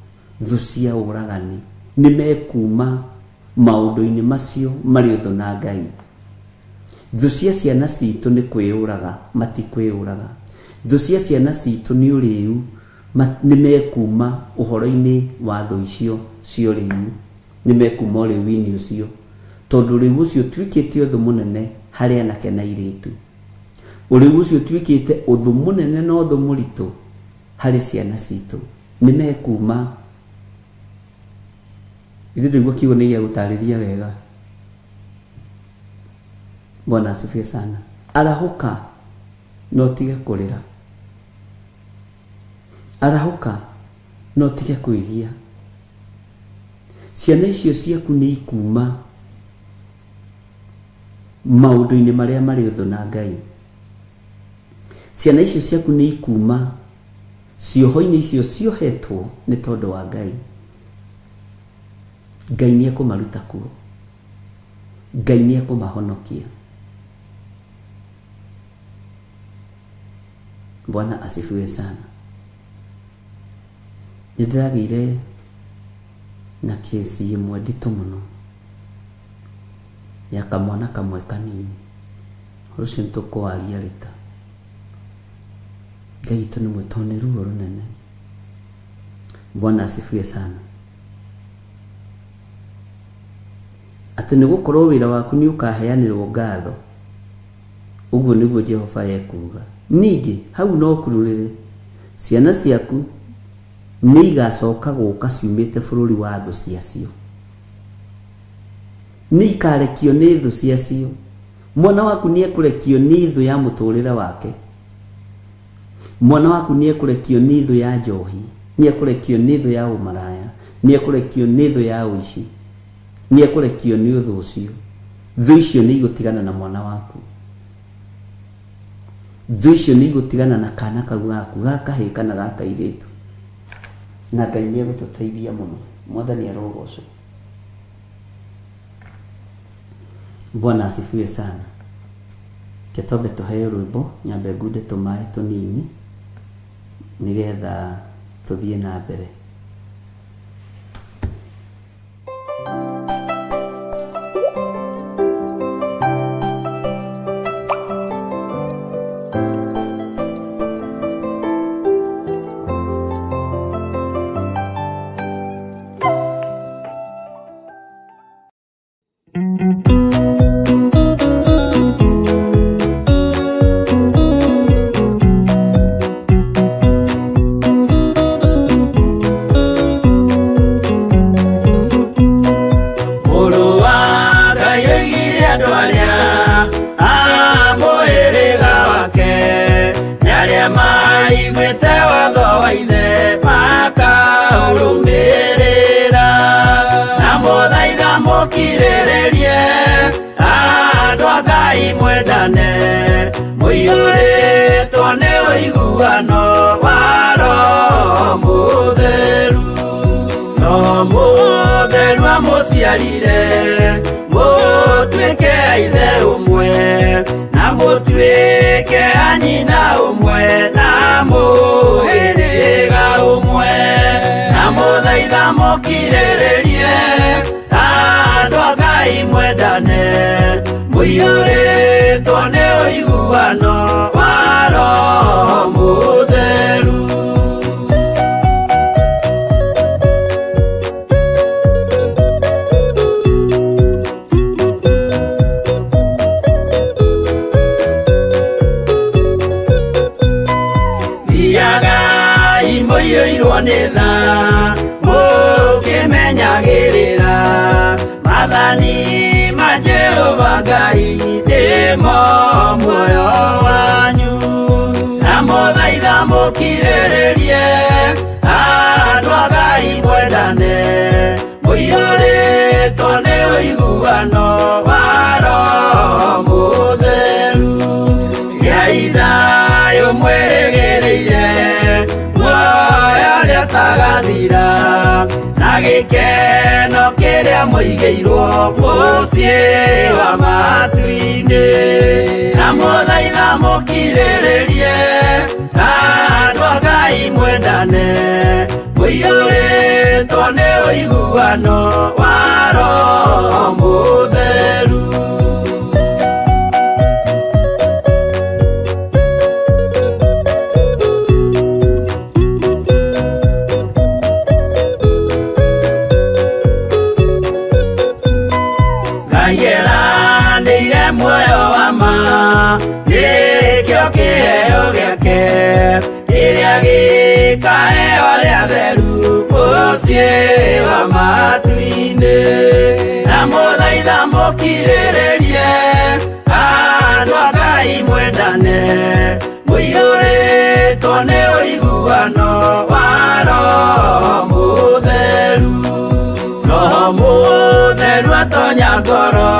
thũ cia ũragani. Nĩ mekuma maũndũ-inĩ macio marĩ ũthũ na Ngai. Thũ cia ciana citũ nĩ kwĩyũraga matikwĩyũraga. Thũ cia ciana citũ nĩ ũrĩu, nĩ mekuma ũhoro-inĩ wa thũ icio cio rĩu, nĩ mekuma ũrĩu-inĩ ũcio, tondũ rĩu ũcio tuĩkĩte ũthũ mũnene harĩ anake na airĩtu. Ũrĩu ũcio tuĩkĩte ũthũ mũnene na ũthũ mũritũ harĩ ciana citũ. Nĩ mekuma, ithuĩ ndĩguo kiugo nĩ gĩa gũtarĩria wega. Bwana asifiwe sana. Arahũka no tige kũrĩra, arahũka no tige kwĩgia. Ciana icio ciaku nĩ ikuma maũndũ-inĩ marĩa marĩ ũthũ na Ngai. Ciana icio ciaku nĩ ikuma cioho-inĩ icio ciohetwo nĩ tondũ wa Ngai. Ngai nĩ ekũmaruta kuo, Ngai nĩ ekũmahonokia. Bwana asifiwe sana. Nĩndĩragĩire na kesi ĩmwe nditũ mũno ya kamwana kamwe kanini. Rũciũ nĩtũkwaria rita. Ngai witũ nĩ mwĩtũ nĩ ruo rũnene. Bwana asifiwe sana. Atĩ nĩgũkorwo wĩra waku nĩ ũkaheanĩrwo ngatho. Ũguo nĩguo Jehova ekuga. Ningĩ hau no kururĩre ciana ciaku nĩ igacoka gũka ciumĩte bũrũri wa thũ ciacio. Nĩ ikarekio nĩ thũ ciacio. Mwana waku nĩ ekũrekio nĩ thũ ya mũtũrĩre wake. Mwana waku nĩ ekũrekio nĩ thũ ya njohi. Nĩ ekũrekio nĩ thũ ya ũmaraya. Nĩ ekũrekio nĩ thũ ya ũici. Nĩ ekũrekio nĩ ũthũ ũcio. Thũ icio nĩ igũtigana na mwana waku. Thũ icio nĩ igũtigana na kana kau gaku gakahĩ kana gakairĩtu. Na Ngai nĩ egũtũteithia mũno. Mwathani arogocwo. Bwana asifiwe sana. Kĩtombe tũheo rwĩmbo nyambe ngunde tũmaĩ tũnini nĩgetha tũthiĩ na mbere. Gĩkeno kĩrĩa mũigĩirwo mũciĩ wa matu-inĩ na mũthaitha mũkirĩrĩrie andũ a Ngai mwendane mũiyũrĩtwo nĩ ũiguano wa Roho Mũtheru. Muoyo wa ma nĩkĩo kĩheo gĩake kĩrĩa gĩkaheo arĩa atheru mũciĩ wa matu-inĩ na mũthaitha mũkirĩrĩrie andũ a Ngai mwendane mũiyũrĩtwo nĩ ũiguano wa Roho Mũtheru. Roho Mũtheru atonya ngoro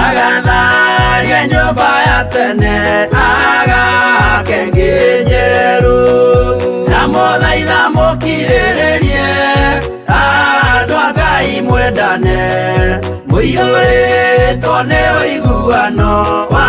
agatharia nyũmba ya tene agake njerũ na mũthaitha mũkirĩrĩrie andũ a Ngai mwendane mũiyũrĩtwo nĩ ũiguano wa